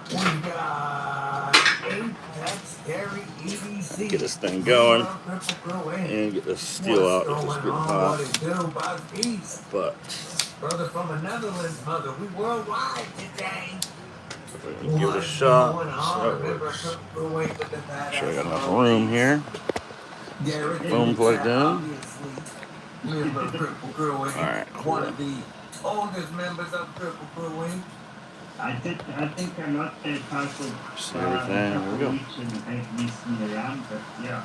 We got Apex, Gary, EDC. Get this thing going And and get this steel out if it's getting hot. what it do, Bob Peace? But Brother from the Netherlands, mother. We worldwide today. give it a shot. See how it works. Make sure I got enough room here. Phone plugged in. Alright, cool. One of the oldest members of Triple Brewing. I think I lost the password. See everything. There we go. Me around, but yeah.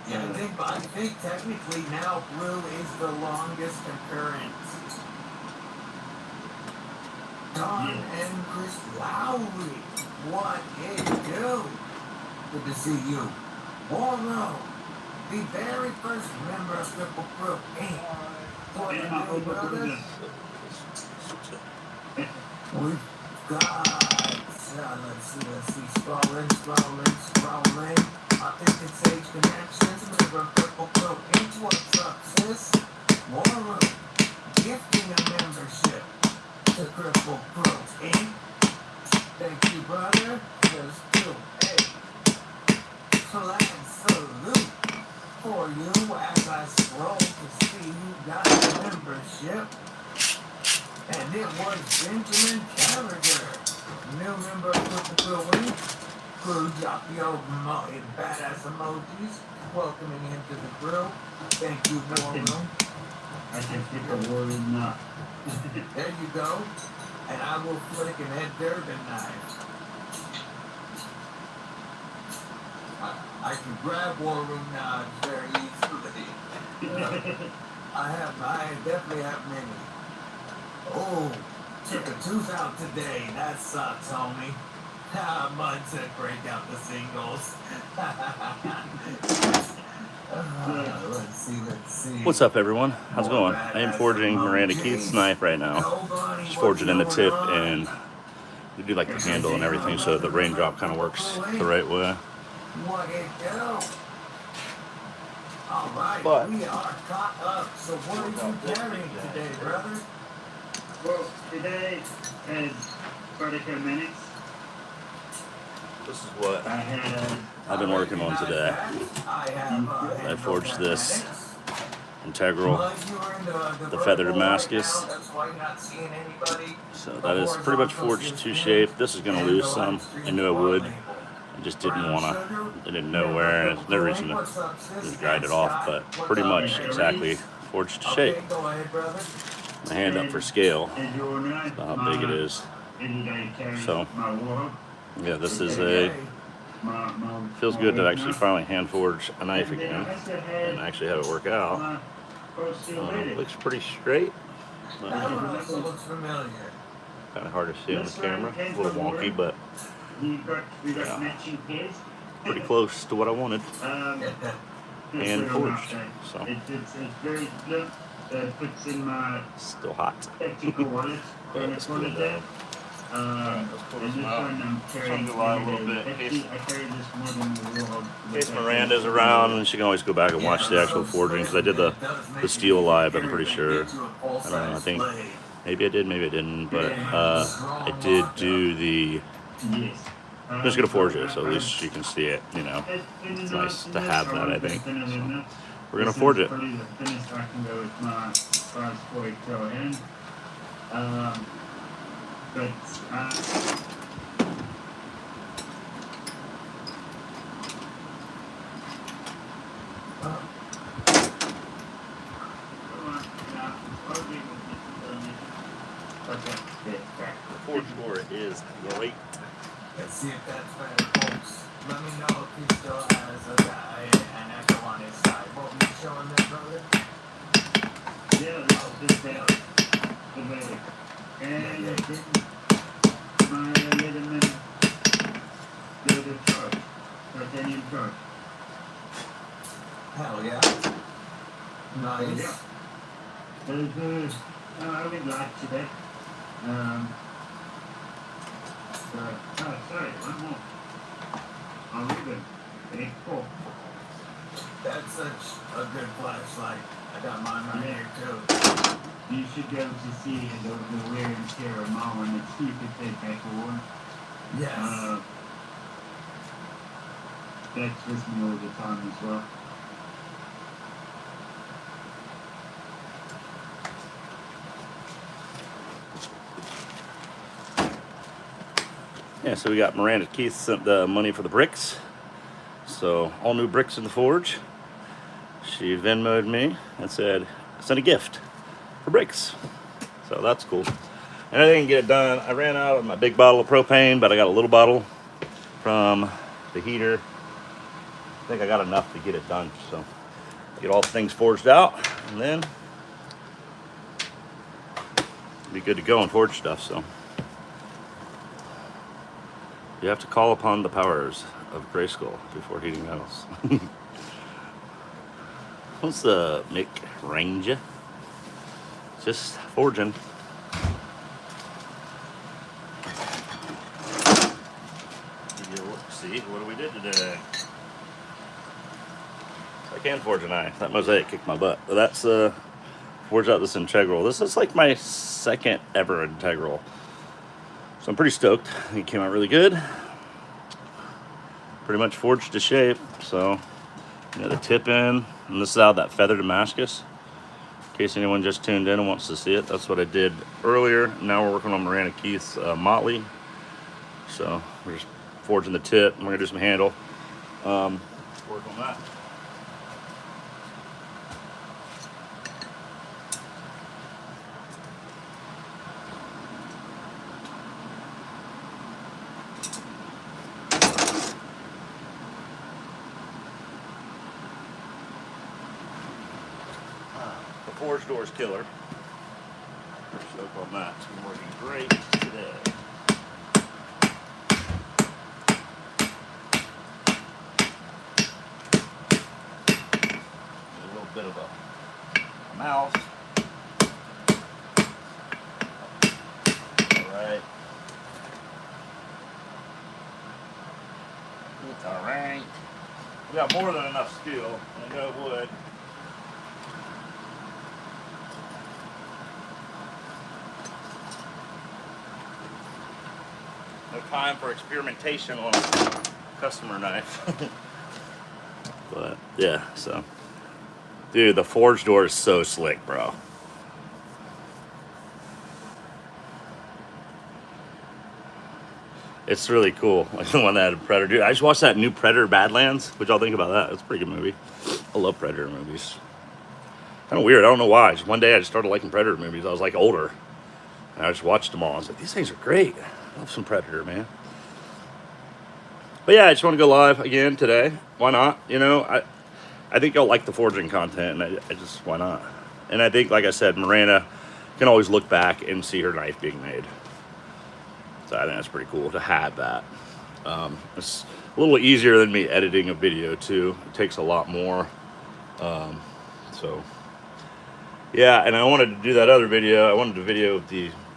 Yeah, I think technically now Blue is the longest concurrent. Don and Chris Lowry, what it do? Good to see you. Warlow, the very first member of Triple Propane. For the new brothers. We've got, let's see, scrolling. Authentic connections, member of Triple Propane. What's up, sis? Warlow, gifting a membership to Triple Propane. Thank you, brother. Just do a flag salute for you as I scroll to see who got the membership. And it was Benjamin Gallagher, new member of Triple Brewing. Crew drop the old badass emojis, welcoming him to the grill. Thank you, War Room. I can pick a war room now. There you go. And I will flick an Ed Durbin knife. I can grab War Room knives very easily. I definitely have many. Oh, took a tooth out today. That sucks, homie. Mud to break out the singles. Let's see. What's up, everyone? How's it going? I am forging Miranda Keith's knife right now. Just forging in the tip, and we do like the handle and everything, so the raindrop kind of works the right way. What it do? All right, But we are caught up. So what are you carrying today, brother? Well, today is 45 minutes. this is what I had I've been working on today. I forged this integral, the feather Damascus. So that is pretty much forged to shape. This is going to lose some. I knew I would. I just didn't want to. I didn't know where. There's no reason to just grind it off, but pretty much exactly forged to shape. My hand up for scale, how big it is. So, yeah, this is feels good to actually finally hand forge a knife again and actually have it work out. Looks pretty straight. Kind of hard to see on the camera, a little wonky, but yeah, pretty close to what I wanted. Hand forged, so still hot. Yeah, it's cool though. Let's pull this out. Some July a little bit in case Miranda's around, and she can always go back and watch the actual forging, because I did the steel live, I'm pretty sure. I don't know, I think maybe I did, maybe I didn't, but I did do the, I'm just going to forge it, so at least you can see it, you know. It's nice to have that, I think. So we're going to forge it. But The forge for it is great. Let's see if that's better, folks. Let me know if he still has an echo on his side. What were you showing there, brother? yeah, this is the way. And I didn't my little man go to church, Titanium church. Hell yeah. Nice. Yeah. There's I would like to that. Sorry, one more. I'll leave it. Very cool. That's such a good flashlight. I got mine right here too. You should be able to see the wear and tear of mowing and see if it's a back or Yes. that's with me all the time as well. Yeah, so we got Miranda Keith sent the money for the bricks. So all new bricks in the forge. She Venmo'd me and said, send a gift for bricks. So that's cool. And I didn't get it done. I ran out of my big bottle of propane, but I got a little bottle from the heater. I think I got enough to get it done. So get all the things forged out and then be good to go and forge stuff. So you have to call upon the powers of Grayskull before heating metals. What's the Mick Ranger? Just forging. Give you a look, see what we did today. I can forge a knife. That mosaic kicked my butt. But that's forged out this integral. This is like my second ever integral. So I'm pretty stoked. I think it came out really good. Pretty much forged to shape. So, you know, the tip in, and this is out of that feather Damascus. In case anyone just tuned in and wants to see it, that's what I did earlier. Now we're working on Miranda Keith's Motley. So we're just forging the tip. We're gonna do some handle. Work on that. The forge doors killer. We're stoked on that. It's been working great today. A little bit of a mouse. Alright. It's alright. We got more than enough steel. I know wood. No time for experimentation on a customer knife. But yeah, so dude, the forge door is so slick, bro. It's really cool. Like the one that had Predator. Dude, I just watched that new Predator Badlands. What y'all think about that? It's a pretty good movie. I love Predator movies. Kind of weird. I don't know why. Just one day I just started liking Predator movies. I was like older. And I just watched them all. I was like, these things are great. I love some Predator, man. But yeah, I just want to go live again today. Why not? You know, I think y'all like the forging content, and I just, why not? And I think, like I said, Miranda can always look back and see her knife being made. So I think that's pretty cool to have that. It's a little easier than me editing a video too. It takes a lot more. So yeah, and I wanted to do that other video. I wanted to video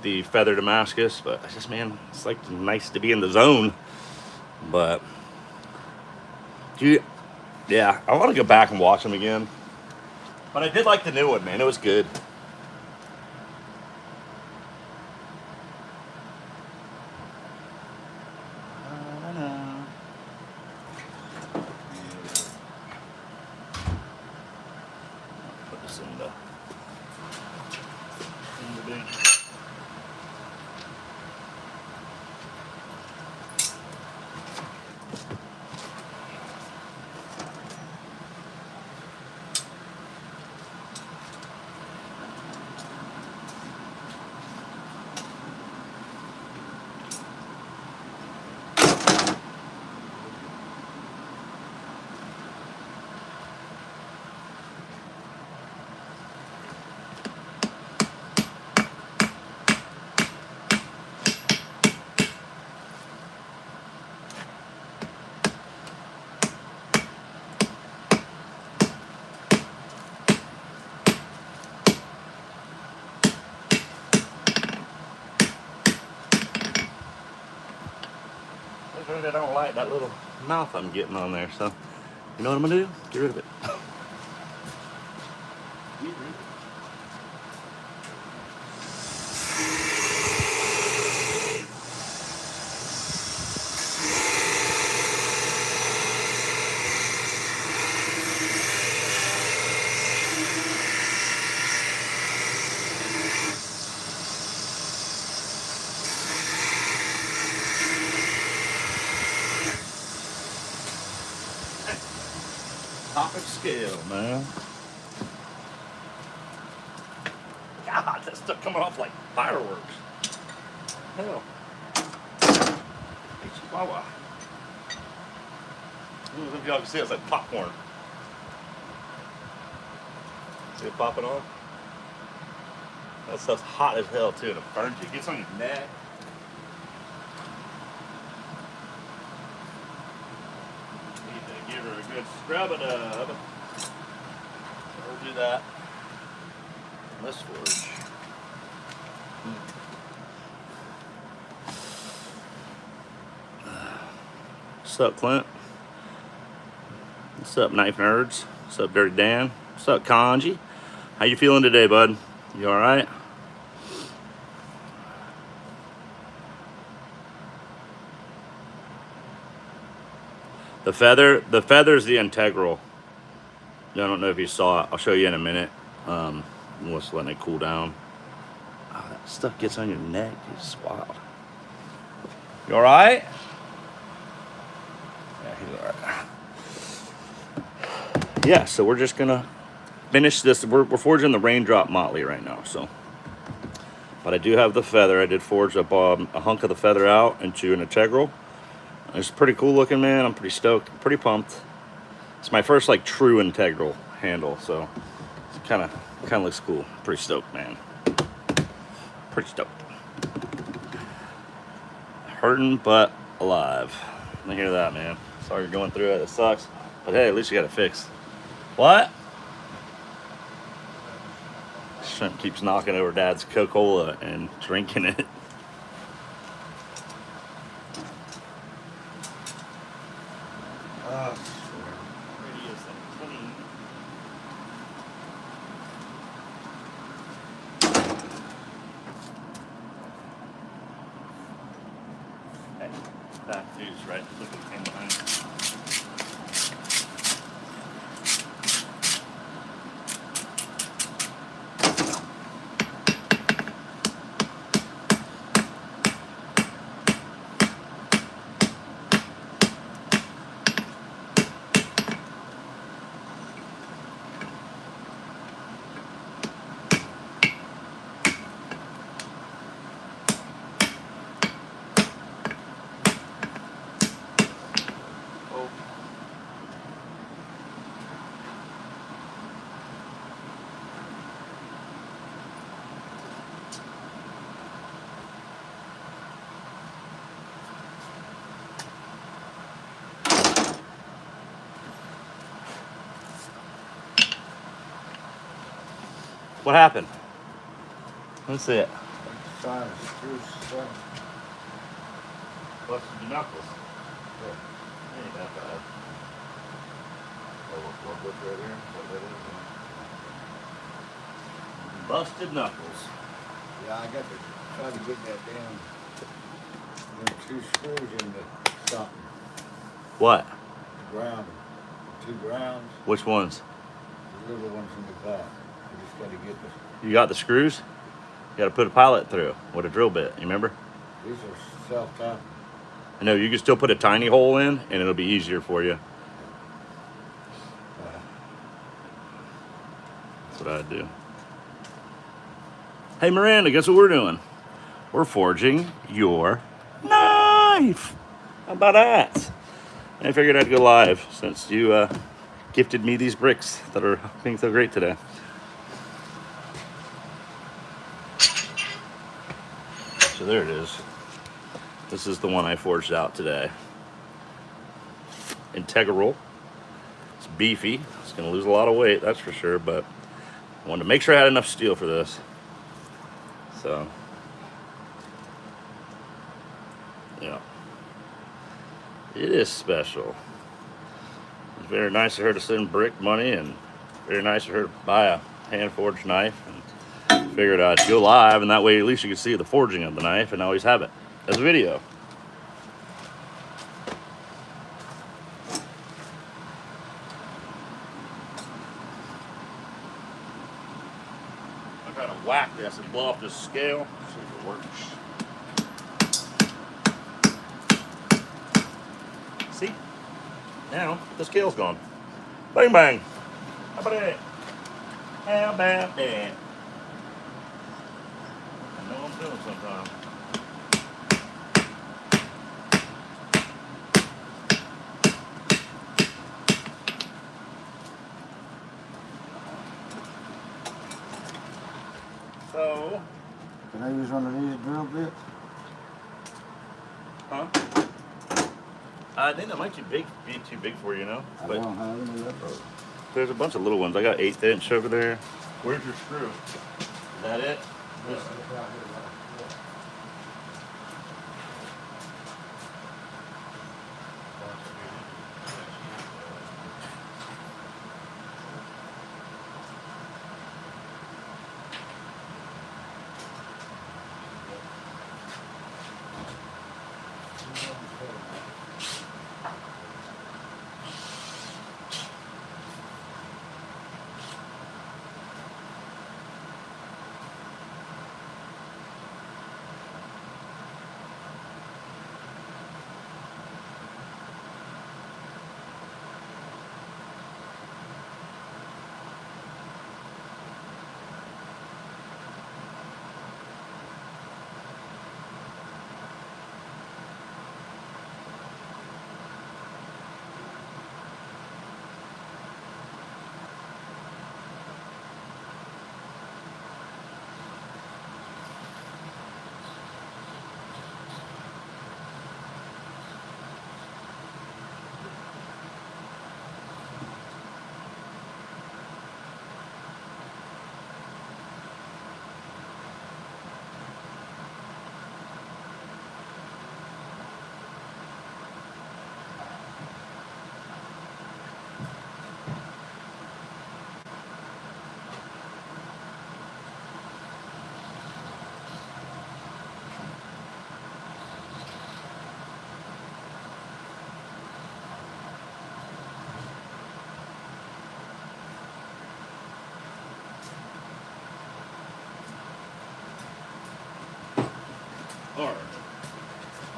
the feather Damascus, but I just, man, it's like nice to be in the zone. But dude, yeah, I want to go back and watch them again. But I did like the new one, man. It was good. Put this in the bin. I don't like that little mouth I'm getting on there, so you know what I'm gonna do? Get rid of it. Perfect scale, man. God, that stuff coming off like fireworks. Hell. Hey, Chihuahua. I don't know if y'all can see it, it's like popcorn. See it popping on? That stuff's hot as hell too, and it burns you. It gets on your neck. Need to give her a good scrub it up. We'll do that on this forge. What's up, Clint? What's up, Knife Nerds? What's up, Dirty Dan? What's up, Kanji? How you feeling today, bud? You all right? The feather's the integral. I don't know if you saw it. I'll show you in a minute. Just letting it cool down. Oh, that stuff gets on your neck. It's wild. You all right? Yeah, he's all right. Yeah, so we're just gonna finish this. We're forging the Raindrop Motley right now. So, but I do have the feather. I did forge up a hunk of the feather out into an integral. It's pretty cool looking, man. I'm pretty stoked. Pretty pumped. It's my first like true integral handle, so it kind of looks cool. Pretty stoked, man. Pretty stoked. Hurting but alive. I hear that, man. Sorry you're going through it. It sucks, but hey, at least you got it fixed. What? Shrimp keeps knocking over Dad's Coca-Cola and drinking it. That dude's right. Look at him behind. What happened? Let's see it. Busted your knuckles. Yeah. Ain't that bad. Right here. Busted knuckles. Yeah, I got to try to get that down. There are 2 screws in the something. What? Ground. 2 grounds. Which ones? The little ones in the back. I just got to get the. You got the screws? You got to put a pilot through with a drill bit. You remember? These are self-tapping. I know you can still put a tiny hole in, and it'll be easier for you. That's what I'd do. Hey Miranda, guess what we're doing? We're forging your knife. How about that? I figured I'd go live since you gifted me these bricks that are being so great today. So there it is. This is the one I forged out today. Integral. It's beefy. It's going to lose a lot of weight, that's for sure, but I wanted to make sure I had enough steel for this. So, yeah. It is special. It's very nice of her to send brick money, and very nice of her to buy a hand-forged knife. And figured I'd go live, and that way at least you can see the forging of the knife and always have it as a video. I gotta whack this and blow off this scale, see if it works. See? Now the scale's gone. Bang bang. How about that? How about that? I know I'm doing sometimes. So, Can I use one of these drill bits? huh? I think that might be too big for you, you know? I But don't have any of those. there's a bunch of little ones. I got 1/8 inch over there. Where's your screw? Is that it? Alright.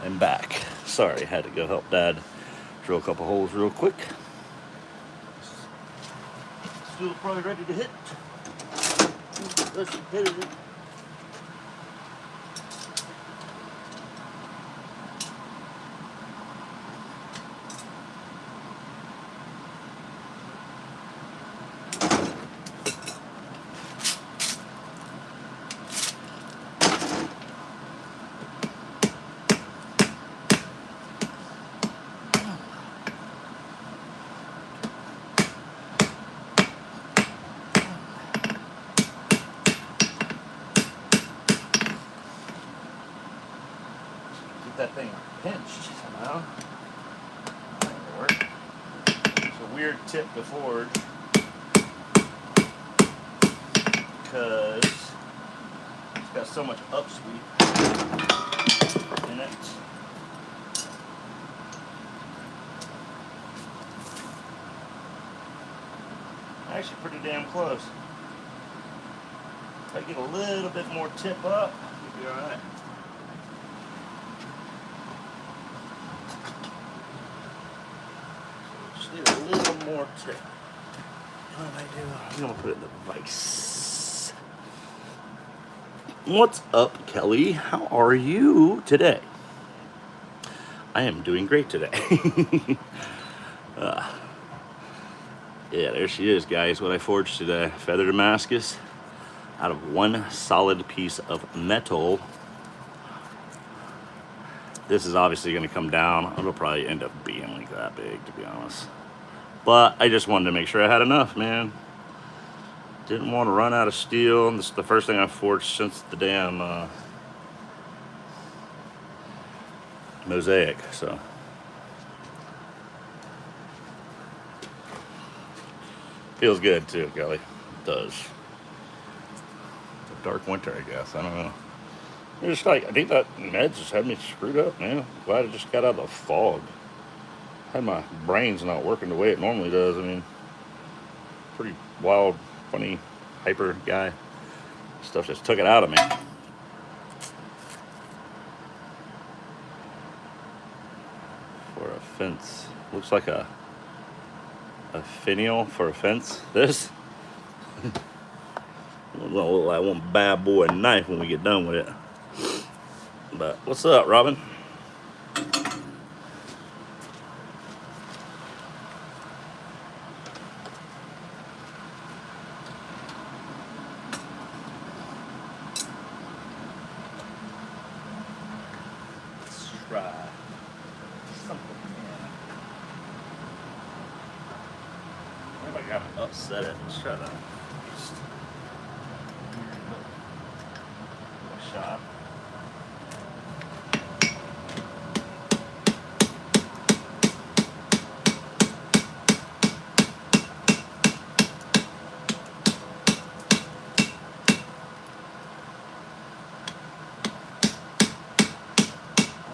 I'm back. Sorry, had to go help Dad drill a couple holes real quick. Still probably ready to hit. Let's hit it. That thing pinched somehow. That ain't work. It's a weird tip to forge because it's got so much upsweep in it. Actually pretty damn close. If I get a little bit more tip up, you'll be alright. Just need a little more tip. What am I doing? I'm gonna put it in the vise. What's up, Kelly? How are you today? I am doing great today. Yeah, there she is, guys. What I forged today. Feather Damascus out of one solid piece of metal. This is obviously going to come down. It'll probably end up being like that big, to be honest. But I just wanted to make sure I had enough, man. Didn't want to run out of steel. And this is the first thing I've forged since the damn mosaic, so. Feels good too, Kelly. It does. It's a dark winter, I guess. I don't know. It's just like, I think that meds just had me screwed up, man. Glad I just got out of the fog. Had my brain's not working the way it normally does. I mean, pretty wild, funny, hyper guy. Stuff just took it out of me. For a fence. Looks like a a finial for a fence. This gonna look like one bad boy knife when we get done with it. But what's up, Robin? Let's try something. I gotta upset it. Let's try that. Just a shot.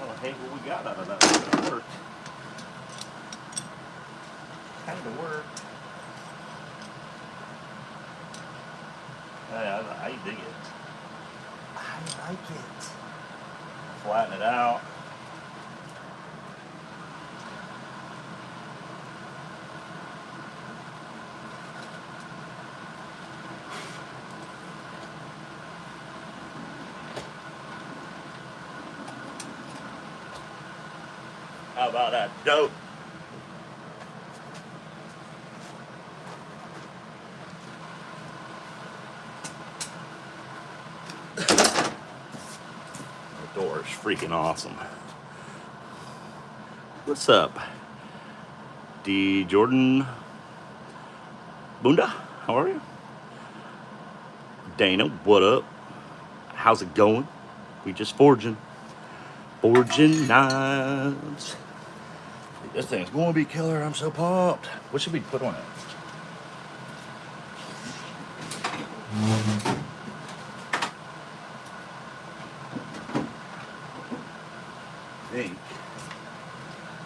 I hate what we got out of that. It worked. Kind of worked. I dig it. I like it. Flatten it out. How about that dope? The door is freaking awesome. What's up? D. Jordan Bunda, how are you? Dana, what up? How's it going? We just forging knives. This thing's gonna be killer. I'm so pumped. What should we put on it? I think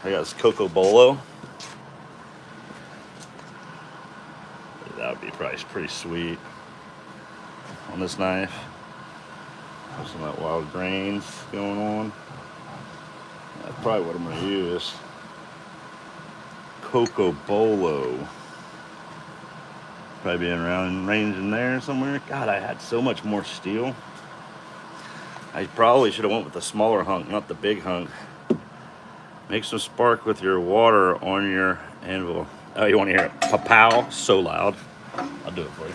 I got this Coco Bolo. That would be probably pretty sweet on this knife. There's some of that wild grains going on. That's probably what I'm gonna use. Coco Bolo. Probably being around range in there somewhere. God, I had so much more steel. I probably should have went with the smaller hunk, not the big hunk. Make some spark with your water on your anvil. Oh, you want to hear it? Pa-pow, so loud. I'll do it for you.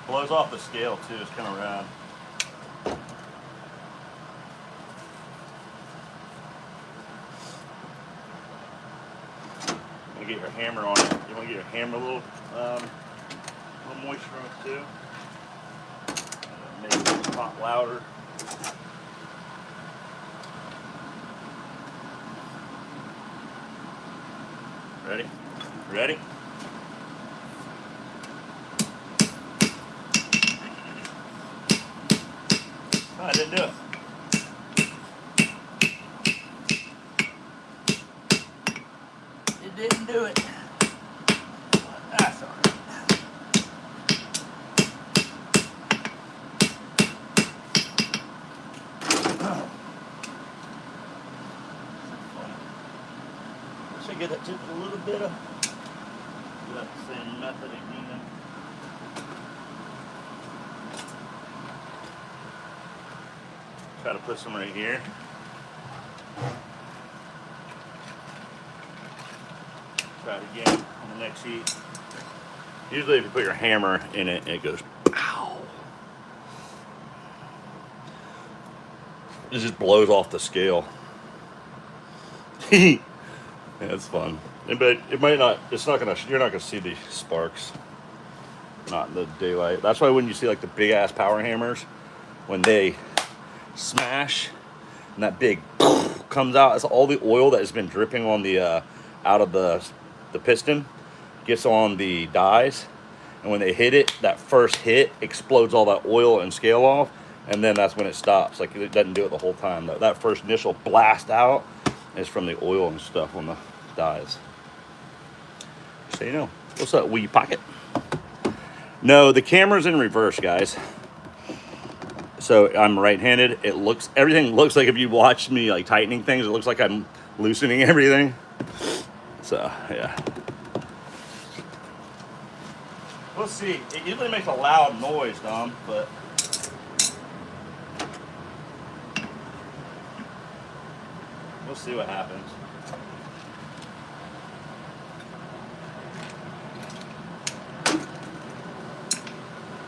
Blows off the scale too, it's kind of rad. You want to get your hammer on it. You want to get your hammer a little moisture on it too. Make it pop louder. Ready? Ready? Oh, I didn't do it. It didn't do it. That's all right. Should I get that just a little bit of? Do that the same method again. Try to put some right here. Try it again on the next sheet. Usually if you put your hammer in it, it goes pow. It just blows off the scale. Yeah, it's fun. But it might not, it's not gonna, you're not gonna see the sparks. Not in the daylight. That's why when you see like the big ass power hammers, when they smash and that big comes out, it's all the oil that has been dripping on the out of the piston gets on the dies, and when they hit it, that first hit explodes all that oil and scale off, and then that's when it stops. Like it doesn't do it the whole time. That first initial blast out is from the oil and stuff on the dies. So you know. What's up, wee pocket? No, the camera's in reverse, guys. So I'm right-handed. Everything looks like if you watch me like tightening things, it looks like I'm loosening everything. So yeah. We'll see. It usually makes a loud noise, Dom, but we'll see what happens.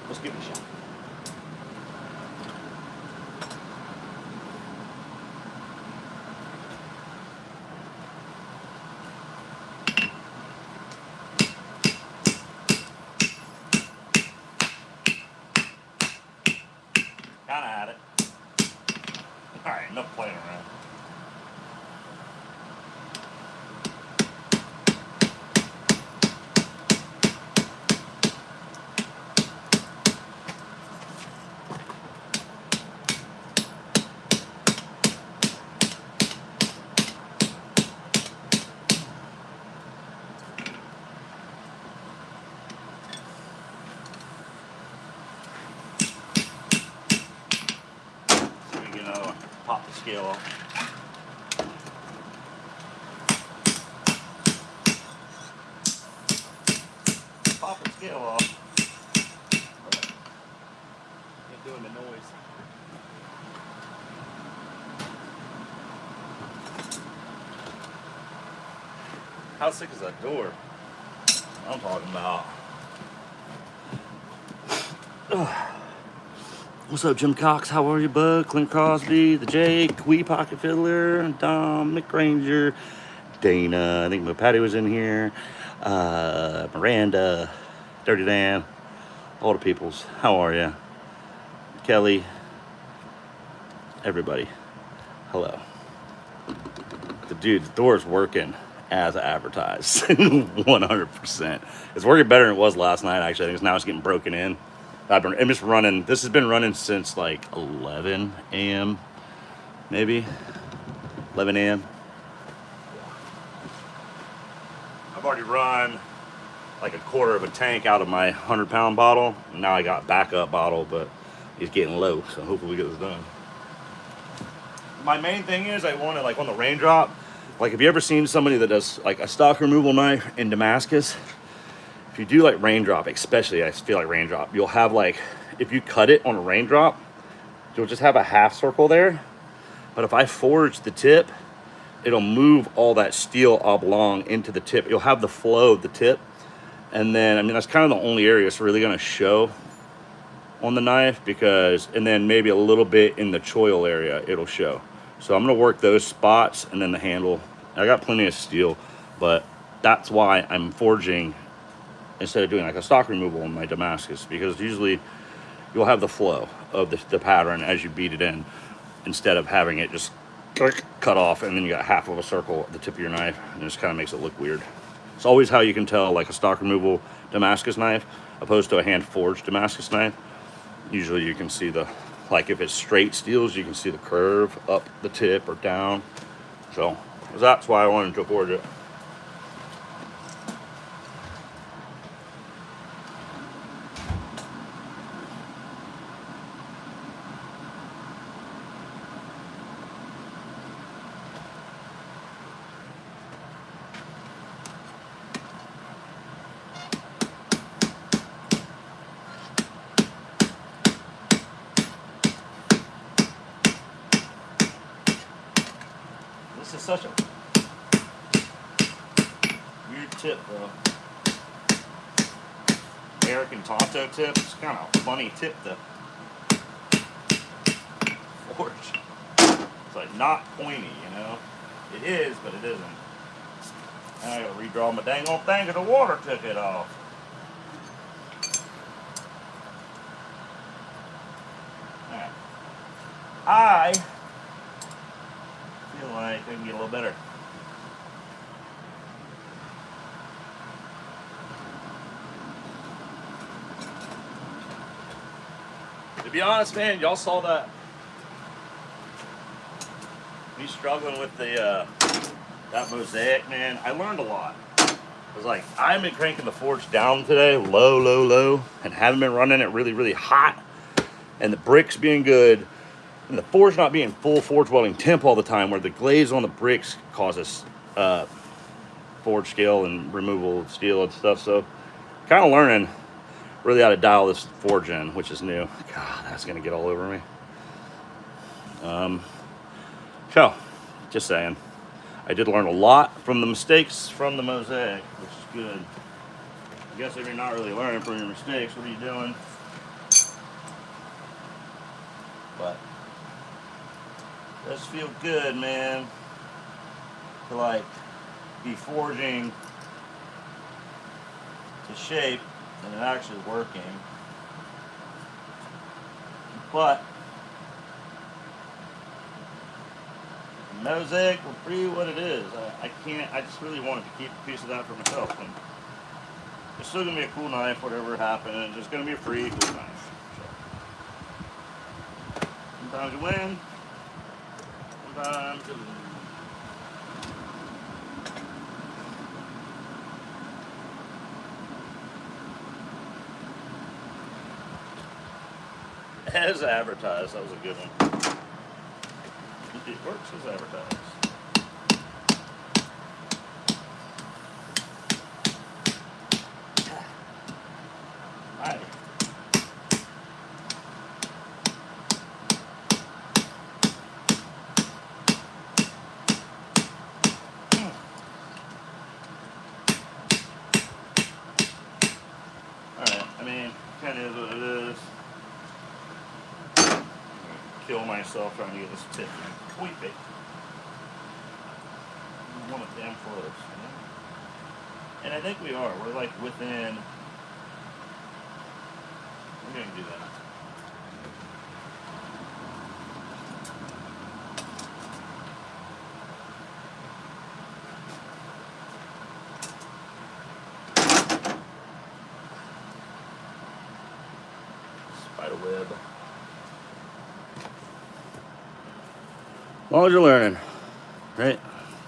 Let's give it a shot. Kinda had it. Alright, enough playing around. So we can pop the scale off. Pop the scale off. Ain't doing the noise. How sick is that door? I'm talking about. What's up, Jim Cox? How are you, bud? Clint Crosby, the Jake, Wee Pocket Fiddler, Dom, Mick Ranger, Dana. I think my Patty was in here. Miranda, Dirty Dan, all the peoples. How are you? Kelly, everybody. Hello. The door's working as advertised. 100%. It's working better than it was last night, actually. I think now it's getting broken in. I'm just running. This has been running since like 11 a.m. maybe 11 a.m. I've already run like a quarter of a tank out of my 100-pound bottle. Now I got a backup bottle, but it's getting low, so hopefully we get this done. My main thing is I want to, like on the raindrop, like have you ever seen somebody that does like a stock removal knife in Damascus? If you do like raindrop, especially I feel like raindrop, you'll have like, if you cut it on a raindrop, you'll just have a half circle there. But if I forge the tip, it'll move all that steel oblong into the tip. You'll have the flow of the tip. And then, I mean, that's kind of the only area it's really gonna show on the knife and then maybe a little bit in the choil area, it'll show. So I'm gonna work those spots and then the handle. I got plenty of steel, but that's why I'm forging instead of doing like a stock removal on my Damascus, because usually you'll have the flow of the pattern as you beat it in, instead of having it just cut off and then you got half of a circle at the tip of your knife, and it just kind of makes it look weird. It's always how you can tell like a stock removal Damascus knife opposed to a hand forged Damascus knife. Usually you can see like if it's straight steels, you can see the curve up the tip or down. So that's why I wanted to forge it. This is such a weird tip, bro. American Tonto tip. It's kind of a funny tip to forge. It's like not pointy, you know? It is, but it isn't. Now I gotta redraw my dang old thing because the water took it off. Alright. I feel like I can get a little better. To be honest, man, y'all saw that. Me struggling with the that mosaic, man. I learned a lot. I was like, I've been cranking the forge down today, low, and haven't been running it really, really hot. and the bricks being good, and the forge not being full forge welding temp all the time, where the glaze on the bricks causes forge scale and removal of steel and stuff. So kind of learning really how to dial this forge in, which is new. God, that's gonna get all over me. So just saying, I did learn a lot from the mistakes from the mosaic, which is good. I guess if you're not really learning from your mistakes, what are you doing? But it does feel good, man, to like be forging to shape and it actually working. But mosaic will be what it is. I just really wanted to keep a piece of that for myself. And it's still gonna be a cool knife, whatever happened. It's gonna be a free cool knife. So sometimes you win, sometimes you lose. As advertised, that was a good one. It works as advertised. Hi. Alright, I mean, kind of is what it is. Kill myself trying to get this tip point big. I want it damn close, you know? And I think we are. We're like within. We're gonna do that. Spider web. As long as you're learning, right?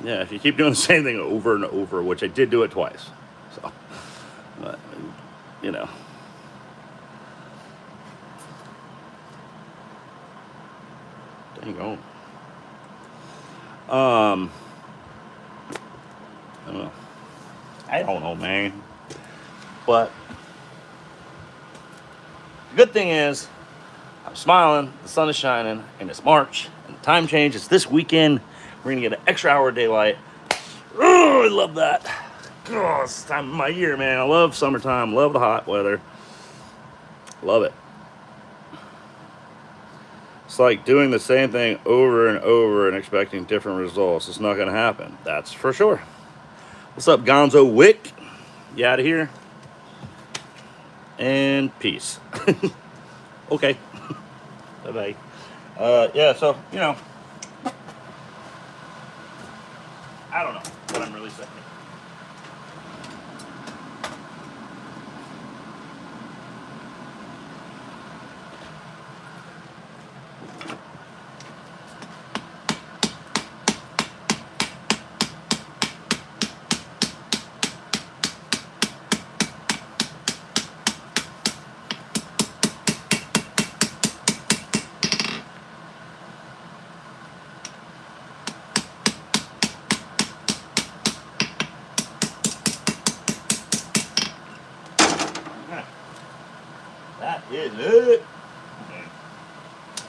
Yeah, if you keep doing the same thing over and over, which I did do it twice, so, but, you know. Dang on. I don't know, man. But the good thing is, I'm smiling, the sun is shining, and it's March, and the time change is this weekend. We're gonna get an extra hour of daylight. Oh, I love that. Oh, it's the time of my year, man. I love summertime, love the hot weather. Love it. It's like doing the same thing over and over and expecting different results. It's not gonna happen, that's for sure. What's up, Gonzo Wick? You out of here? And peace. Okay. Bye-bye. Yeah, so, you know, I don't know what I'm really saying. That is it. Okay.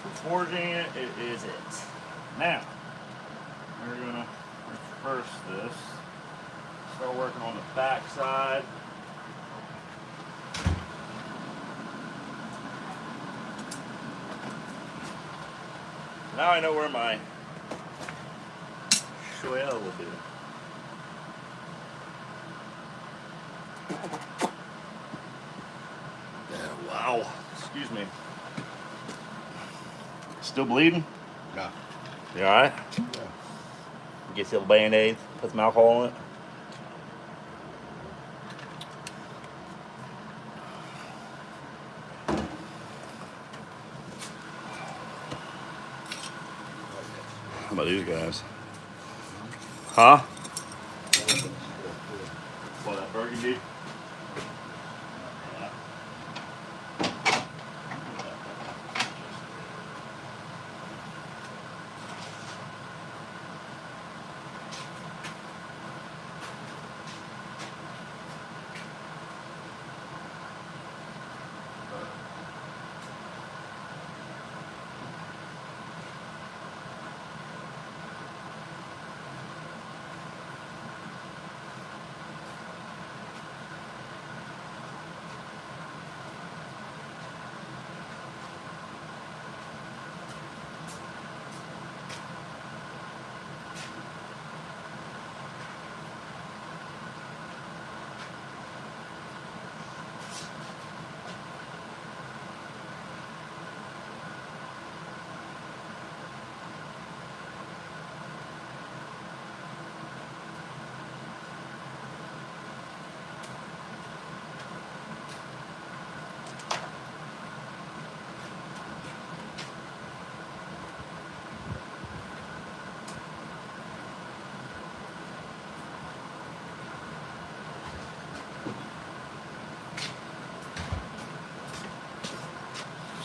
For forging it, it is it. Now, we're gonna reverse this. Start working on the back side. Now I know where my swell will be. Wow. Excuse me. Still bleeding? No. You alright? Yeah. Get you a Band-Aid, put some alcohol in it. How about these guys? Huh? What, that burgundy? Yeah.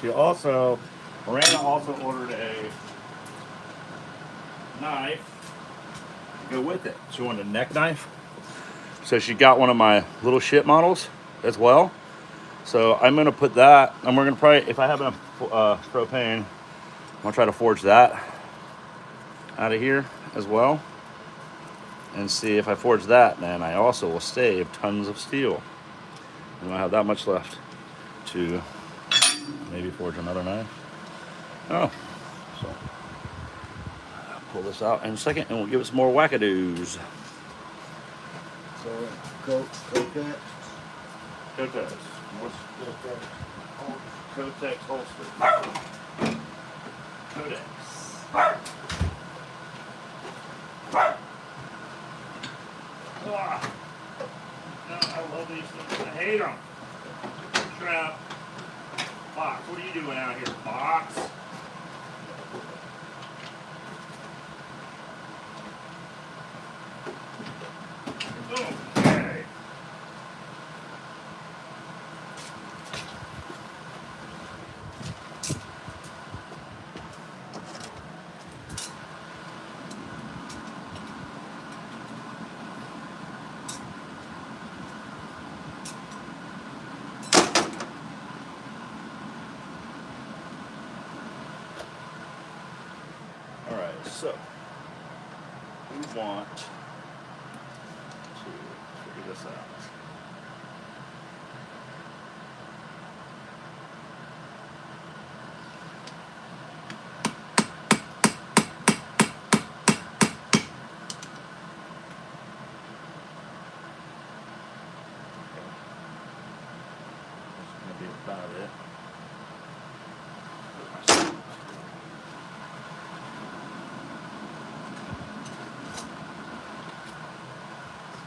Miranda also ordered a knife to go with it. She wanted a neck knife. So she got one of my little shit models as well. So I'm gonna put that, and we're gonna probably, if I have enough propane, I'm gonna try to forge that out of here as well. And see if I forge that, then I also will save tons of steel. And I have that much left to maybe forge another knife. Oh, so I'll pull this out in a second, and we'll give it some more wackadoos. So, Kotex. Kotex. What's Kotex holster? Kotex. Ah. No, I love these things. I hate them. Trap. Fox, what are you doing out here, Fox? Okay. Alright, so we want to figure this out. That's gonna be about it.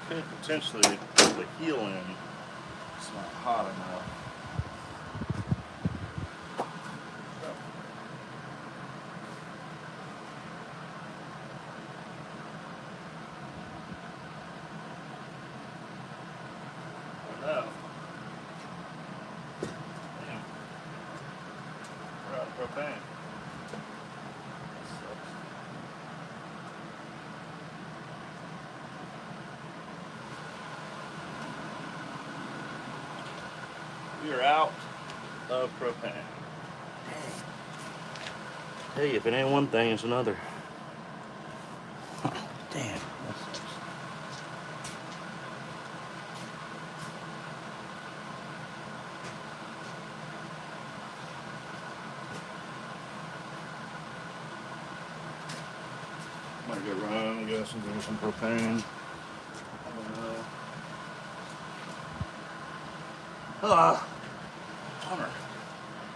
Could potentially put the heel in. It's not hot enough. No. Damn. We're out of propane. That sucks. We are out of propane. Hey, if it ain't one thing, it's another. Damn. That sucks. Might go run, I guess, and do some propane. I don't know. Bummer.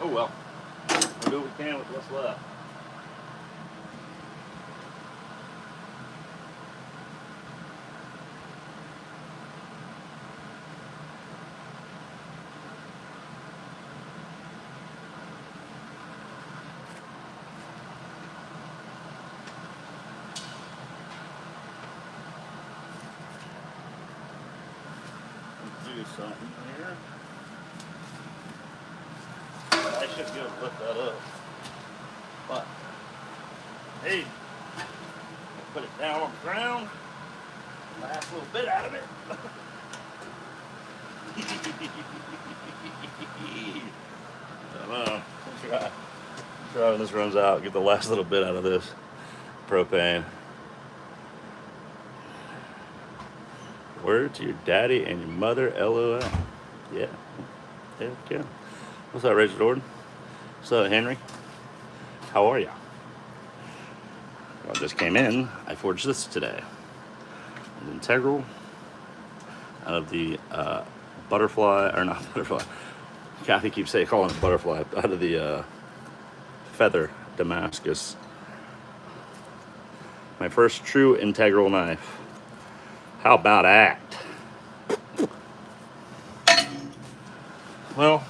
Oh well. We'll do what we can with what's left. Do something here. I should be able to lift that up. But, hey, put it down on the ground. Last little bit out of it. I don't know. Try when this runs out, get the last little bit out of this propane. Word to your daddy and your mother, LOL. Yeah. Heck yeah. What's up, Richard Jordan? What's up, Henry? How are ya? Well, I just came in. I forged this today. An integral out of the butterfly, or not butterfly. Kathy keeps calling it butterfly. Out of the feather Damascus. My first true integral knife. How about act? Well,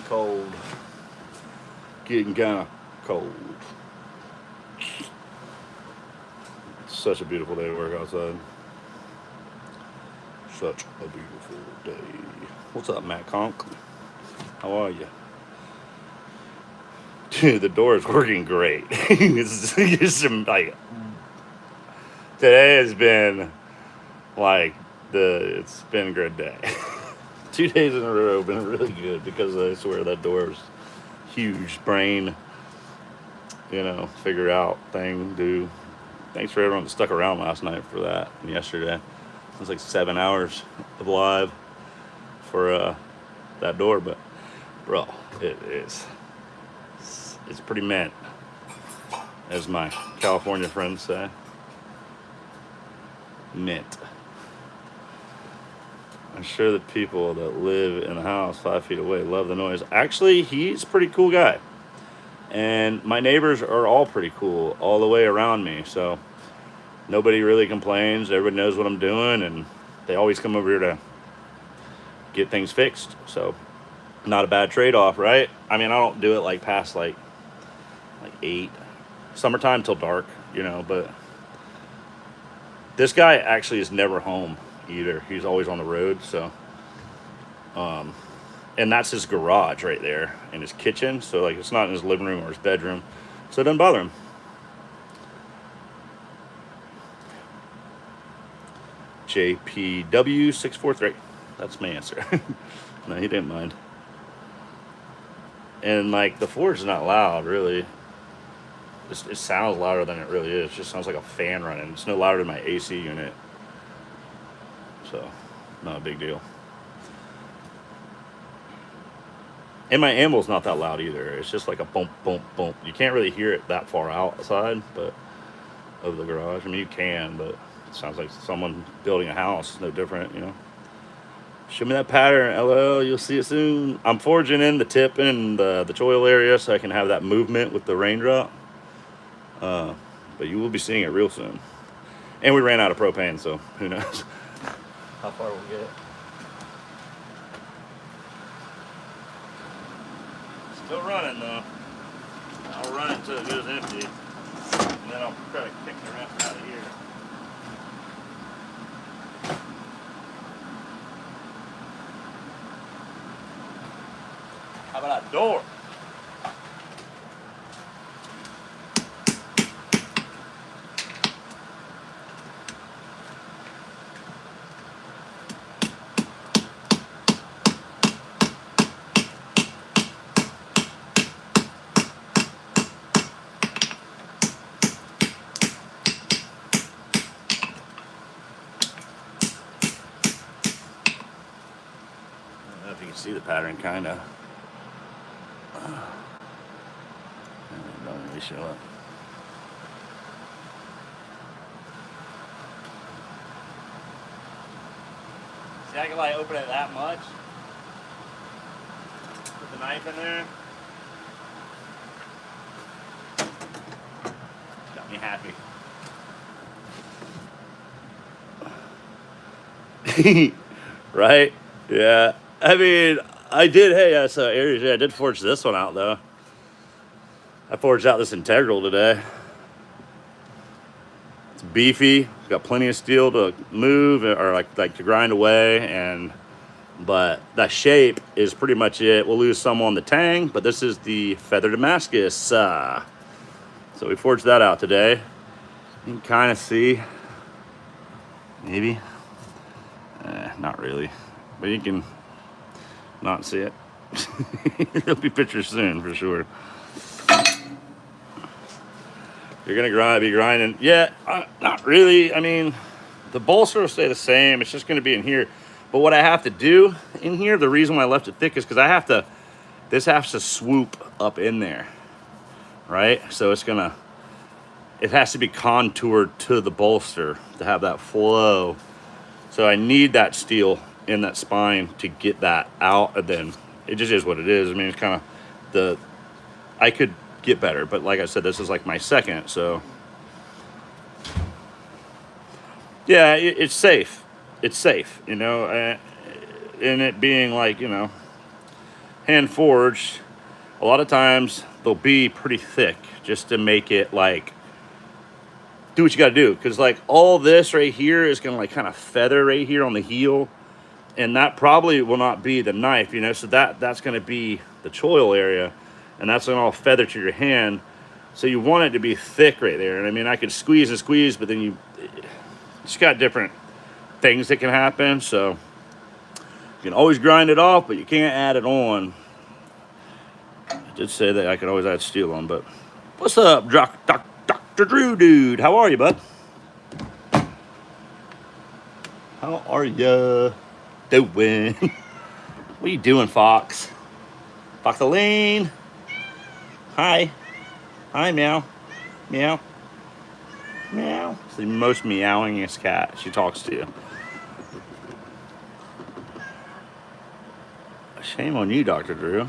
cold. Getting kind of cold. It's such a beautiful day to work outside. Such a beautiful day. What's up, Matt Conk? How are you? Dude, the door is working great. it's like today has been like it's been a good day. 2 days in a row have been really good because I swear that door is huge brain, figure out thing, do. Thanks for everyone that stuck around last night for that and yesterday. It was like 7 hours of live for that door, but bro, it's pretty mint, as my California friends say. Mint. I'm sure the people that live in the house 5 feet away love the noise. Actually, he's a pretty cool guy. And my neighbors are all pretty cool all the way around me. So nobody really complains. Everybody knows what I'm doing. And they always come over here to get things fixed. So not a bad trade-off, right? I mean, I don't do it like past like 8. Summertime till dark, but this guy actually is never home either. He's always on the road. So and that's his garage right there and his kitchen, so like it's not in his living room or his bedroom, so it doesn't bother him. JPW643, that's my answer. No, he didn't mind. And like the Ford's not loud really. It sounds louder than it really is. It just sounds like a fan running. It's no louder than my AC unit, so not a big deal. And my Anvil's not that loud either. It's just like a bump, bump, bump. You can't really hear it that far outside, but of the garage. I mean, you can, but it sounds like someone building a house. It's no different, Show me that pattern, LOL. You'll see it soon. I'm forging in the tip and the choil area so I can have that movement with the raindrop. But you will be seeing it real soon. And we ran out of propane, so who knows how far we'll get. Still running though. I'll run it until it goes empty, and then I'll try to kick the rest out of here. How about that door? See the pattern, kind of. Don't really show up. See, I can like open it that much. Put the knife in there. Got me happy. Right? Yeah. I mean, I did, so Aries, I did forge this one out, though. I forged out this integral today. It's beefy. Got plenty of steel to move, or like to grind away, but that shape is pretty much it. We'll lose some on the tang, but this is the feather Damascus. So we forged that out today. You can kind of see, maybe. Not really, but you can not see it. There'll be pictures soon for sure. You're gonna be grinding. Yeah, not really. I mean, the bolster will stay the same. It's just gonna be in here. But what I have to do in here, the reason why I left it thick is because this has to swoop up in there, right? So it has to be contoured to the bolster to have that flow. So I need that steel in that spine to get that out, and then it just is what it is. I mean, it's kind of I could get better, but like I said, this is like my second, so yeah, it's safe. It's safe, and it being like, hand forged, a lot of times they'll be pretty thick just to make it like do what you got to do, because like all this right here is gonna like kind of feather right here on the heel, and that probably will not be the knife, you know. So that's gonna be the choil area, and that's gonna all feather to your hand. So you want it to be thick right there. And I mean, I could squeeze and squeeze, but then you just got different things that can happen. So you can always grind it off, but you can't add it on. I did say that I could always add steel on, but what's up, Dr. Drew dude? How are you, bud? How are you doing? What are you doing, Fox? Foxaline? Hi. Hi, meow. Meow. Meow. It's the most meowingest cat. She talks to you. Shame on you, Dr. Drew.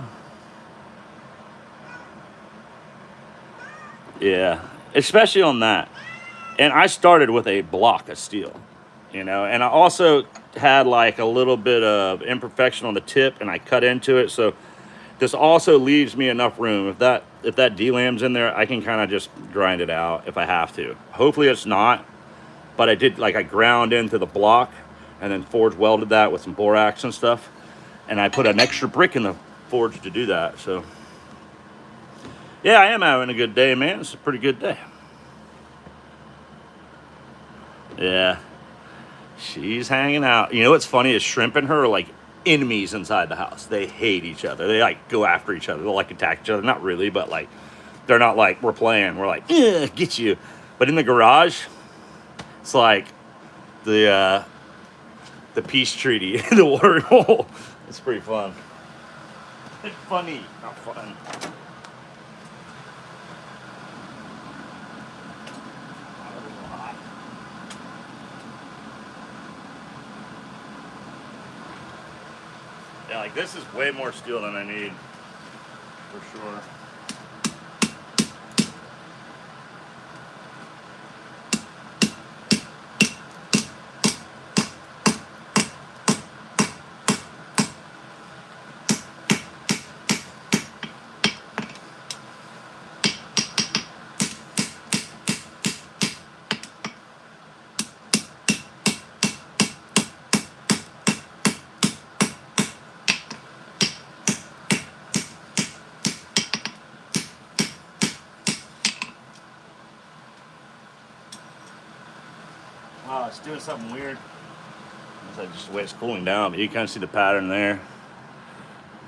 Yeah, especially on that. And I started with a block of steel, you know, and I also had like a little bit of imperfection on the tip, and I cut into it. So this also leaves me enough room. If that D-lam's in there, I can kind of just grind it out if I have to. Hopefully it's not, but I did, like, I ground into the block and then forge welded that with some borax and stuff. And I put an extra brick in the forge to do that. So yeah, I am having a good day, man. It's a pretty good day. Yeah, she's hanging out. You know what's funny is Shrimp and her are like enemies inside the house. They hate each other. They like go after each other. They'll like attack each other. Not really, but like they're not like we're playing. We're like, get you. But in the garage, it's like the peace treaty, the water hole. It's pretty fun. It's funny, not fun. Yeah, like this is way more steel than I need, for sure. Wow, it's doing something weird. It's like just the way it's cooling down, but you kind of see the pattern there.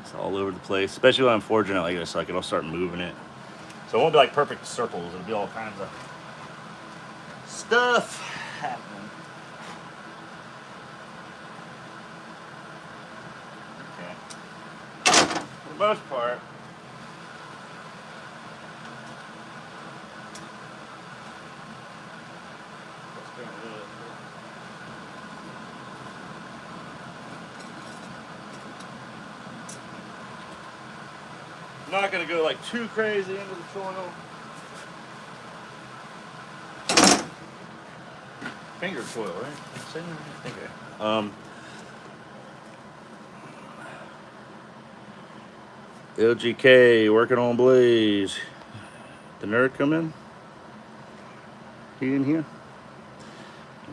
It's all over the place, especially when I'm forging it like this, so I'll start moving it. So it won't be like perfect circles. It'll be all kinds of stuff happening. Okay. For the most part, I'm not going to go like too crazy into the choil. Finger choil, right? Finger. LGK working on Blaze. The nerd come in? He in here?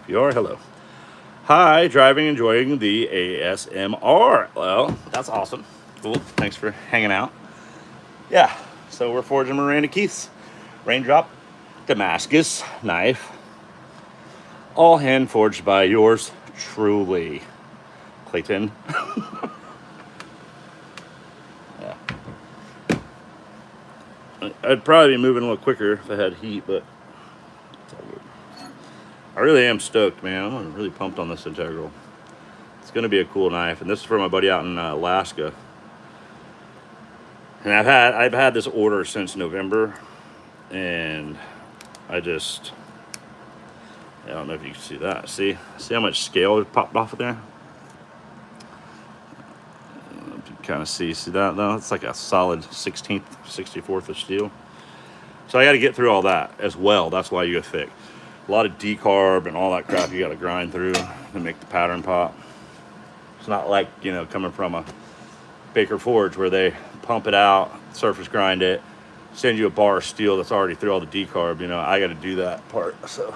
If you are, hello. Hi, driving, enjoying the ASMR. Well, that's awesome. Cool. Thanks for hanging out. Yeah, so we're forging Miranda Keith's Raindrop Damascus knife. All hand forged by yours truly, Clayton. Yeah. I'd probably be moving a little quicker if I had heat, but it's all good. I really am stoked, man. I'm really pumped on this integral. It's going to be a cool knife, and this is from my buddy out in Alaska. And I've had this order since November, and I don't know if you can see that. See how much scale popped off of there? You can kind of see that though. It's like a solid 16th, 64th of steel. So I got to get through all that as well. That's why you go thick. A lot of decarb and all that crap you got to grind through to make the pattern pop. It's not like, you know, coming from a Baker Forge, where they pump it out, surface grind it, send you a bar of steel that's already through all the decarb. You know, I got to do that part, so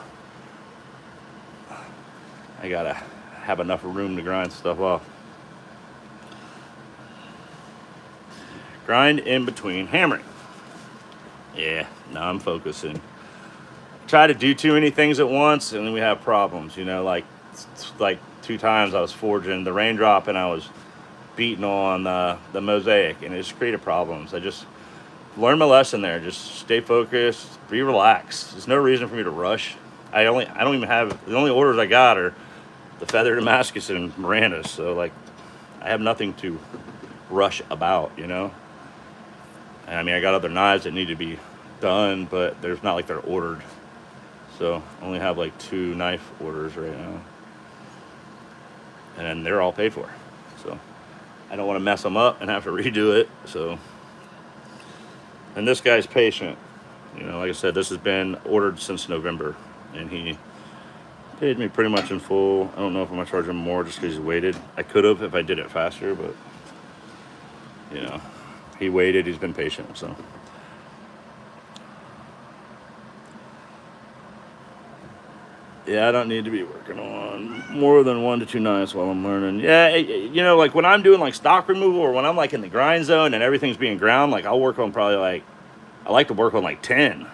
I got to have enough room to grind stuff off. Grind in between hammering. Yeah, now I'm focusing. Try to do too many things at once, and then we have problems. You know, like 2 times I was forging the raindrop, and I was beating on the mosaic, and it just created problems. I just learned my lesson there. Just stay focused, be relaxed. There's no reason for me to rush. I don't even have, the only orders I got are the feather Damascus and Miranda's, so like I have nothing to rush about, you know. And I mean, I got other knives that need to be done, but there's not like they're ordered. So I only have like 2 knife orders right now, and they're all paid for. So I don't want to mess them up and have to redo it. So, and this guy's patient. You know, like I said, this has been ordered since November, and he paid me pretty much in full. I don't know if I'm gonna charge him more just because he waited. I could have if I did it faster, but you know, he waited. He's been patient. So. Yeah, I don't need to be working on more than 1 to 2 knives while I'm learning. Yeah, you know, like when I'm doing like stock removal, or when I'm like in the grind zone and everything's being ground, like I'll work on probably like, I like to work on like 10,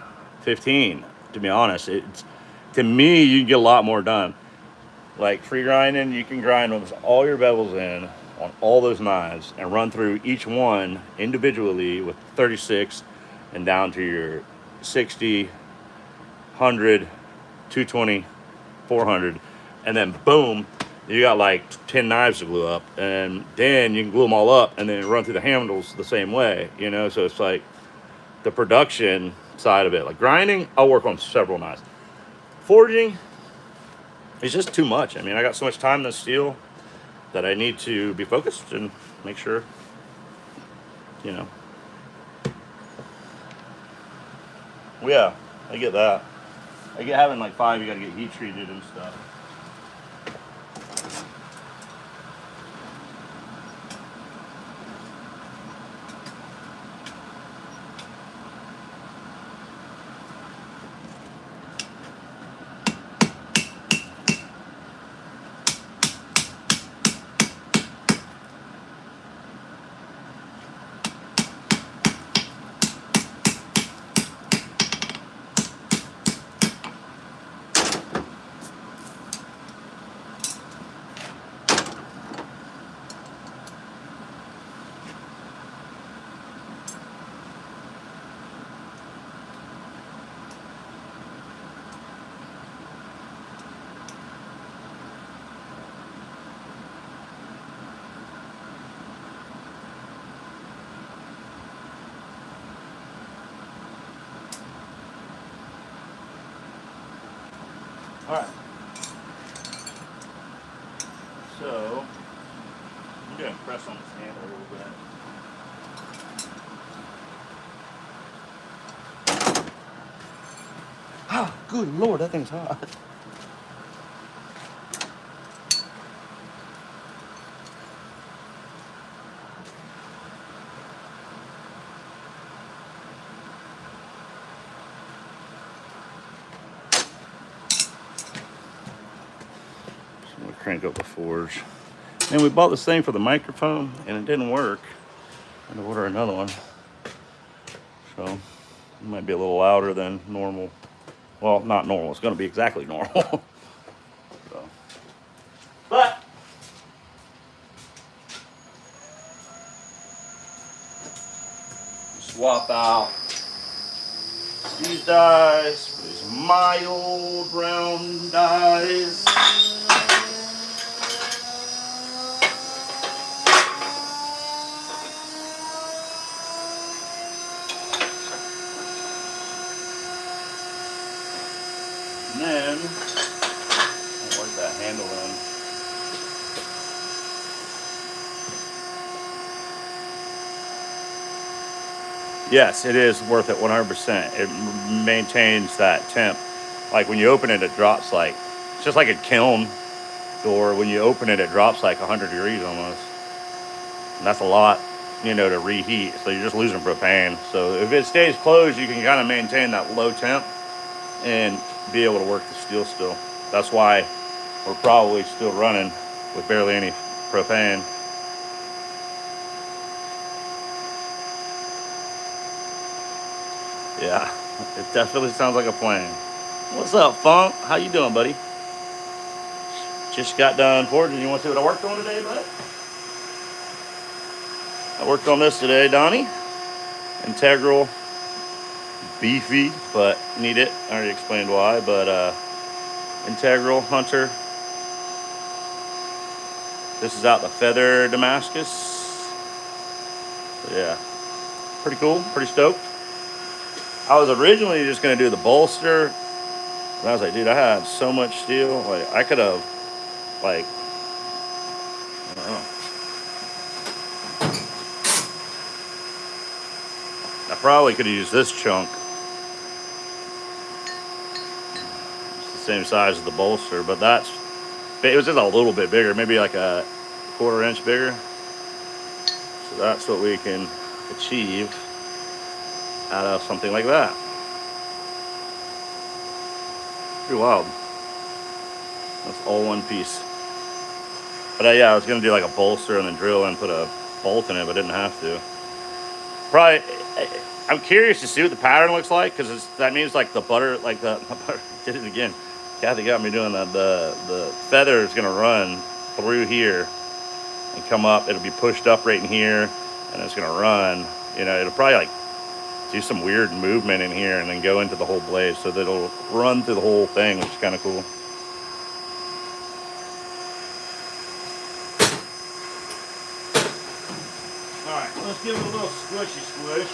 15, to be honest. To me, you can get a lot more done. Like free grinding, you can grind with all your bevels in on all those knives and run through each one individually with 36 and down to your 60, 100, 220, 400, and then boom, you got like 10 knives to glue up, and then you can glue them all up and then run through the handles the same way, you know. So it's like the production side of it. Like grinding, I'll work on several knives. Forging, it's just too much. I mean, I got so much time in the steel that I need to be focused and make sure, you know. Well, yeah, I get that. I get having like 5, you gotta get heat treated and stuff. All right. So I'm gonna press on this handle a little bit. Ah, good Lord, that thing's hot. Crank up the forge. And we bought this thing for the microphone and it didn't work. I had to order another one. So it might be a little louder than normal. Well, not normal, it's gonna be exactly normal. So. But swap out these dies for these mild round dies. And then, I'll work that handle in. Yes, it is worth it 100%. It maintains that temp. Like when you open it, it drops like, it's just like a kiln door. When you open it, it drops like 100 degrees almost. And that's a lot. to reheat. So you're just losing propane. So if it stays closed, you can kind of maintain that low temp and be able to work the steel still. That's why we're probably still running with barely any propane. Yeah, it definitely sounds like a plan. What's up, Funk? How you doing, buddy? Just got done forging. You want to see what I worked on today, bud? I worked on this today, Donnie. Integral, beefy, but need it. I already explained why, but integral hunter. This is out the feather Damascus. So yeah, pretty cool, pretty stoked. I was originally just gonna do the bolster, and I was like, dude, I had so much steel. Like I could have, like, I don't know. I probably could have used this chunk. It's the same size as the bolster, but it was just a little bit bigger, maybe like a 1/4 inch bigger. So that's what we can achieve out of something like that. Pretty wild. That's all one piece. But yeah, I was gonna do like a bolster and then drill and put a bolt in it, but didn't have to. Probably, I'm curious to see what the pattern looks like because that means like the butter, like the butter, did it again. Kathy got me doing that. The feather is gonna run through here and come up. It'll be pushed up right in here, and it's gonna run. It'll probably like do some weird movement in here and then go into the whole blade, so that it'll run through the whole thing, which is kind of cool. All right, let's give it a little squishy squish.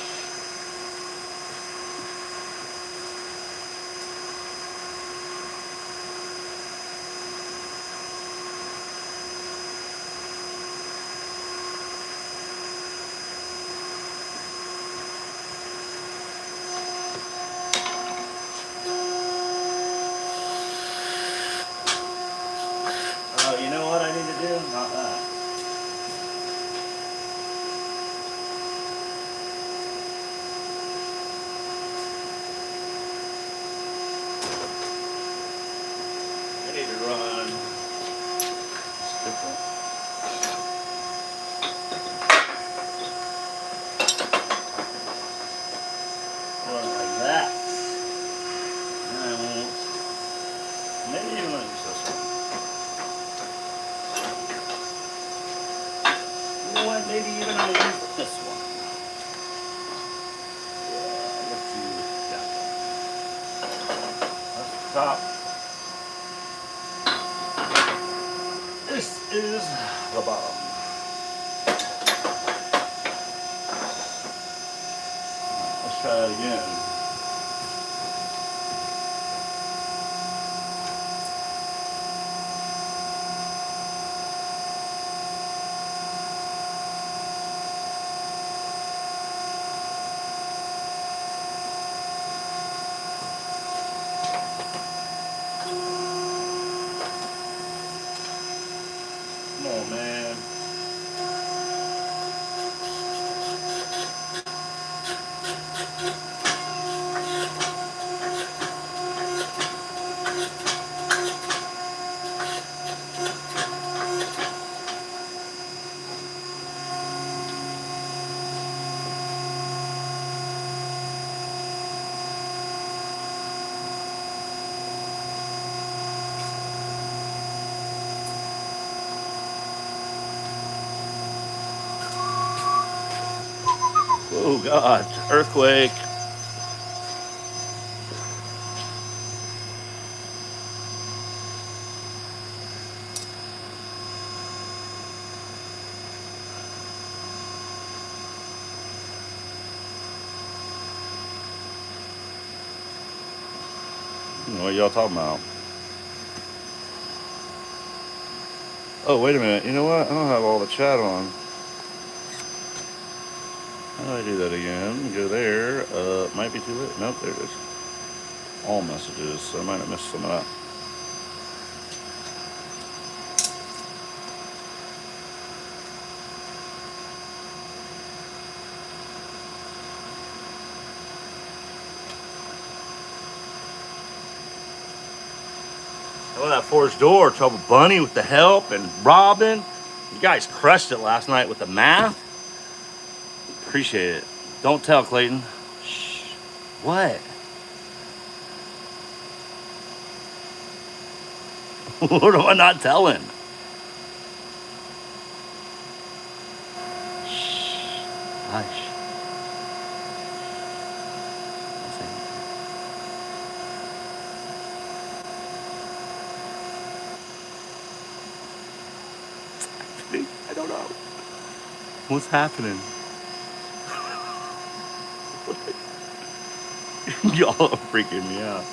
You know what I need to do? Not that. I need to run. It's different. Run like that. And I won't. Maybe even use this one. You know what? Maybe even I'll use this one. Yeah, let's use that one. That's the top. This is the bottom. Let's try that again. Come on, man. Oh God, earthquake. What y'all talking about? Oh, wait a minute. You know what? I don't have all the chat on. How do I do that again? Go there. Might be too late. Nope, there it is. All messages. So I might have missed some of that. Oh, that forged door, Trouble Bunny with the help, and Robin. You guys crushed it last night with the math. Appreciate it. Don't tell, Clayton. Shh. What? What am I not telling? Shh. Hush. Don't say anything. I don't know. What's happening? Y'all are freaking me out.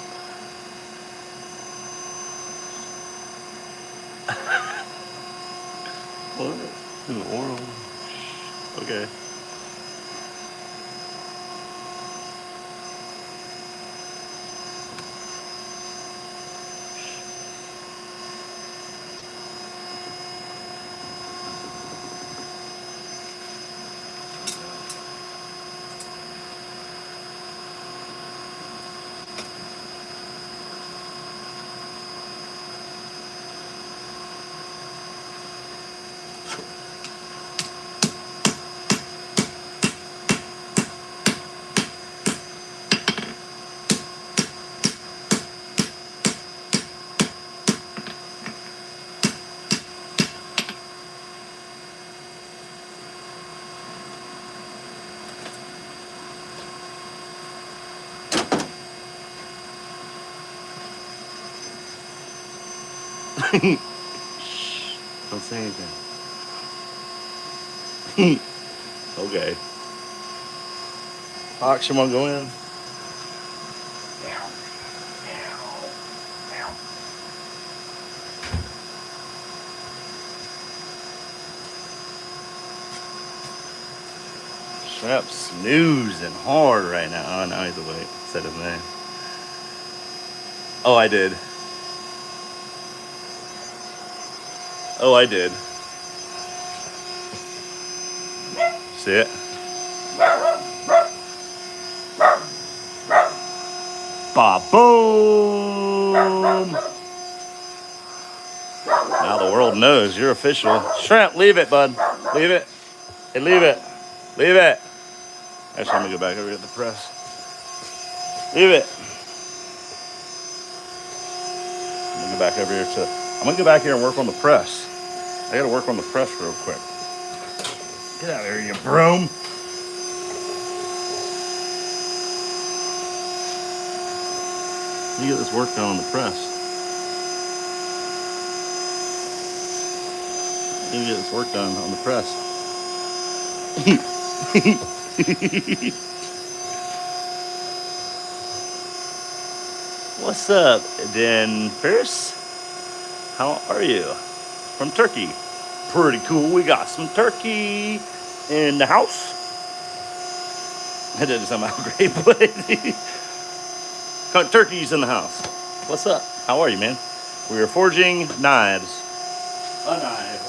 What in the world? Okay. Shh. Don't say anything. Okay. Ox, you want to go in? Shrimp's snoozing hard right now. Oh, now he's awake. Said his name. Oh, I did. Oh, I did. See it? Ba-boom! Now the world knows you're official. Shrimp, leave it, bud. Leave it. Hey, leave it. Leave it. Actually, let me go back over here at the press. Leave it. I'm gonna go back over here I'm gonna go back here and work on the press. I gotta work on the press real quick. Get out of here, you broom. You get this work done on the press. You get this work done on the press. What's up, Dan Pierce? How are you? From Turkey. Pretty cool. We got some turkey in the house. That didn't sound great, but turkey's in the house. What's up? How are you, man? We are forging knives. A knife.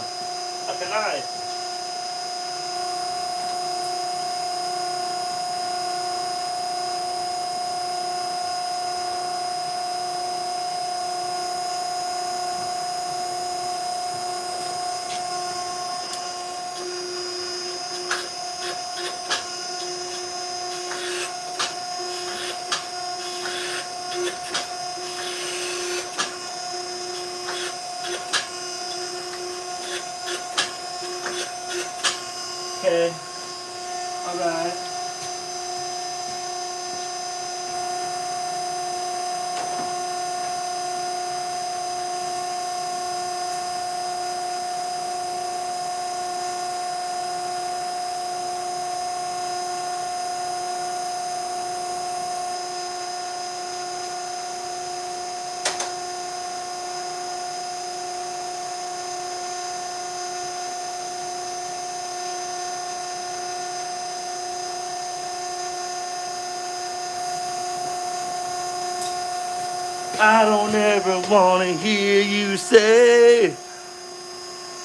A knife. Okay. All right. I don't ever want to hear you say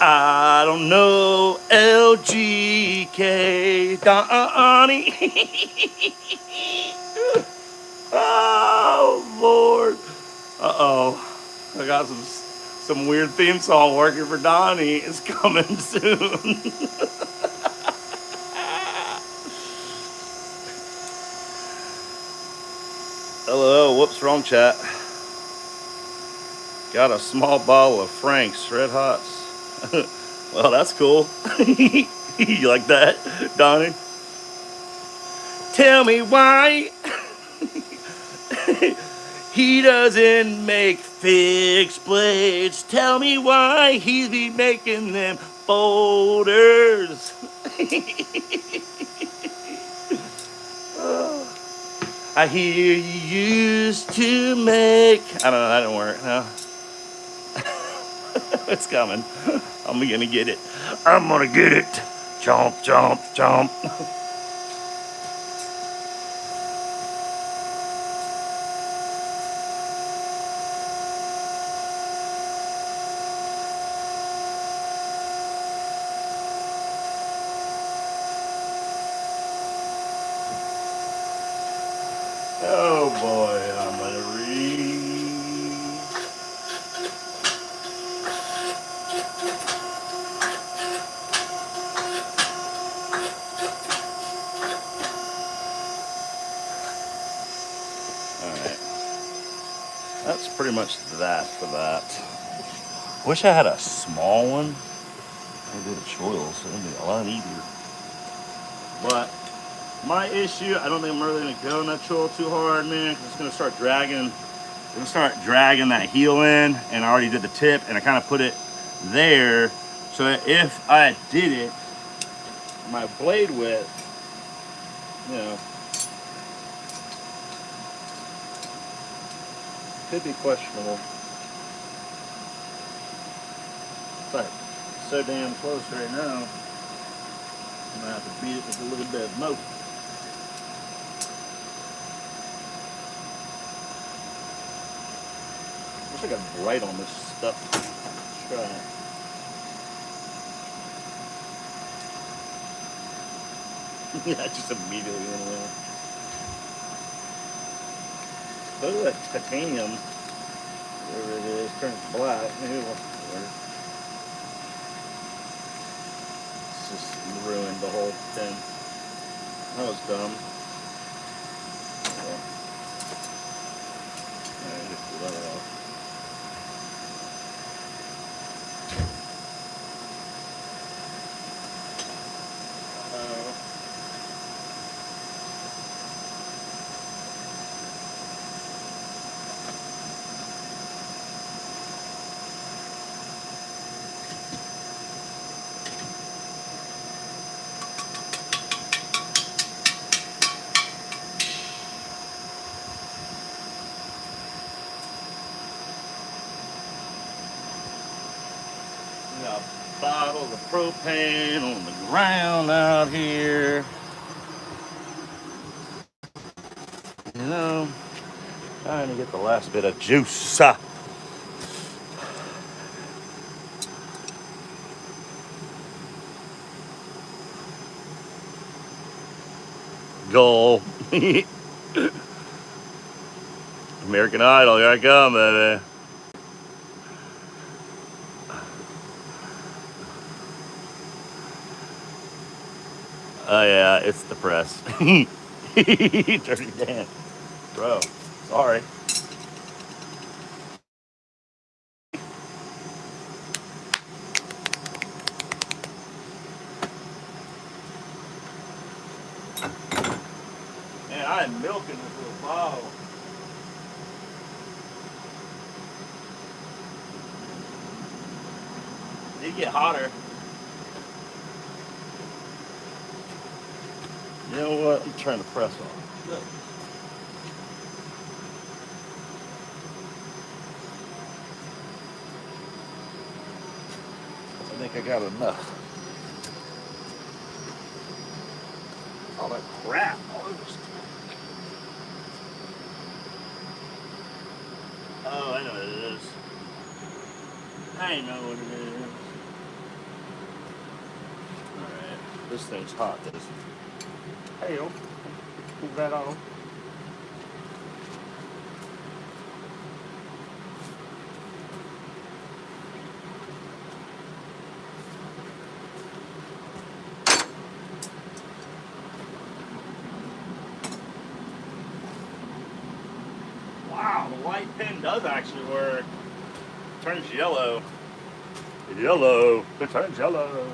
I don't know LGK Donnie. Oh Lord. Uh-oh. I got some weird theme song working for Donnie. It's coming soon. Hello, whoops, wrong chat. Got a small bottle of Frank's Red Hots. Well, that's cool. You like that, Donnie? Tell me why he doesn't make fixed blades. Tell me why he's be making them folders. I hear you used to make. I don't know, that didn't work. No. It's coming. I'm gonna get it. I'm gonna get it. Chomp, chomp, chomp. Oh boy, I'm gonna read. Alright. That's pretty much that for that. Wish I had a small one. I did a choil, so it'd be a lot easier. But my issue, I don't think I'm really gonna go in that choil too hard, man, because it's gonna start dragging. It's gonna start dragging that heel in, and I already did the tip, and I kind of put it there, so that if I did it, my blade width, you know, could be questionable. It's like so damn close right now. I'm gonna have to beat it with a little bit of smoke. Wish I got bright on this stuff. Let's try it. Yeah, just immediately went away. Look at that titanium, whatever it is, turns black. Maybe it'll work. It's just ruined the whole thing. That was dumb. Well, I just pull that off. Got bottles of propane on the ground out here. You know, trying to get the last bit of juice. Goal. American Idol, here I come, baby. Oh yeah, it's the press. Dirty Dan. Bro, sorry. Man, I am milking this little bottle. It get hotter. You know what? I'm trying to press on. Look. I think I got enough. All that crap. All this. Oh, I know what it is. I know what it is. Alright. This thing's hot. This. Hey, yo. Pull that on. Pin does actually work. Turns yellow. Yellow. It turns yellow.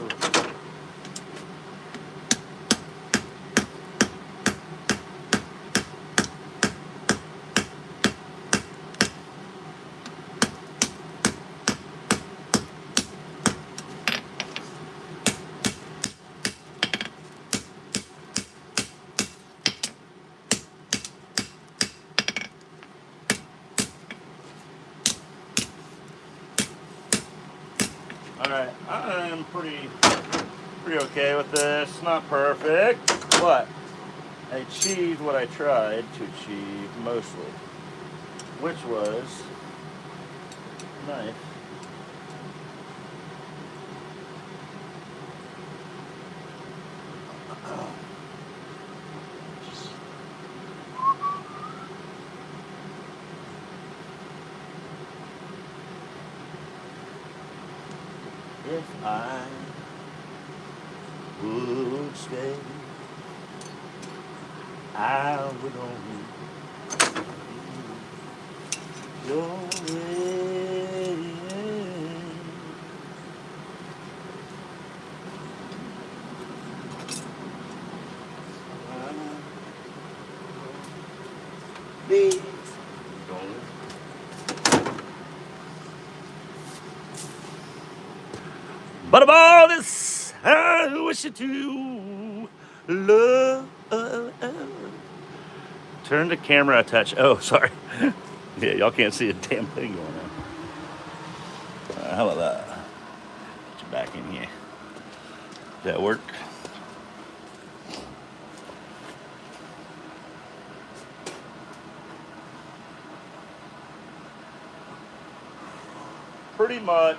Alright, I'm pretty okay with this. Not perfect, but I achieved what I tried to achieve mostly, which was knife. If I would stay, I would only your way. Be but of all this, I wish you to love. Turn the camera a touch. Oh, sorry. Yeah, y'all can't see a damn thing going on. How about that? Get you back in here. Does that work? Pretty much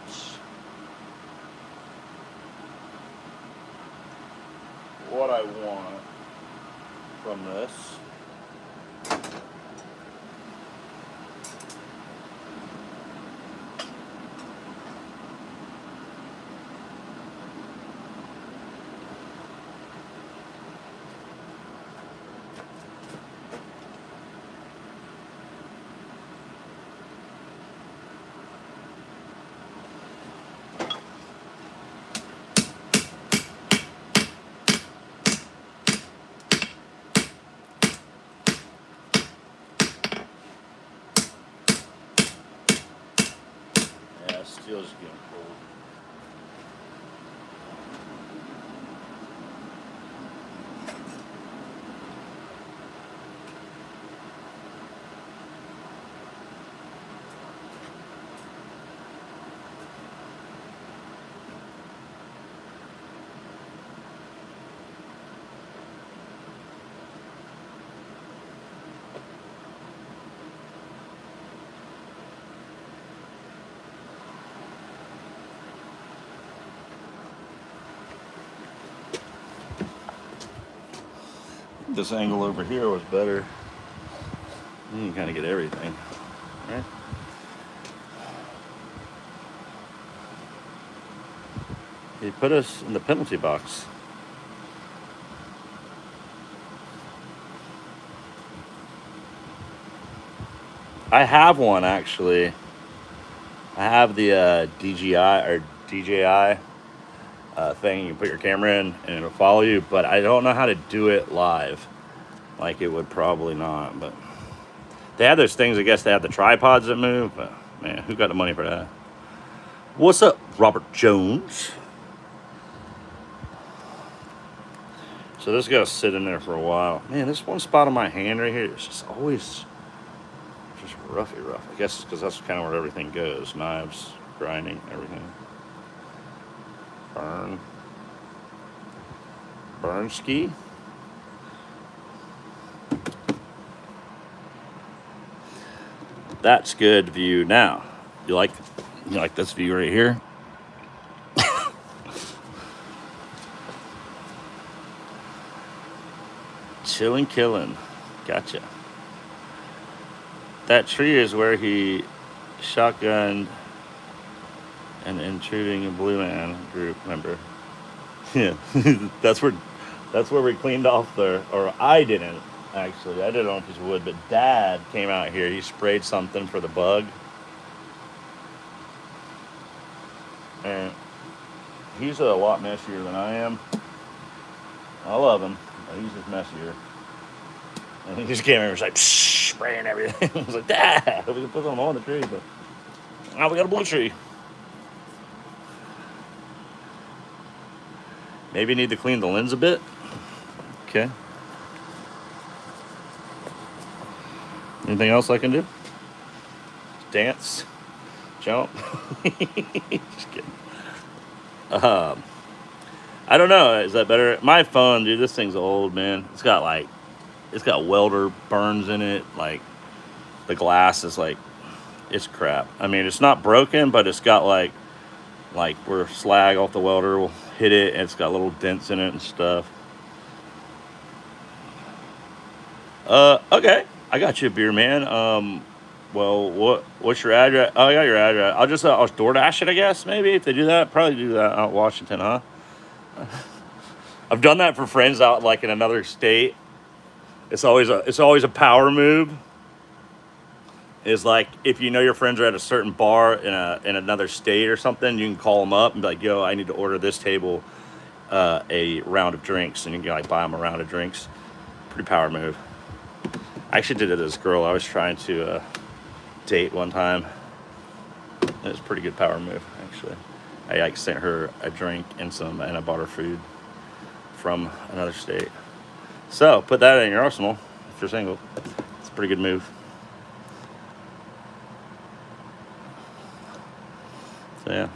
what I want from this. Steel's getting cold. This angle over here was better. You can kind of get everything, right? He put us in the penalty box. I have one actually. I have the DJI thing. You can put your camera in and it'll follow you, but I don't know how to do it live. Like it would probably not, but they have those things. I guess they have the tripods that move, but man, who got the money for that? What's up, Robert Jones? So this gotta sit in there for a while. Man, this one spot on my hand right here is just always just roughy rough. I guess because that's kind of where everything goes. Knives, grinding, everything. Burn ski. That's good view. Now, you like this view right here? Chillin' killin'. Gotcha. That tree is where he shotgunned an intruding Blue Man group member. Yeah, that's where we cleaned off or I didn't. Actually, I did it on a piece of wood, but Dad came out here. He sprayed something for the bug, and he's a lot messier than I am. I love him, but he's just messier. And he just came in and was like, psh, spraying everything. I was like, Dad, we can put them on the tree, but now we got a blue tree. Maybe need to clean the lens a bit. Okay. Anything else I can do? Dance, jump. Just kidding. I don't know. Is that better? My phone, dude. This thing's old, man. It's got welder burns in it. Like the glass is like, it's crap. I mean, it's not broken, but it's got like where slag off the welder will hit it, and it's got little dents in it and stuff. Okay. I got you a beer, man. Well, what's your address? Oh, I got your address. I'll DoorDash it, I guess, maybe, if they do that. Probably do that out in Washington, huh? I've done that for friends out like in another state. It's always a power move. Is like if you know your friends are at a certain bar in another state or something, you can call them up and be like, "Yo, I need to order this table a round of drinks," and you can like buy them a round of drinks. Pretty power move. I actually did it to this girl I was trying to date one time. It was a pretty good power move, actually. I like sent her a drink and I bought her food from another state. So put that in your arsenal if you're single. It's a pretty good move. So yeah.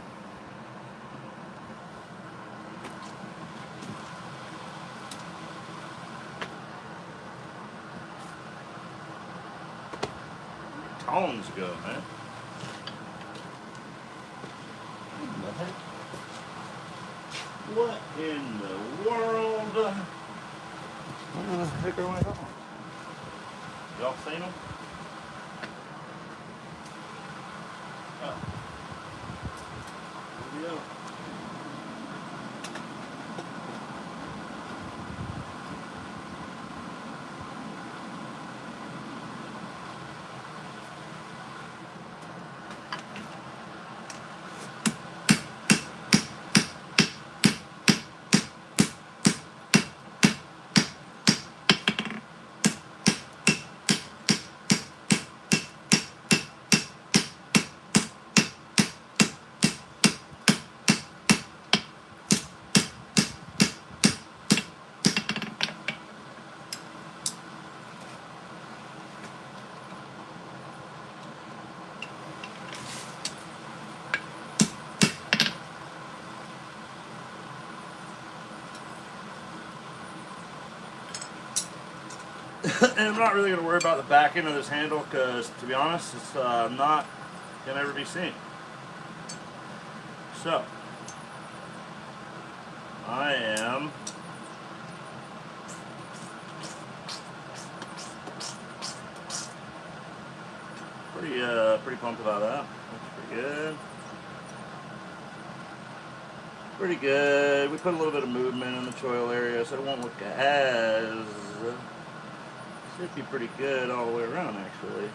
Tones go, man. What in the world? Where the heck are my dogs? Y'all seen them? Oh. Here we go. And I'm not really going to worry about the back end of this handle because, to be honest, it's not going to ever be seen. So, I am pretty pumped about that. That's pretty good. Pretty good. We put a little bit of movement in the choil area, so it won't look as... Should be pretty good all the way around, actually.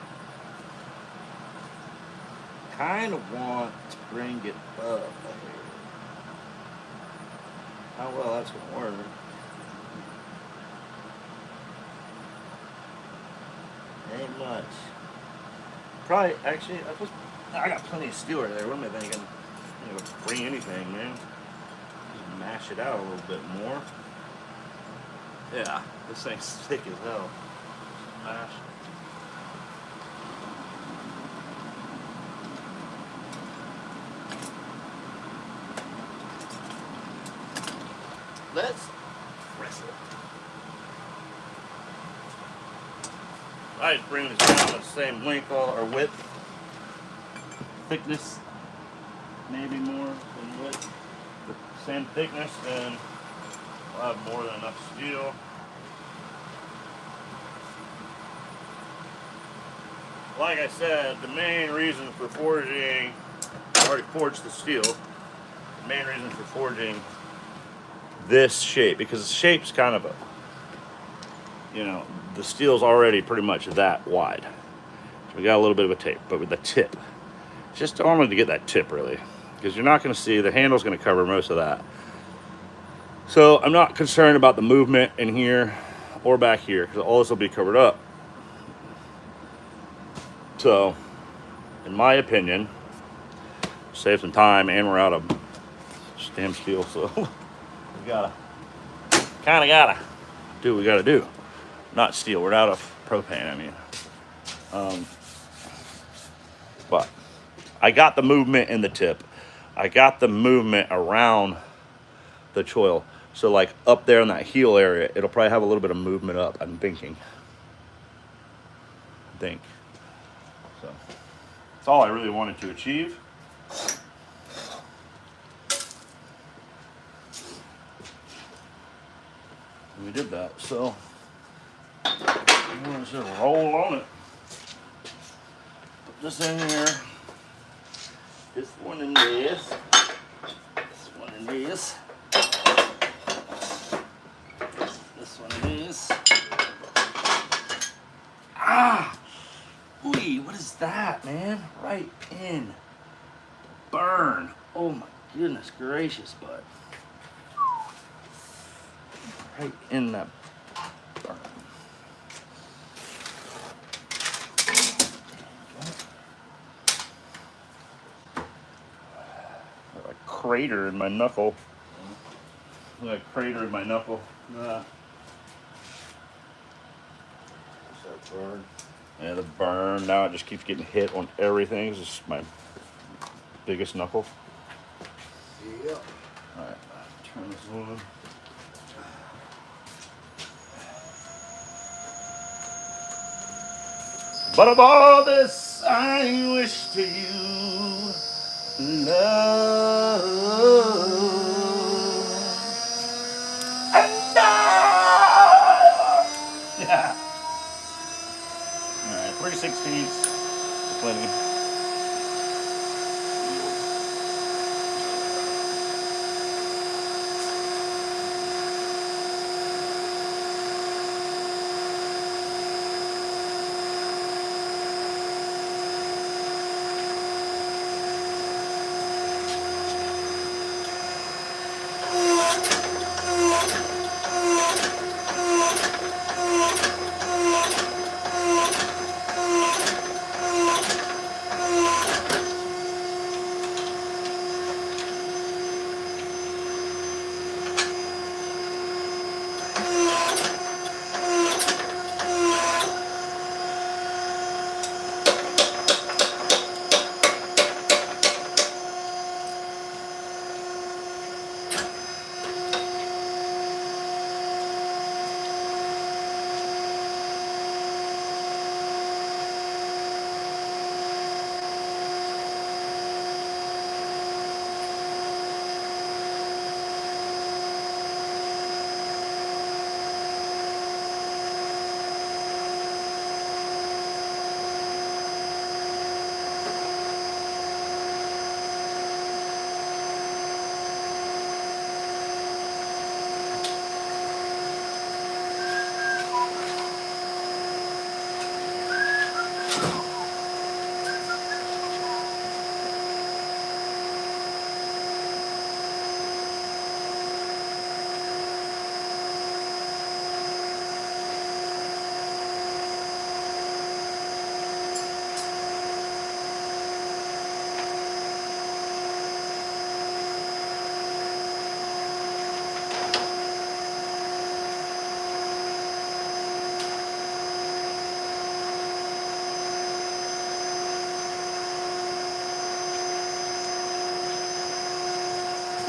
Kind of want to bring it up. How well that's going to work. Ain't much. Probably, actually, I got plenty of steel right there. What am I thinking? I'm going to bring anything, man. Just mash it out a little bit more. Yeah, this thing's thick as hell. Mash. Let's press it. I just bring this down the same length or width, thickness, maybe more than width. The same thickness, and I'll have more than enough steel. Like I said, the main reason for forging, I already forged the steel. The main reason for forging this shape, because the shape's kind of you know, the steel's already pretty much that wide. So we got a little bit of a tape, but with the tip, just normally to get that tip really, because you're not going to see, the handle's going to cover most of that. So I'm not concerned about the movement in here or back here, because all this will be covered up. So, in my opinion, save some time, and we're out of stem steel, so we gotta, kind of gotta do what we gotta do. Not steel, we're out of propane, I mean. But I got the movement in the tip. I got the movement around the choil. So like up there in that heel area, it'll probably have a little bit of movement up, I'm thinking. So that's all I really wanted to achieve. And we did that, so I'm gonna just roll on it. Put this in here. This one in this. This one in this. This one in this. Ah! Ooh, what is that, man? Right in. Burn. Oh my goodness gracious, bud. Right in that burn. Got a crater in my knuckle. Got a crater in my knuckle. What's that burn? Yeah, the burn. Now it just keeps getting hit on everything. It's just my biggest knuckle. Yep. Alright, turn this on. But of all this, I wish to you love. And yeah. Alright, 3/16. Plenty.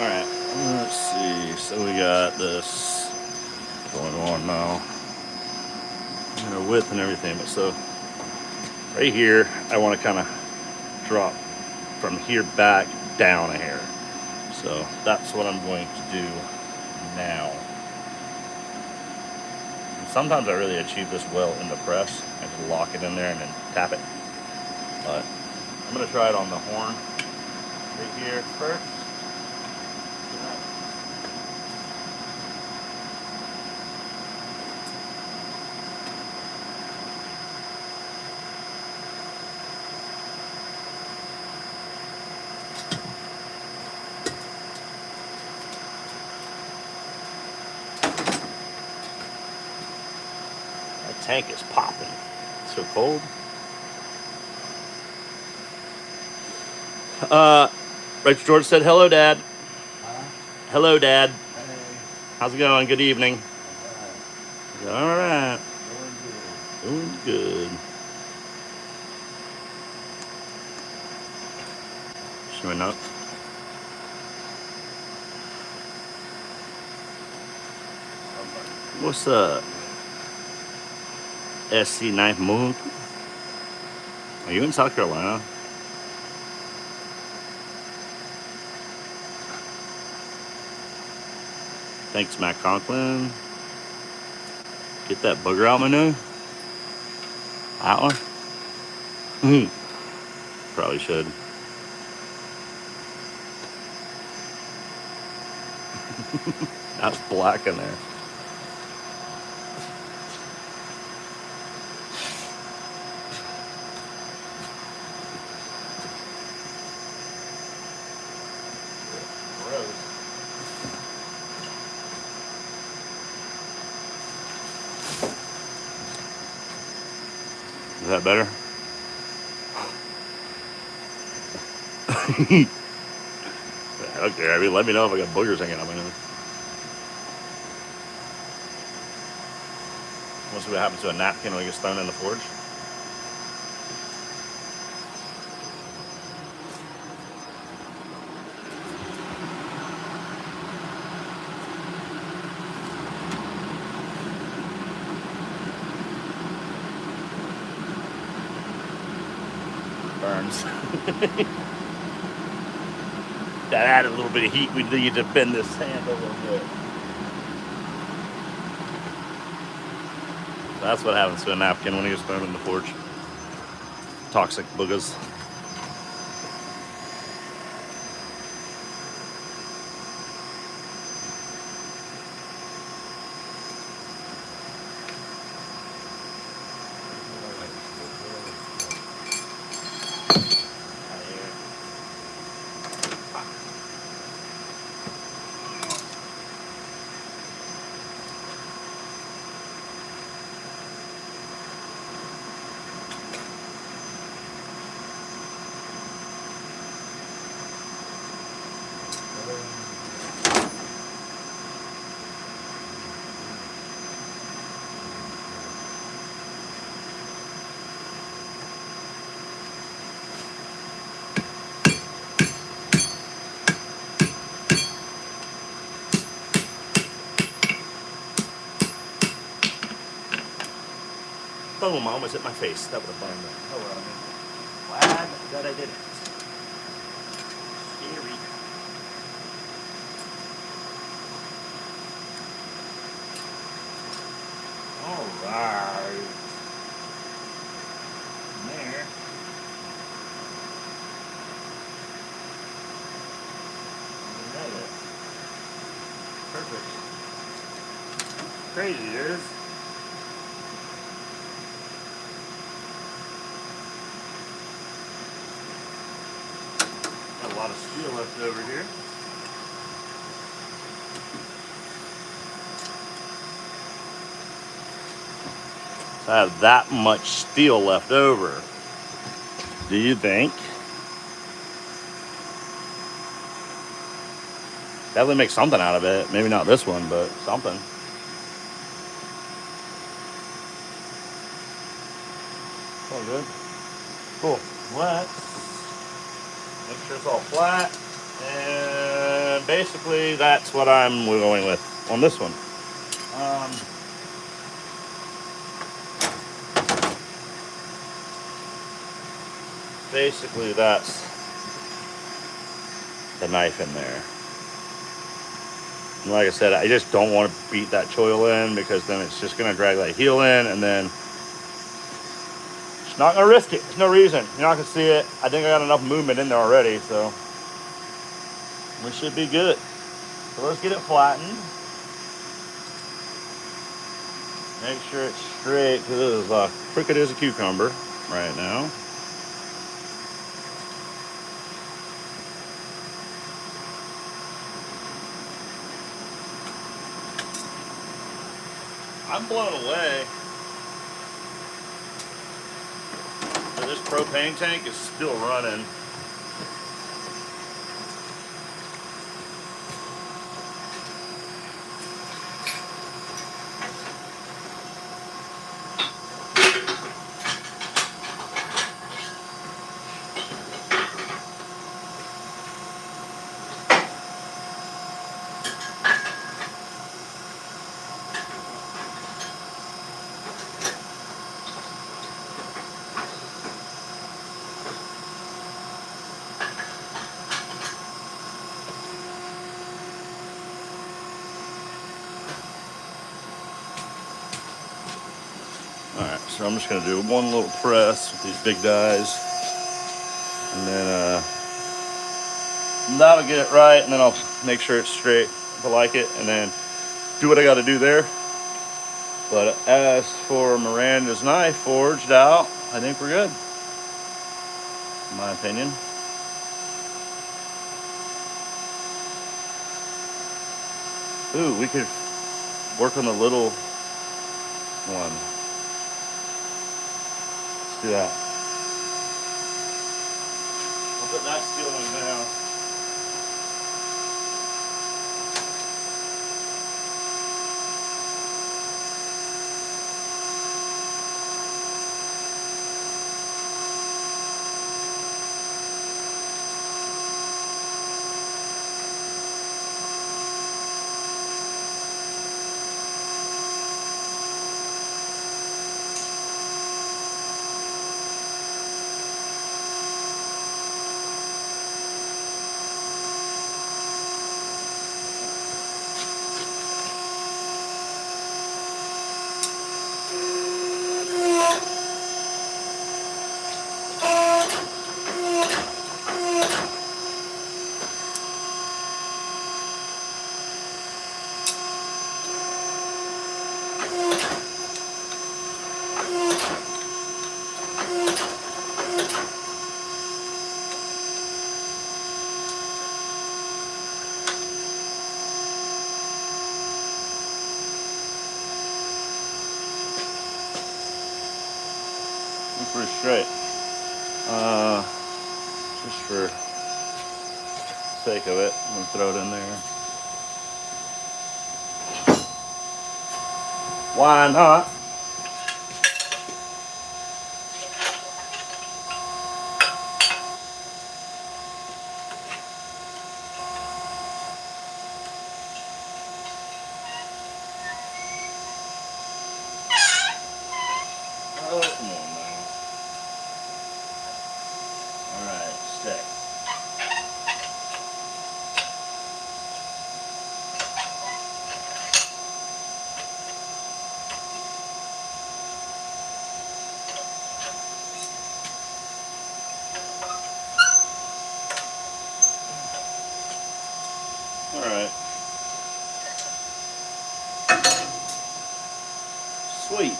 Alright, let's see. So we got this going on now. You know, width and everything, but so right here, I want to kind of drop from here back down a hair. So that's what I'm going to do now. And sometimes I really achieve this well in the press. I just lock it in there and then tap it. But I'm going to try it on the horn right here first. tank is popping. It's so cold. Rachel George said, "Hello, Dad." Huh? Hello, Dad. Hey. How's it going? Good evening. Alright. All right. Doing Doing good. Showing up. What's up? SC 9th Moon. Are you in South Carolina? Thanks, Matt Conklin. Get that booger out my nose. That one? Probably should. That's black in there. Gross. Is that better? Okay, I mean, let me know if I got boogers hanging out my nose. We'll see what happens to a napkin when it gets thrown in the forge. Burns. That added a little bit of heat. We need to bend this hand a little bit. That's what happens to a napkin when it gets thrown in the forge. Toxic boogers. Boom, I almost hit my face. That would have burned me. Oh well, I mean, glad that I did it. Scary. Alright. There. That it. Perfect. Crazy, it is. Got a lot of steel left over here. So I have that much steel left over. Do you think? Definitely make something out of it. Maybe not this one, but something. All good. Cool. Let's make sure it's all flat. And basically that's what I'm going with on this one. Basically that's the knife in there. And like I said, I just don't want to beat that choil in because then it's just going to drag that heel in and then it's not going to risk it. There's no reason. You're not going to see it. I think I got enough movement in there already, so we should be good. So let's get it flattened. Make sure it's straight because it is crooked as a cucumber right now. I'm blown away this propane tank is still running. Alright, so I'm just going to do one little press with these big dies, and then that'll get it right, and then I'll make sure it's straight if I like it, and then do what I got to do there. But as for Miranda's knife forged out, I think we're good, in my opinion. Ooh, we could work on the little one. Let's do that. I'll put that steel in now. Pretty straight. Just for sake of it, I'm gonna throw it in there. Why not? Oh, come on, man. Alright, stick. Alright. Sweet.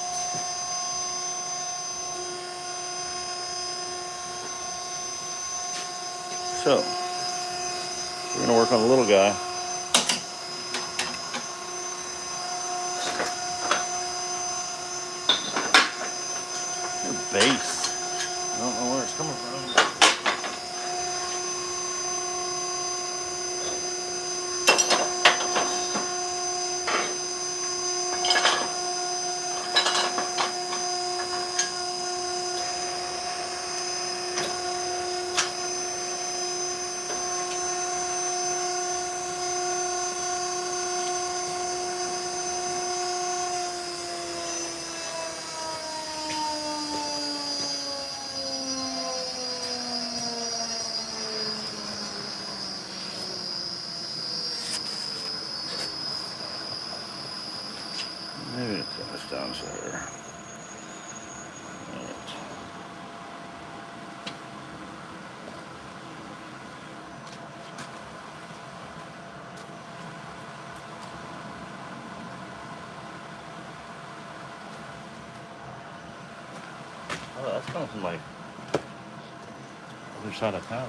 So, we're gonna work on the little guy. Your base. I don't know where it's coming from. Maybe it's down there. Oh, that's coming from like other side of town.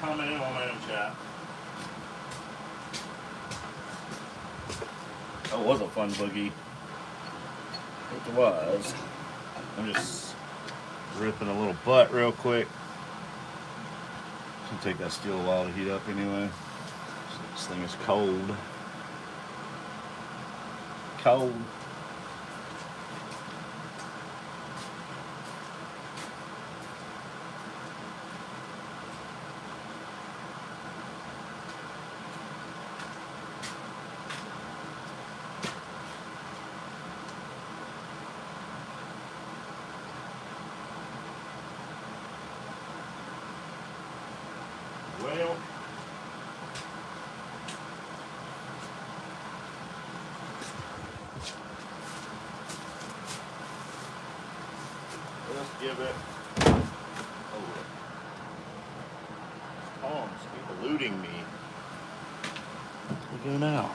Comment in on my own chat. That was a fun boogie. It was. I'm just ripping a little butt real quick. Should take that steel a while to heat up anyway. This thing is cold. Cold. Well, let's give it. Oh, Tom's keep eluding me. What do we do now?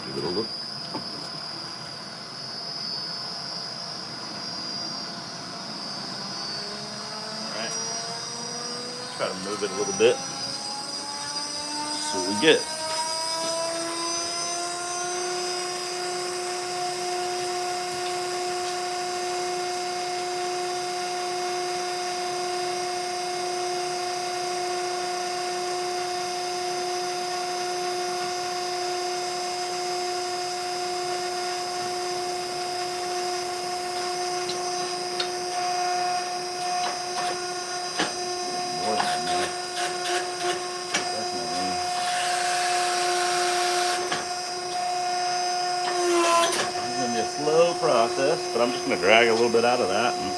Give it a look. Alright. Try to move it a little bit. See what we get. More than that. Definitely. It's gonna be a slow process, but I'm just gonna drag a little bit out of that and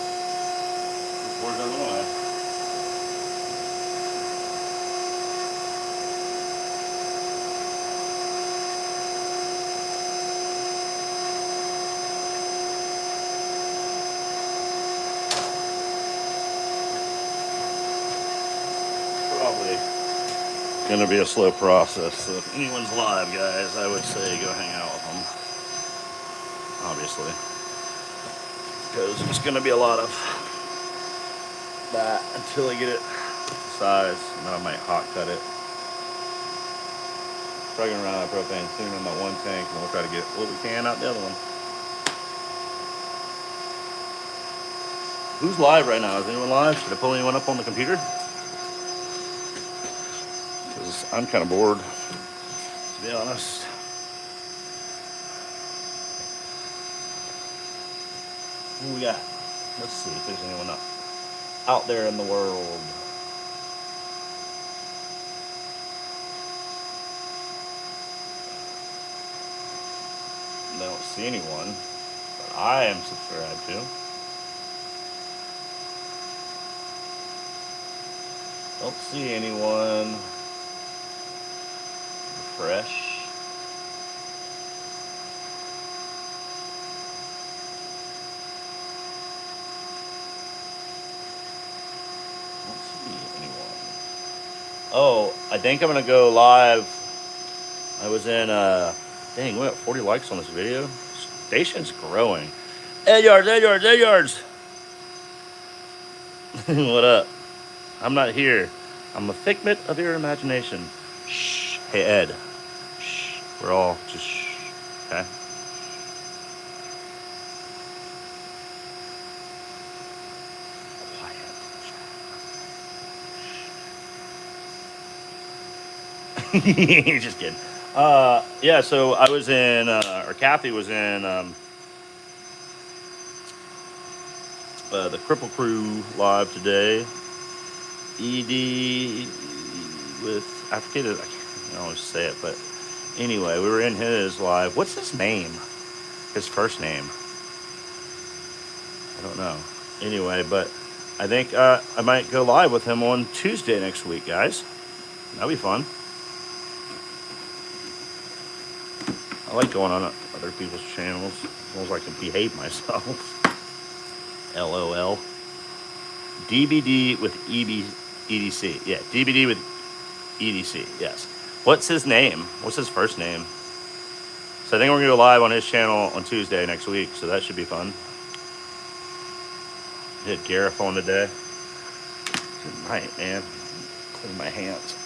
pour it out of the way. Probably gonna be a slow process. So if anyone's live, guys, I would say go hang out with them. Obviously, because it's gonna be a lot of that until I get it size, and then I might hot cut it. Probably gonna run out of propane soon in that one tank, and we'll try to get what we can out the other one. Who's live right now? Is anyone live? Should I pull anyone up on the computer? Because I'm kind of bored, to be honest. Who we got? Let's see if there's anyone out there in the world. I don't see anyone, but I am subscribed to. Don't see anyone. Refresh. Don't see anyone. Oh, I think I'm gonna go live. I was in dang, we got 40 likes on this video. Station's growing. 8 yards, 8 yards, 8 yards. What up? I'm not here. I'm a figment of your imagination. Shh. Hey, Ed. Shh. We're all just shh. Okay? Quiet. You're just kidding. Yeah, so I was in, or Kathy was in the Cripple Crew live today. ED with, I forget it, I can't always say it, but anyway, we were in his live. What's his name? His first name? I don't know. Anyway, but I think I might go live with him on Tuesday next week, guys. That'll be fun. I like going on other people's channels as long as I can behave myself. LOL. DBD with EDC. Yeah, DBD with EDC. Yes. What's his name? What's his first name? So I think we're gonna go live on his channel on Tuesday next week. So that should be fun. Hit Gareth on today. Good night, man. Clean my hands.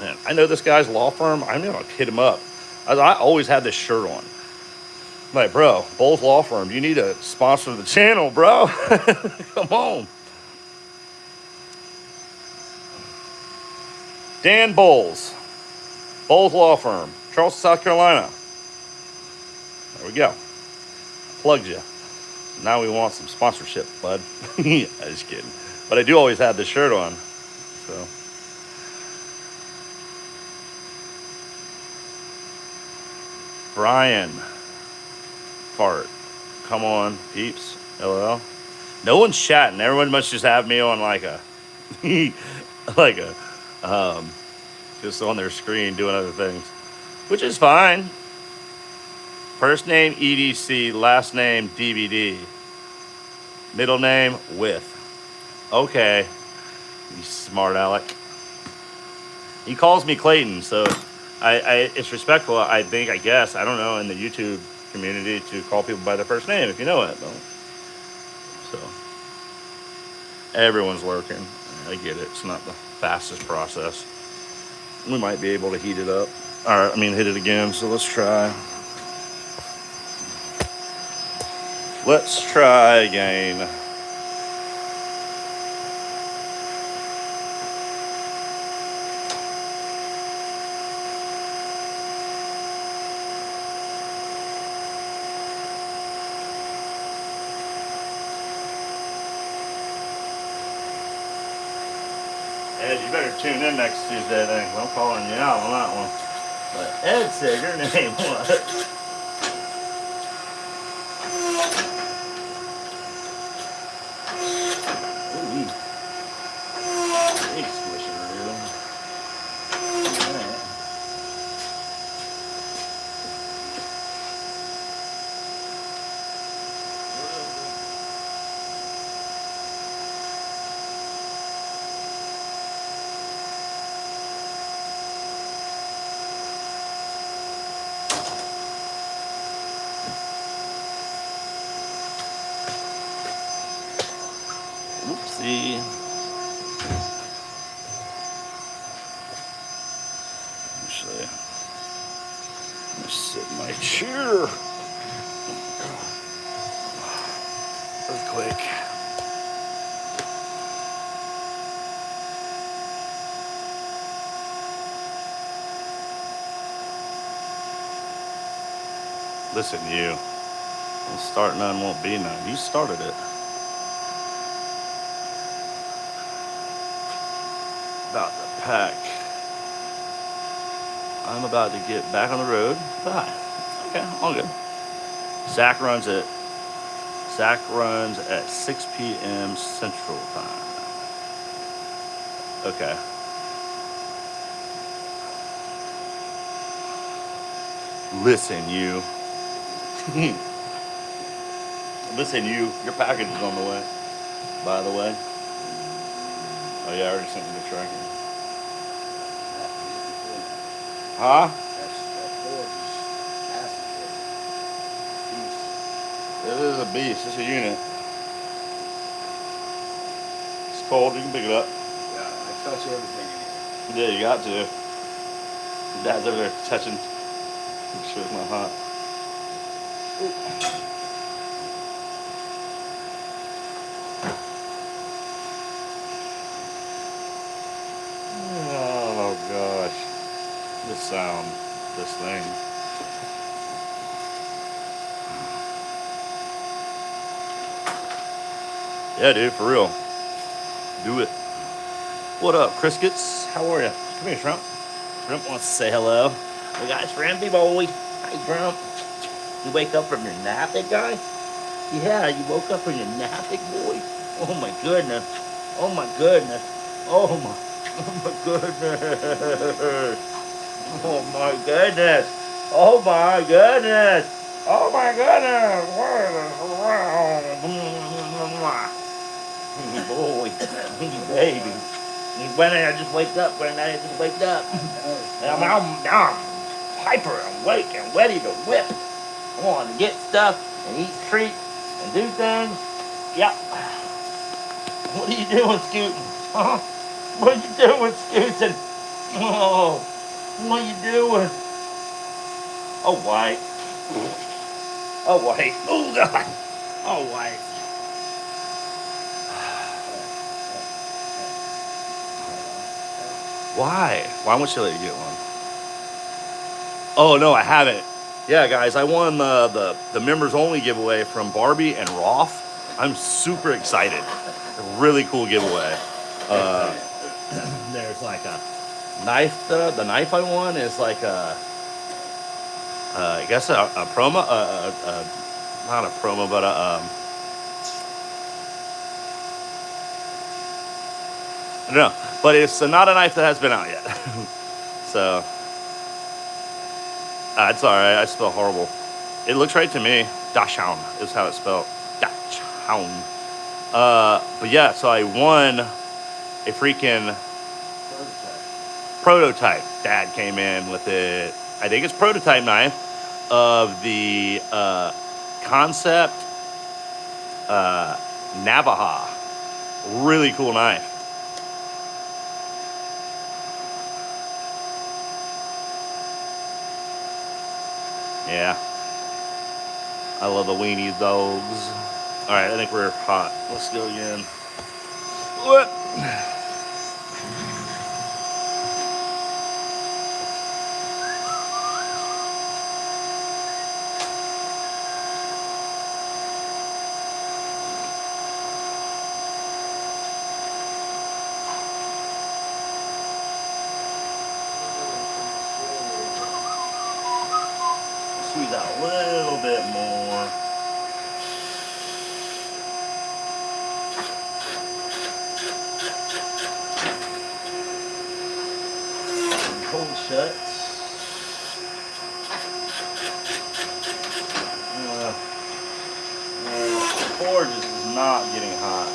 Man, I know this guy's law firm. I'm gonna hit him up. I always had this shirt on. I'm like, bro, Bowles Law Firm, you need to sponsor the channel, bro. Come on. Dan Bowles, Bowles Law Firm, Charleston, South Carolina. There we go. Plugged you. Now we want some sponsorship, bud. I'm just kidding. But I do always have this shirt on. So. Brian Fart. Come on, peeps. LOL. No one's chatting. Everyone must just have me on like a just on their screen doing other things. Which is fine. First name EDC, last name DVD. Middle name with. Okay. You smart aleck. He calls me Clayton, so I it's respectful, I think, I guess, I don't know, in the YouTube community to call people by their first name if you know it. So everyone's lurking. I get it. It's not the fastest process. We might be able to heat it up. Or, hit it again. So let's try. Let's try again. Ed, you better tune in next Tuesday, I think. I'm calling you out on that one. But Ed said your name was. Ooh, big squisheroo. Alright. Oopsie. Actually, I'm gonna sit in my chair. Earthquake. Listen, you. Don't start none, won't be none. You started it. About to pack. I'm about to get back on the road. Bye. Okay, all good. Zach runs at 6 p.m. Central Time. Okay. Listen, you. Listen, you. Your package is on the way. By the way. Oh yeah, I already sent you the tracking. Huh? That's gorgeous. Acid. It is a beast. It's a unit. It's cold. You can pick it up. Yeah, I touch everything in here. Yeah, you got to. Your dad's over there touching. Make sure it's not hot. Oh gosh. This sound. This thing. Yeah, dude, for real. Do it. What up, Criskets? How are you? Come here, Shrimp. Shrimp wants to say hello. We got Shrimpy boy. Hi, Shrimp. You wake up from your nap, big guy? Yeah, you woke up from your nap, big boy? Oh my goodness. Oh my goodness. Oh my. Oh my goodness. Oh my goodness. Oh my goodness. Boy, baby. Granddad, I just waked up. Granddad, I just waked up. Now I'm hyper and awake and ready to whip. I want to get stuff and eat treats and do things. Yep. What are you doing, Scootin'? Huh? What are you doing, Scootin'? Oh, what are you doing? Oh, White. Oh, White. Oh, God. Oh, White. Why? Why won't she let you get one? Oh, no, I haven't. Yeah, guys, I won the members only giveaway from Barbie and Roth. I'm super excited. A really cool giveaway. There's like a knife. The knife I won is like I guess a promo, not a promo, but I don't know. But it's not a knife that has been out yet. So it's all right. I spell horrible. It looks right to me. Dachshund is how it's spelled. Dachshund. But yeah, so I won a freaking prototype. Dad came in with it. I think it's prototype knife of the concept Navaja. Really cool knife. Yeah. I love the weenie dogs. All right, I think we're hot. Let's go again. What? Squeeze out a little bit more. Cold shuts. The forge is not getting hot.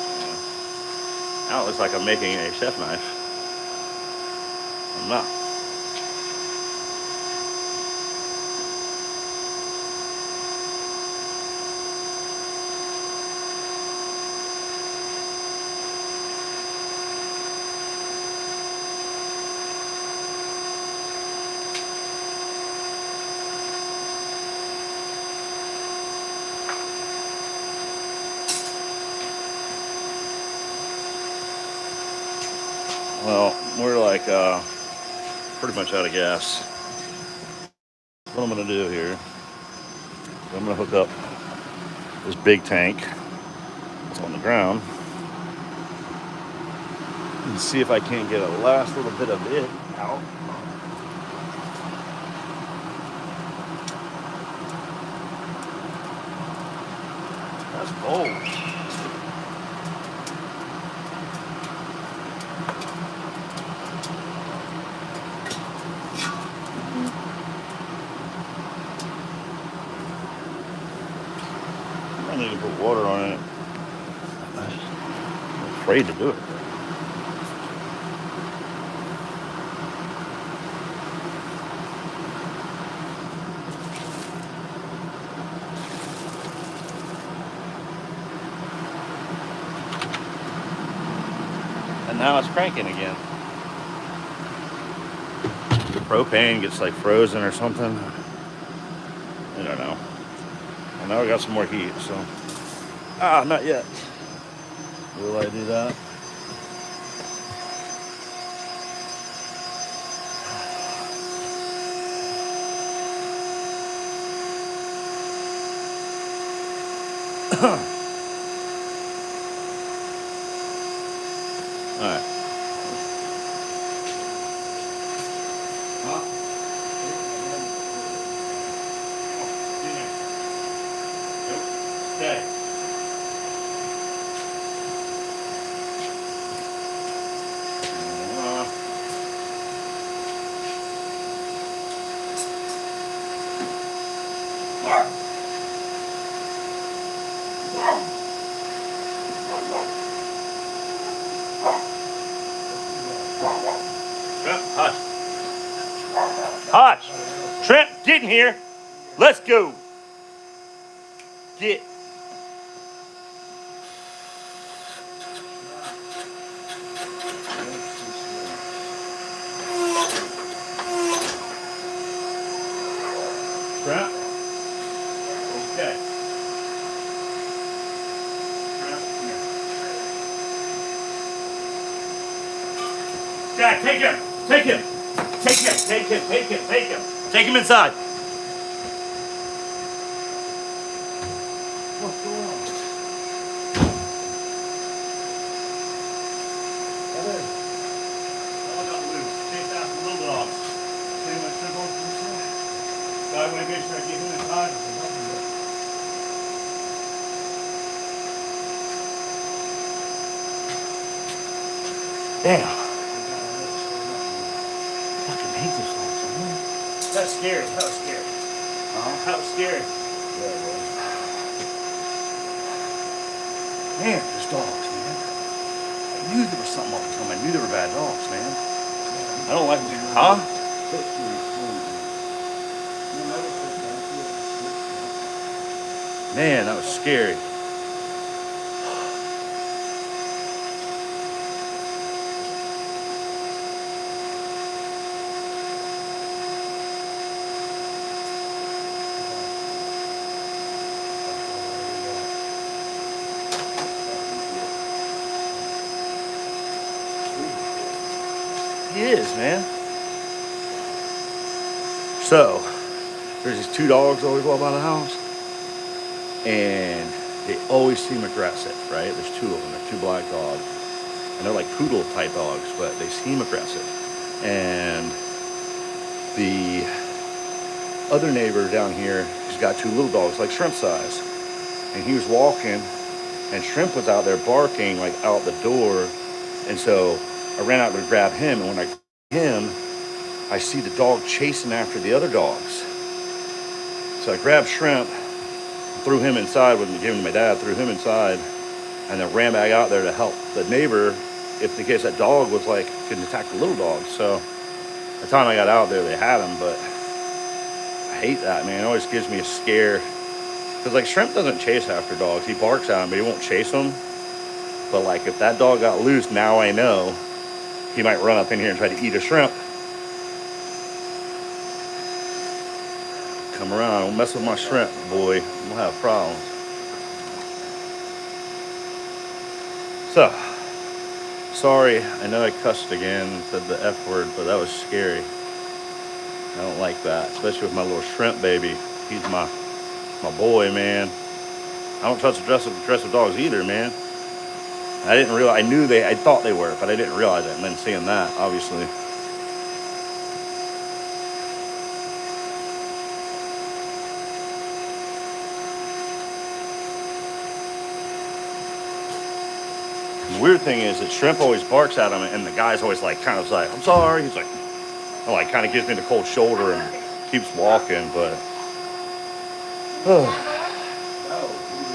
Now it looks like I'm making a chef knife. I'm not. Well, we're like pretty much out of gas. What I'm gonna do here, I'm gonna hook up this big tank that's on the ground and see if I can't get a last little bit of it out. That's cold. I need to put water on it. I'm afraid to do it. And now it's cranking again. The propane gets like frozen or something. I don't know. I know I got some more heat, so. Not yet. Will I do that? All right. Okay. Shrimp, hush. Hush. Shrimp, get in here. Let's go. Get. Shrimp. Okay. Shrimp, here. Dad, take him. Take him. Take him. Take him. Take him. Take him. Take him inside. What's going on? What is it? Oh, I got loose. Chase after the little dogs. See my shrimp on from the so I want to make sure I get him inside. Damn. Fucking hate this dog so much. That's scary. That was scary. That was scary. Yeah, it was. Man, there's dogs, man. I knew there was something up with them. I knew they were bad dogs, man. I don't like them. Huh? Man, that was scary. He is, man. So, there's these two dogs that always walk by the house, and they always seem aggressive, right? There's two of them. They're two black dogs, and they're like poodle type dogs, but they seem aggressive. And the other neighbor down here, he's got two little dogs, like Shrimp size, and he was walking, and Shrimp was out there barking like out the door, and so I ran out to grab him, and when I grabbed him, I see the dog chasing after the other dogs. So I grabbed Shrimp, threw him inside, wasn't giving to my dad, threw him inside, and then ran back out there to help the neighbor if in case that dog was like, couldn't attack the little dog. So by the time I got out there, they had him, but I hate that, man. It always gives me a scare. Because like Shrimp doesn't chase after dogs. He barks at them, but he won't chase them. But like if that dog got loose, now I know he might run up in here and try to eat a shrimp. Come around, don't mess with my shrimp, boy. We'll have problems. So, sorry, I know I cussed again and said the F word, but that was scary. I don't like that, especially with my little shrimp baby. He's my boy, man. I don't trust aggressive dogs either, man. I didn't realize, I thought they were, but I didn't realize it. And then seeing that, obviously. The weird thing is that Shrimp always barks at him, and the guy's always like, kind of like, I'm sorry. He's like kind of gives me the cold shoulder and keeps walking, but.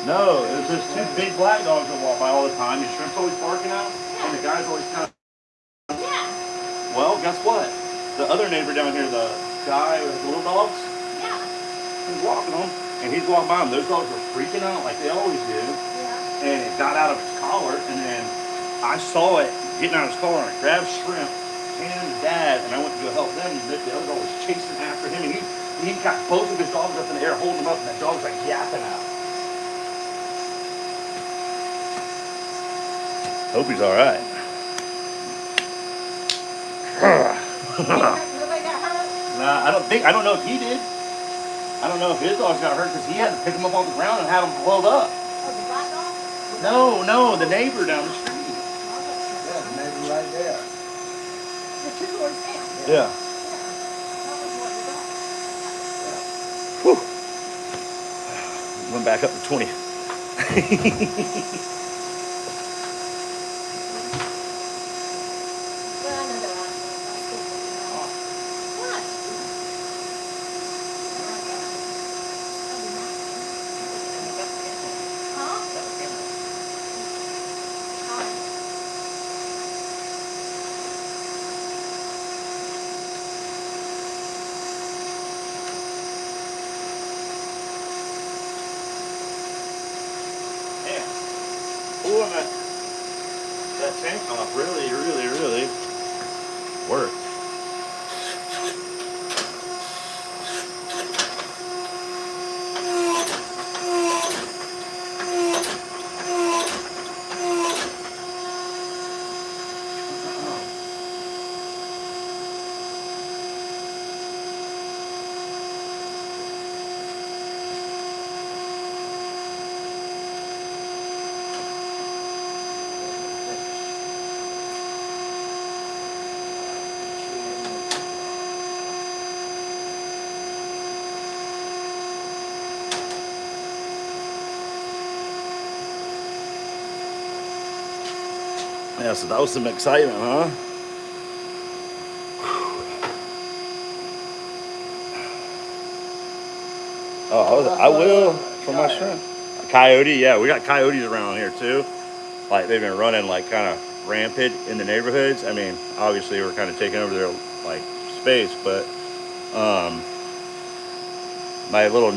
No, there's just two big black dogs that walk by all the time, and Shrimp's always barking at them, and the guy's always kind of. Yeah. Well, guess what? The other neighbor down here, the guy with the little dogs, Yeah. he's walking them, and he's walking by them. Those dogs were freaking out like they always do, Yeah. and it got out of his collar, and then I saw it getting out of his collar, and I grabbed Shrimp and his dad, and I went to go help them, and the other dog was chasing after him, and he got both of his dogs up in the air, holding them up, and that dog's like yapping out. Hope he's all right. Nobody got hurt? Nah, I don't know if he did. I don't know if his dogs got hurt because he had to pick them up on the ground and have them blown up. Oh, the black dog? No, the neighbor down the street. Yeah, the neighbor right there. The two doors down. Yeah. That was what the dog. Whew. Went back up to 20. Well, I know that what? cooling that tank off really worked. Yeah, so that was some excitement, huh? Oh, I will for my shrimp. A coyote, yeah, we got coyotes around here too. Like they've been running like kind of rampant in the neighborhoods. I mean, obviously we're kind of taking over their like space, but my little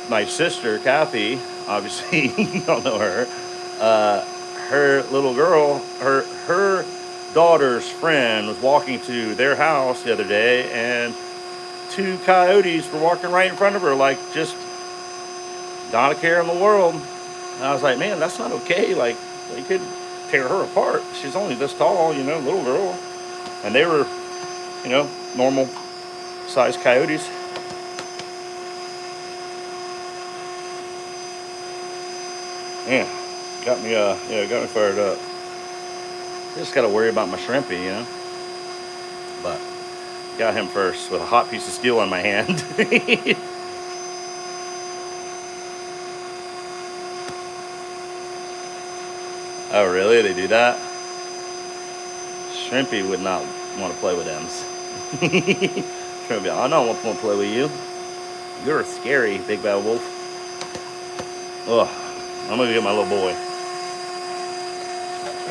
my sister Kathy, obviously you don't know her. Her little girl, her daughter's friend was walking to their house the other day, and two coyotes were walking right in front of her, like just not a care in the world. And I was like, man, that's not okay. Like they could tear her apart. She's only this tall, you know, little girl, and they were, you know, normal sized coyotes. Yeah, got me fired up. Just got to worry about my shrimpy, you know. But got him first with a hot piece of steel in my hand. Oh, really? They do that? Shrimpy would not want to play with them. Shrimpy, I don't want to play with you. You're scary, big bad wolf. Ugh, I'm gonna get my little boy.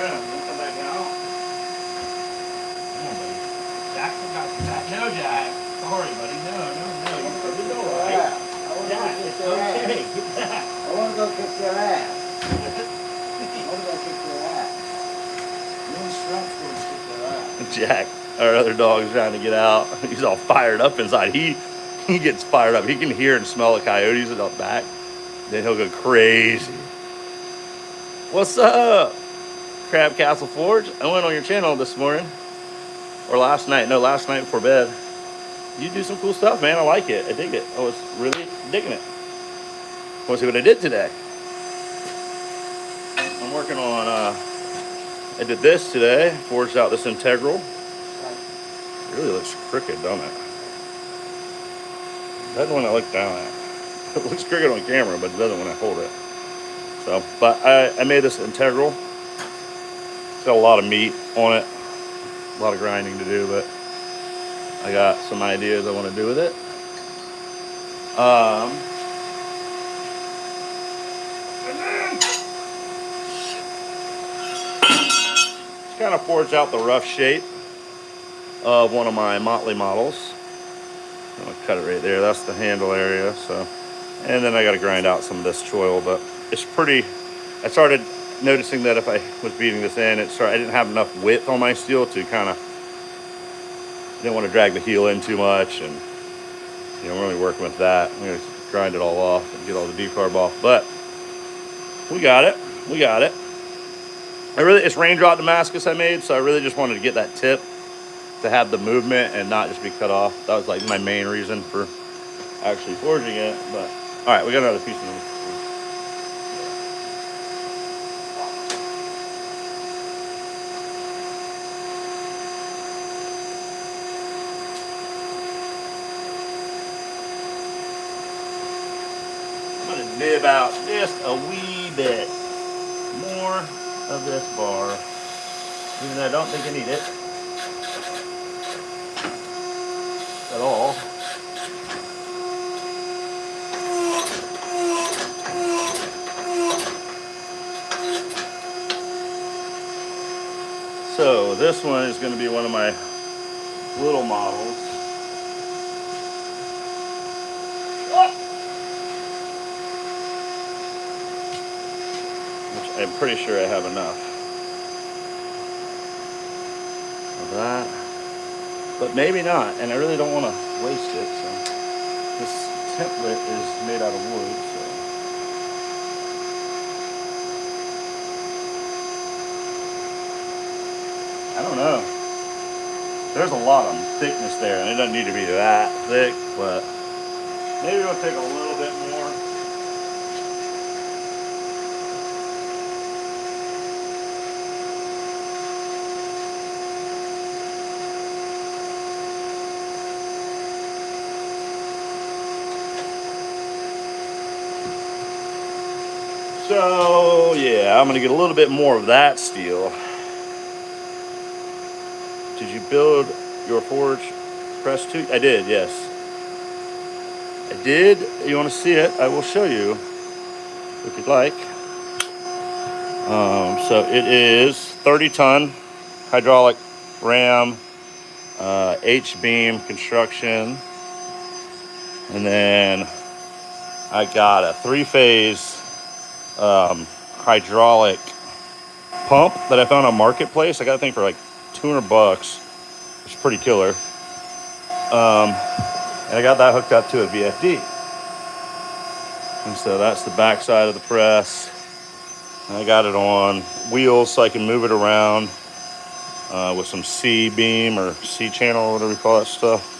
Come back out. Come on, buddy. Jackson got you back. No, Jack. Sorry, buddy. No. You're doing all right. Jack, it's okay. Get back. I want to go kick your ass. I want to go kick your ass. You and Strump's going to kick your ass. Jack, our other dog, is trying to get out. He's all fired up inside. He gets fired up. He can hear and smell the coyotes out back. Then he'll go crazy. What's up, Crab Castle Forge? I went on your channel this morning. Or last night. No, last night before bed. You do some cool stuff, man. I like it. I dig it. I was really digging it. Want to see what I did today? I'm working on, I did this today. Forged out this integral. It really looks crooked, don't it? Doesn't when I look down at it. It looks crooked on camera, but it doesn't when I hold it. So, but I made this integral. It's got a lot of meat on it. A lot of grinding to do, but I got some ideas I want to do with it. And then just kind of forged out the rough shape of one of my Motley models. I'm gonna cut it right there. That's the handle area. So, and then I got to grind out some of this choil, but it's pretty. I started noticing that if I was beating this in, I didn't have enough width on my steel to kind of. Didn't want to drag the heel in too much, and you know, we're only working with that. I'm gonna grind it all off and get all the decarb off, but we got it. It's raindrop Damascus I made, so I really just wanted to get that tip to have the movement and not just be cut off. That was like my main reason for actually forging it. But all right, we got another piece of them. I'm gonna nib out just a wee bit more of this bar, even though I don't think I need it at all. So this one is going to be one of my little models. Which I'm pretty sure I have enough of that, but maybe not, and I really don't want to waste it. So this template is made out of wood, so I don't know. There's a lot of thickness there, and it doesn't need to be that thick, but maybe it'll take a little bit more. So yeah, I'm gonna get a little bit more of that steel. Did you build your forge press too? I did, yes. I did. You want to see it? I will show you if you'd like. So it is 30-ton hydraulic ram, H-beam construction, and then I got a 3-phase hydraulic pump that I found on Marketplace. I got a thing for like $200. It's pretty killer. And I got that hooked up to a VFD. And so that's the back side of the press. And I got it on wheels so I can move it around with some C-beam or C-channel, whatever you call that stuff.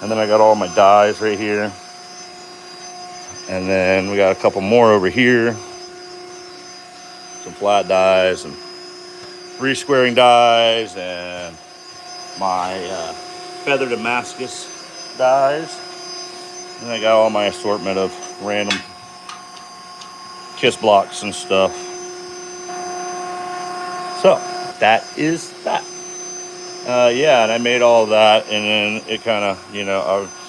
And then I got all my dies right here. And then we got a couple more over here. Some flat dies and re-squaring dies and my feather Damascus dies. And I got all my assortment of random kiss blocks and stuff. So that is that. Yeah, and I made all of that, and then it kind of,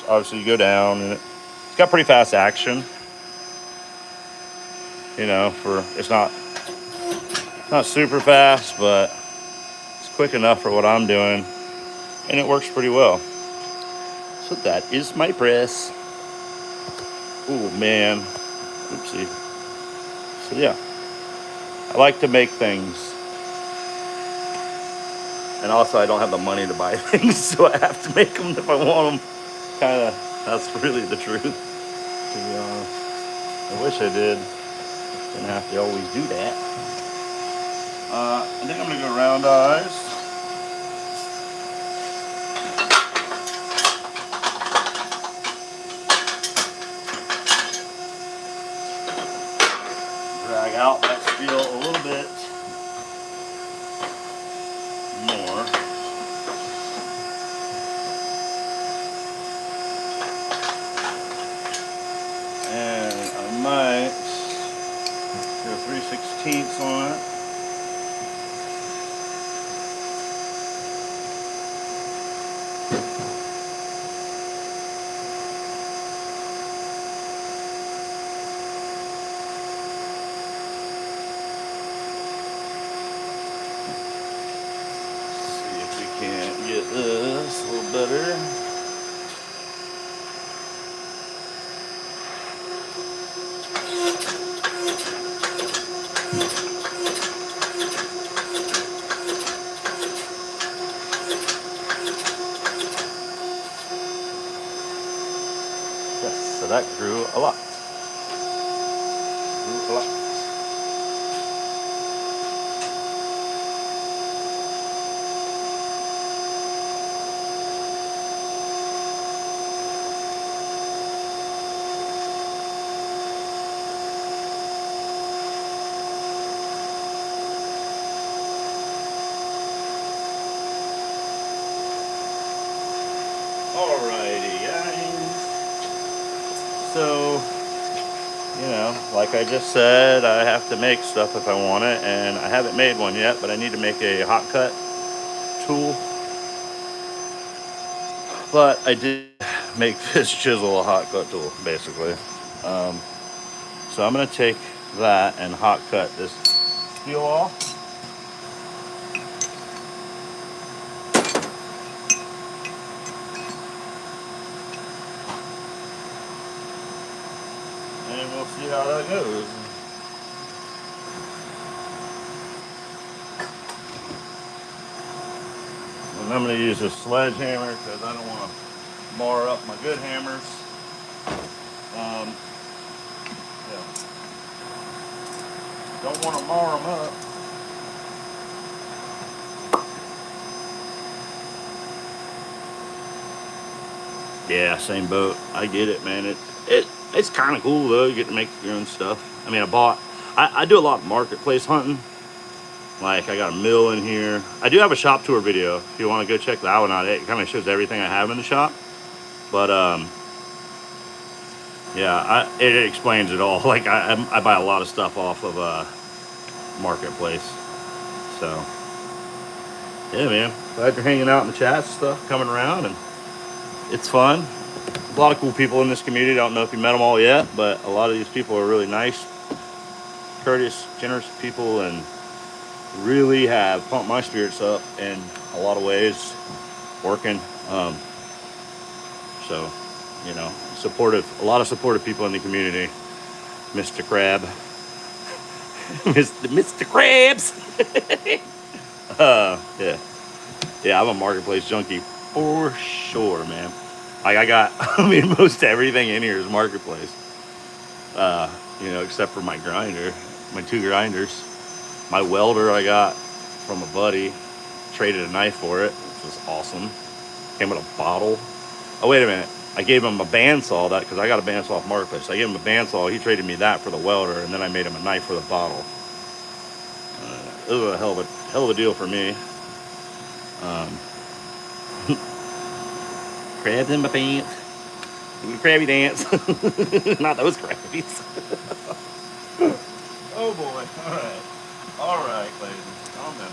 obviously you go down, and it's got pretty fast action. It's not super fast, but it's quick enough for what I'm doing, and it works pretty well. So that is my press. Oh man, oopsie. So yeah, I like to make things. And also, I don't have the money to buy things, so I have to make them if I want them. That's really the truth, to be honest. I wish I did. Didn't have to always do that. I think I'm gonna go round eyes. Drag out that steel a little bit more. And I might do 3/16 on it. See if we can't get this a little better. Yes, so that grew a lot. Alrighty, guys. So, like I just said, I have to make stuff if I want it, and I haven't made one yet, but I need to make a hot cut tool. But I did make this chisel a hot cut tool, basically. So I'm gonna take that and hot cut this steel off. And we'll see how that goes. I'm going to use a sledgehammer because I don't want to mar up my good hammers. Yeah. Don't want to mar them up. Yeah, same boat. I get it, man. It's kind of cool though. You get to make your own stuff. I mean, I do a lot of marketplace hunting. Like I got a mill in here. I do have a shop tour video. If you want to go check that one out, it kind of shows everything I have in the shop. But yeah, it explains it all. Like I buy a lot of stuff off of marketplace. So yeah, man. Glad you're hanging out in the chat stuff, coming around, and it's fun. A lot of cool people in this community. I don't know if you met them all yet, but a lot of these people are really nice, courteous, generous people, and really have pumped my spirits up in a lot of ways, working. So, you know, a lot of supportive people in the community. Mr. Crab. Mr. Krabs. Yeah. Yeah, I'm a marketplace junkie for sure, man. Like I mean, most everything in here is marketplace. You know, except for my grinder, my 2 grinders. My welder I got from a buddy, traded a knife for it, which was awesome. Came with a bottle. Oh, wait a minute. I gave him a bandsaw because I got a bandsaw off marketplace. I gave him a bandsaw. He traded me that for the welder, and then I made him a knife for the bottle. It was a hell of a deal for me. Crabs in my pants. Crabby dance. Not those crabbies. Oh boy. All right, Clayton. Calm down.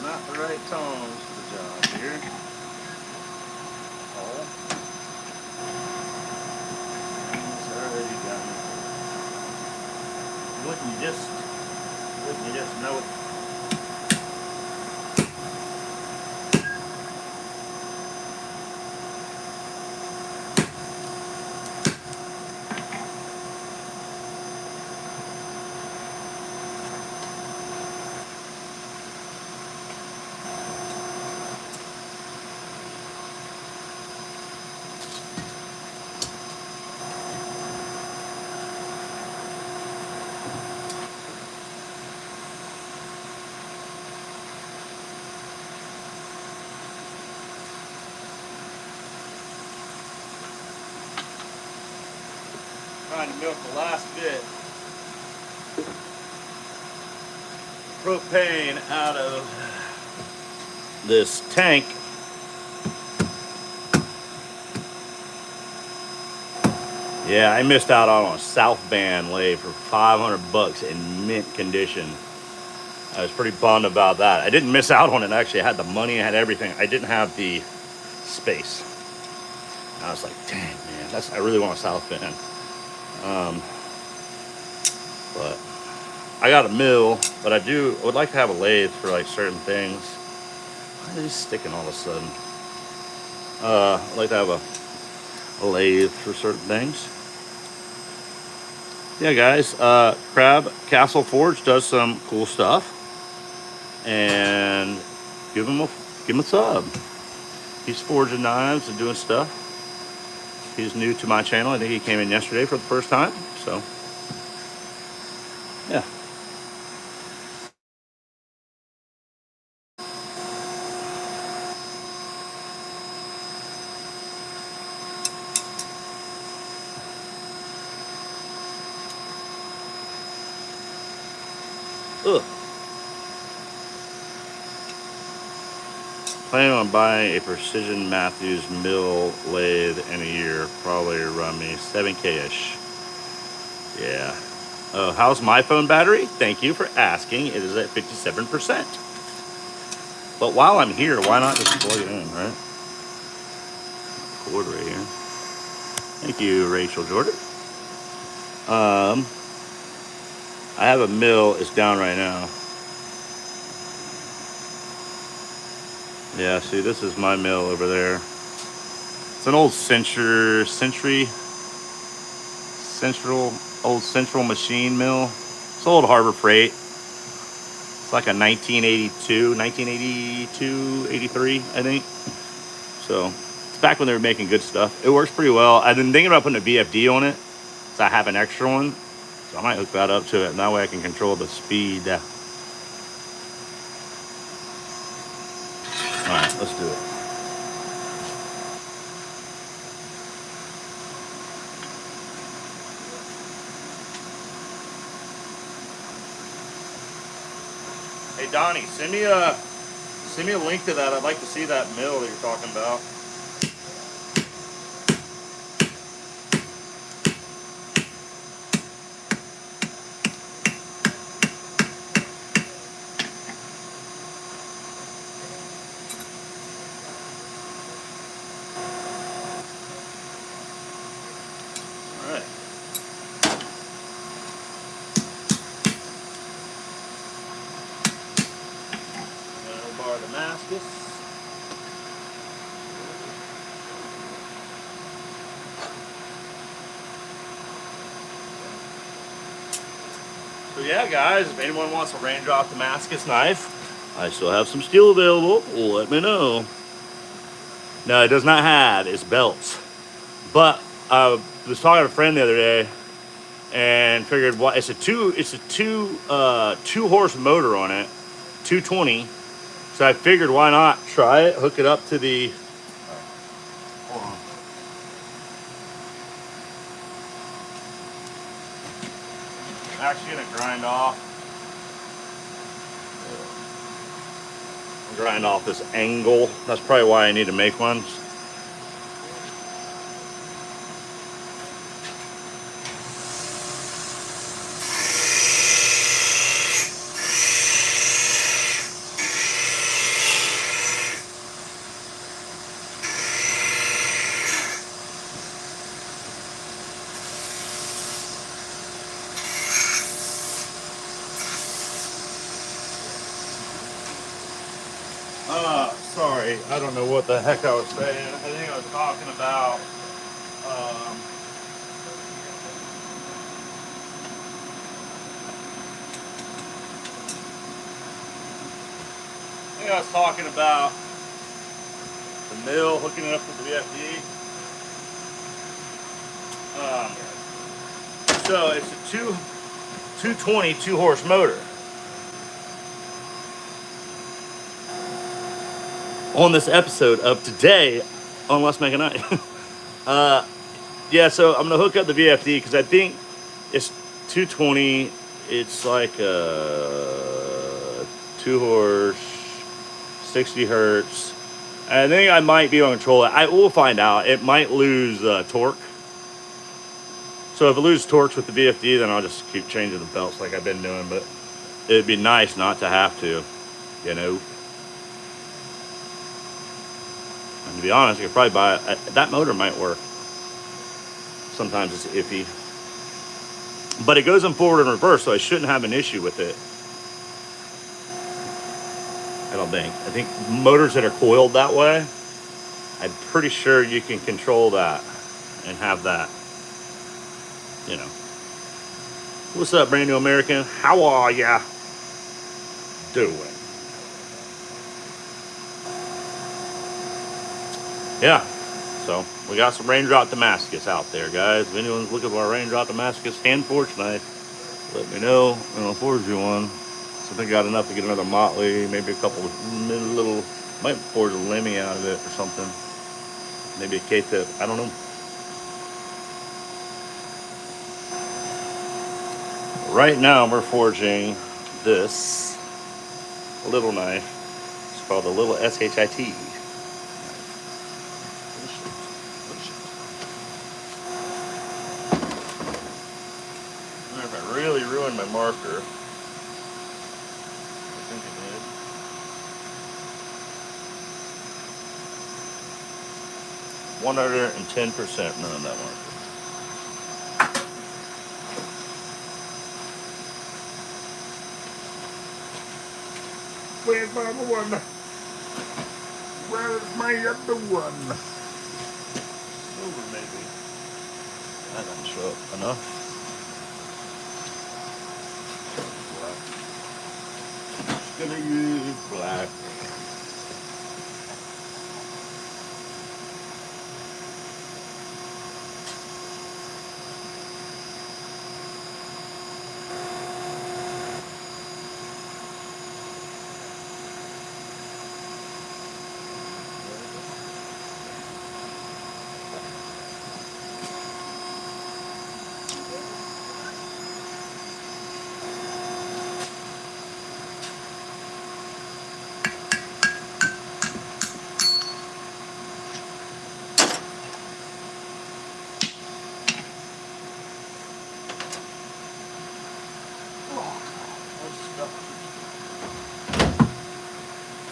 Not the right tones for the job here. Oh. It's already got me. Wouldn't you just know it? Trying to milk the last bit propane out of this tank. Yeah, I missed out on a South Band lathe for $500 in mint condition. I was pretty bummed about that. I didn't miss out on it. Actually, I had the money, I had everything. I didn't have the space. I was like, dang, man, I really want a South Band. But I got a mill, but I would like to have a lathe for like certain things. Why are these sticking all of a sudden? I'd like to have a lathe for certain things. Yeah, guys, Crab Castle Forge does some cool stuff, and give him a sub. He's forging knives and doing stuff. He's new to my channel. I think he came in yesterday for the first time. So, yeah. Ugh. Planning on buying a Precision Matthews mill lathe in a year. Probably run me 7K-ish. Yeah. Oh, how's my phone battery? Thank you for asking. It is at 57%. But while I'm here, why not just plug it in, right? Cord right here. Thank you, Rachel Jordan. I have a mill. It's down right now. Yeah, see, this is my mill over there. It's an old Central Machine Mill. It's an old Harbor Freight. It's like a 1982, 83, I think. So it's back when they were making good stuff. It works pretty well. I've been thinking about putting a VFD on it, so I have an extra one. So I might hook that up to it, and that way I can control the speed. All right, let's do it. Hey Donnie, send me a link to that. I'd like to see that mill that you're talking about. All right. Bar Damascus. So yeah, guys, if anyone wants a raindrop Damascus knife, I still have some steel available. Let me know. No, it does not have its belts. But I was talking to a friend the other day and figured what it's a two horse motor on it, 220. So I figured why not try it, hook it up to the hold on. I'm actually gonna grind off this angle. That's probably why I need to make one. Sorry, I don't know what the heck I was saying. I think I was talking about the mill, hooking it up with the VFD. So it's a 220 2-horse motor. On this episode of Today on Let's Make a Night. Yeah, so I'm going to hook up the VFD because I think it's 220. It's like a 2-horse, 60 hertz. I think I might be able to control it. I will find out. It might lose torque. So if it loses torque with the VFD, then I'll just keep changing the belts like I've been doing. But it'd be nice not to have to, you know. And to be honest, you could probably buy it. That motor might work. Sometimes it's iffy. But it goes in forward and reverse, so I shouldn't have an issue with it. I don't think. I think motors that are coiled that way, I'm pretty sure you can control that and have that, you know. What's up, brand new American? How are ya doing? Yeah, so we got some raindrop Damascus out there, guys. If anyone's looking for a raindrop Damascus hand forged knife, let me know and I'll forge you one. So I think I got enough to get another Motley, maybe a couple of little, might forge a Lemmy out of it or something. Maybe a K-tip, I don't know. Right now we're forging this little knife. It's called the little SHIT. Really ruined my marker. I think it 110%. None of that worked. Where's my other one? Where's my other one? Silver, maybe. That doesn't show up enough. Black. Just gonna use black.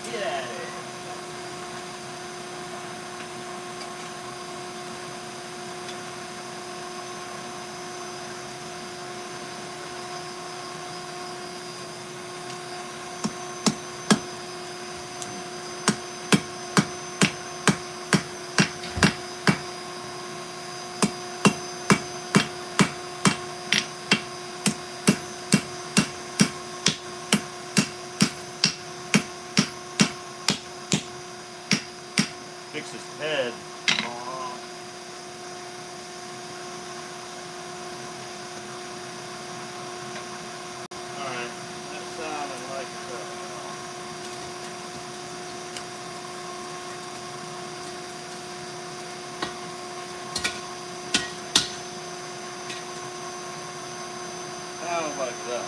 Get out of here. Fix his head. Alright, that sounded like sounds like that.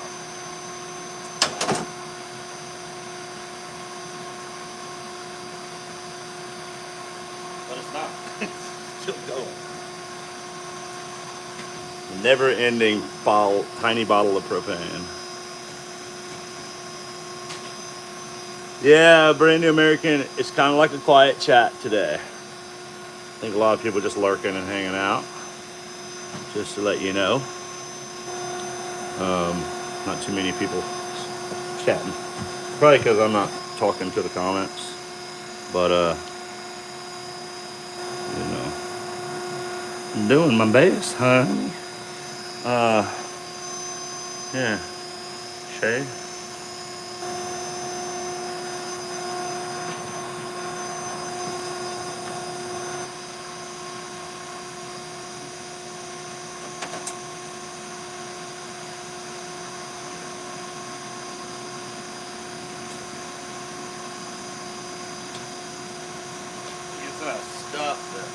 But it's not. It's still going. Never-ending bottle, tiny bottle of propane. Yeah, brand new American. It's kind of like a quiet chat today. I think a lot of people just lurking and hanging out. Just to let you know. Not too many people chatting. Probably because I'm not talking to the comments. But you know, I'm doing my best, honey. Yeah. Shay. Get that stuff there.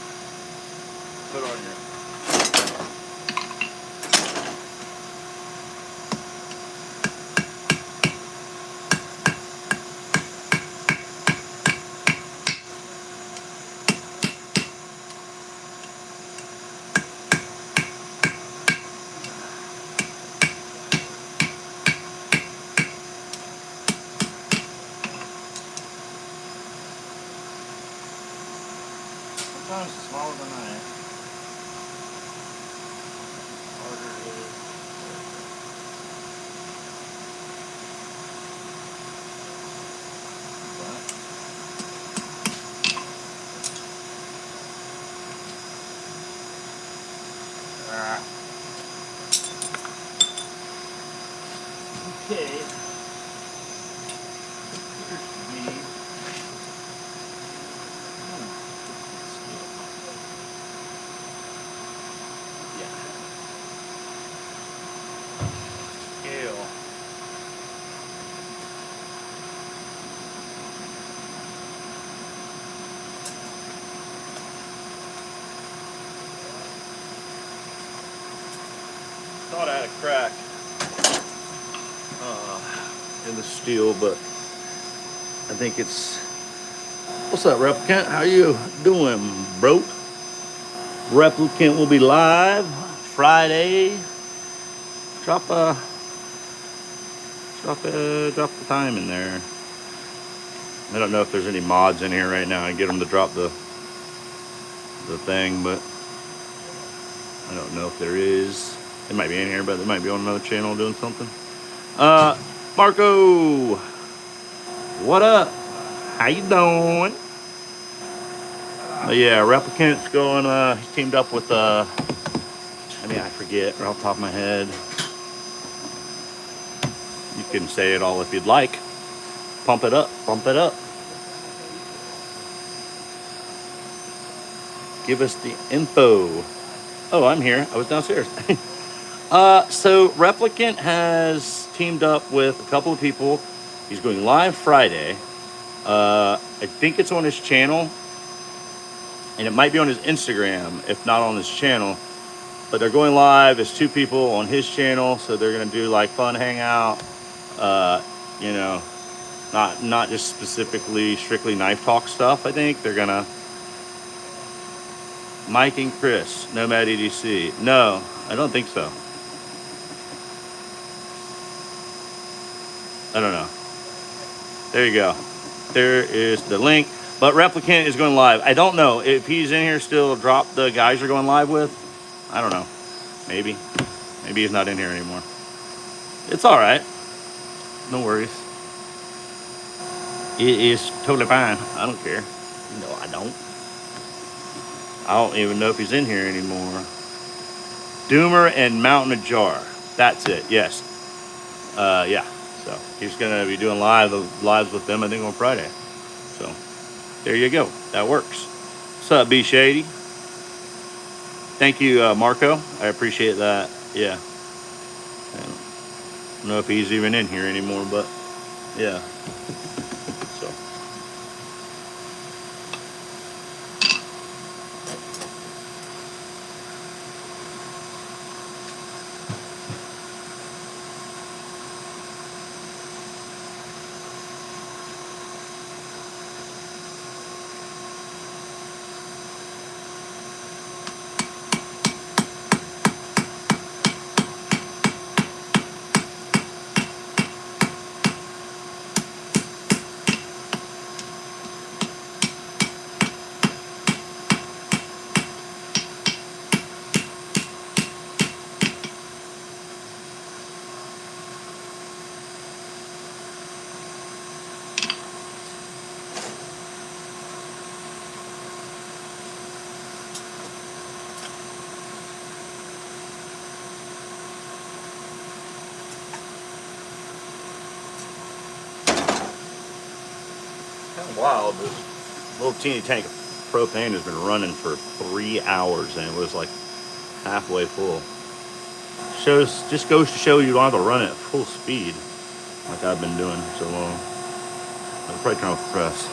Put on your. Sometimes it's smaller than I am. Harder it is. Okay. Here's the scale. Thought I had a crack in the steel, but I think it's. What's up, Replicant? How you doing, bro? Replicant will be live Friday. Drop the time in there. I don't know if there's any mods in here right now. I get them to drop the the thing, but I don't know if there is. It might be in here, but it might be on another channel doing something. Marco, what up? How you doing? Yeah, Replicant's going, he's teamed up with, I forget right off the top of my head. You can say it all if you'd like. Pump it up, pump it up. Give us the info. Oh, I'm here. I was downstairs. So Replicant has teamed up with a couple of people. He's going live Friday. I think it's on his channel, and it might be on his Instagram, if not on his channel. But they're going live as 2 people on his channel, so they're gonna do like fun hangout. You know, not just specifically strictly knife talk stuff. I think they're gonna Mike and Chris, Nomad EDC. No, I don't think so. I don't know. There you go. There is the link. But Replicant is going live. I don't know if he's in here still. Drop the guys you're going live with. I don't know. Maybe he's not in here anymore. It's all right. No worries. It is totally fine. I don't care. No, I don't. I don't even know if he's in here anymore. Doomer and Mountain Ajar. That's it. Yes. Yeah. So he's gonna be doing lives with them, I think, on Friday. So there you go. That works. What's up, B Shady? Thank you, Marco. I appreciate that. Yeah. I don't know if he's even in here anymore, but yeah. So. Wild. This little teeny tank of propane has been running for 3 hours, and it was like halfway full. Just goes to show you don't have to run it at full speed like I've been doing so long. I'll probably turn off the press.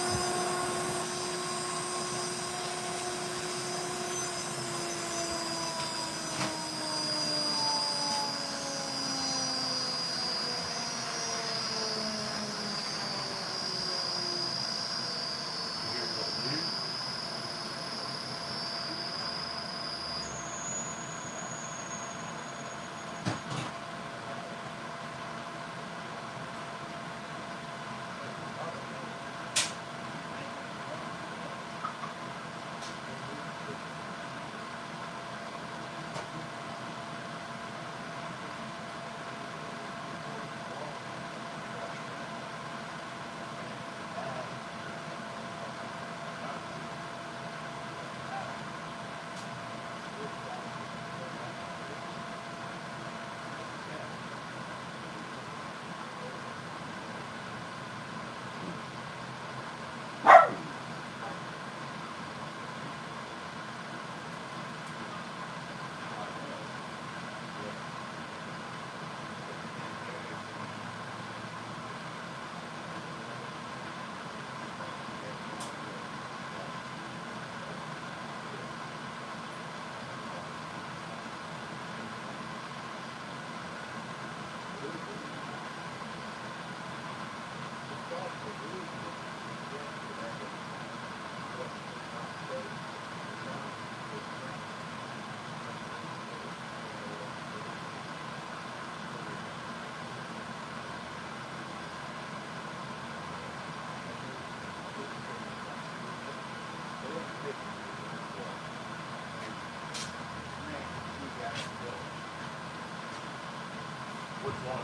Which one?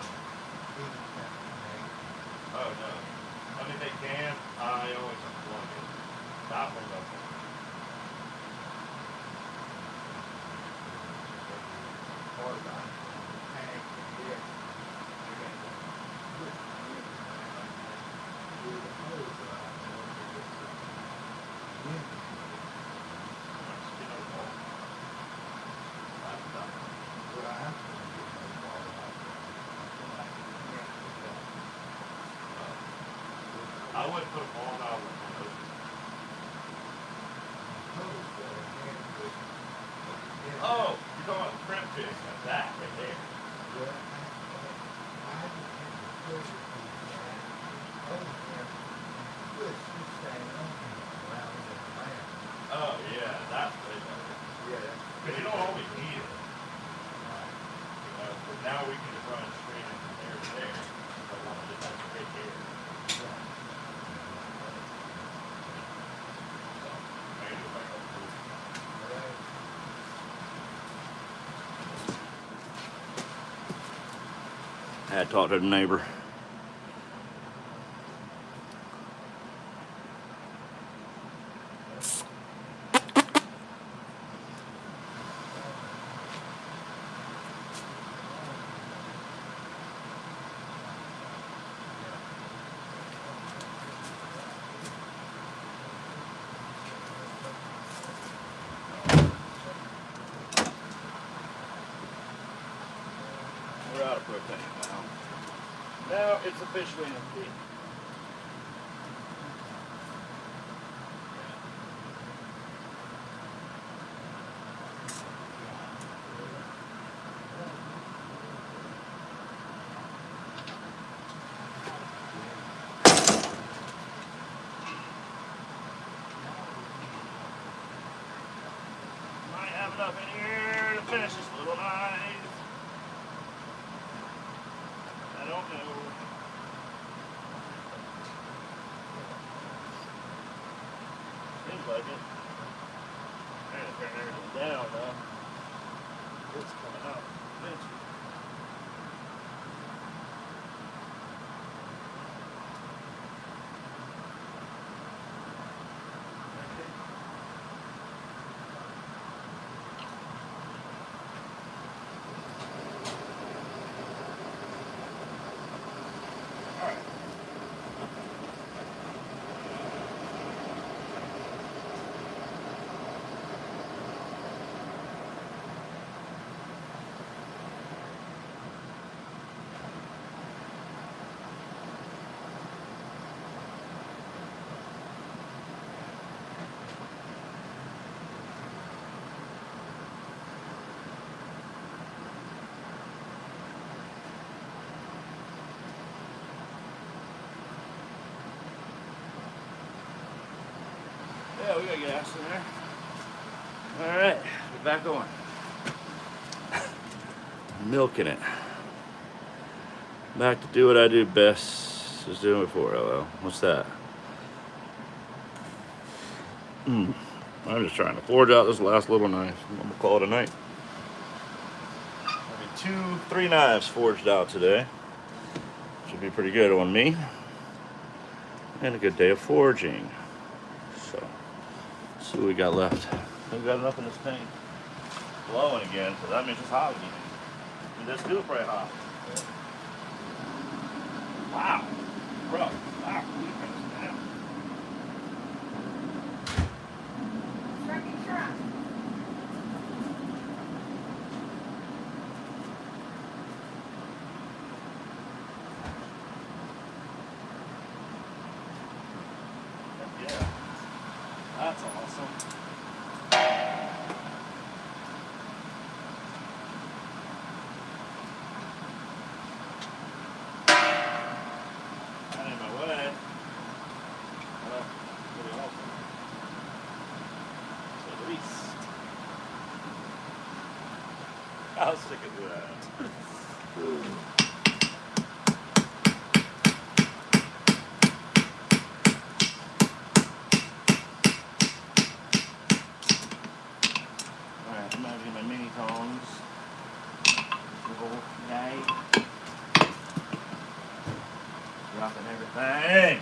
Oh no. I mean they can. I always unplug it. That one doesn't. I wouldn't put them on out with one. Oh, you're talking about the crimp fish. That's that right there. Oh yeah, that's way better. Because you don't always need it. You know, but now we can just run it straight in from there to there. If I want to just have straight here. So, maybe if I go through. I had talked to the neighbor. We're out of propane now. Now it's officially empty. Might have enough in here to finish this little night. I don't know. Seems like it. I gotta turn everything down though. It's coming up eventually. Yeah, we got gas in there. All right, we're back on. Milking it. Back to do what I do best. Was doing before. LL. What's that? I'm just trying to forge out this last little knife. I'm gonna call it a night. Maybe 3 knives forged out today. Should be pretty good on me. And a good day of forging. So, let's see what we got left. We got enough in this tank. Blowing again, so that means it's hot again. And this do pretty hot. Wow. Bro, wow. We turn this down. Turkey truck. Yeah. That's awesome. Not in my way. Pretty awesome. At least. I'll stick it to that. Alright, I'm gonna get my mini tongs. Little guy. Dang.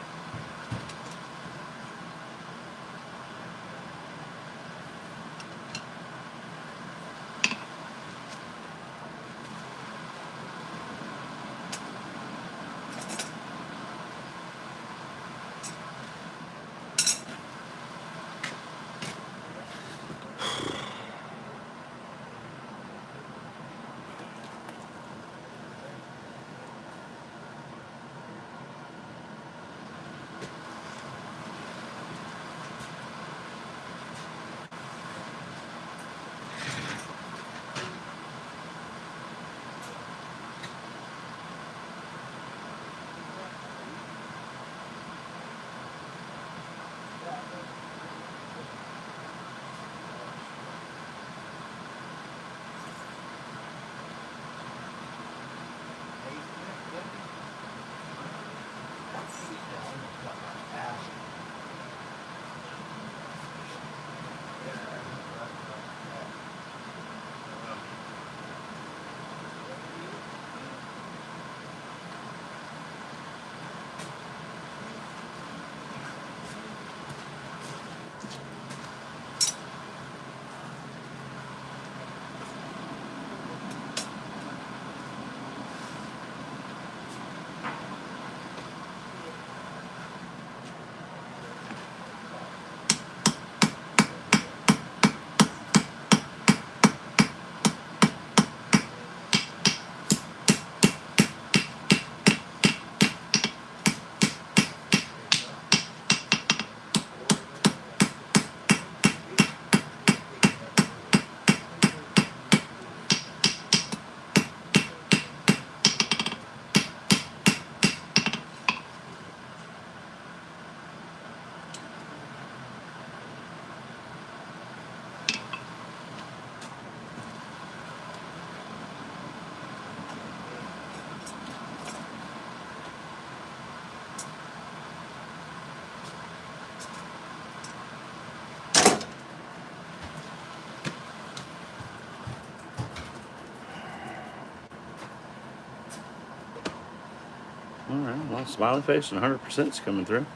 All right, well, smiley face and 100% is coming through.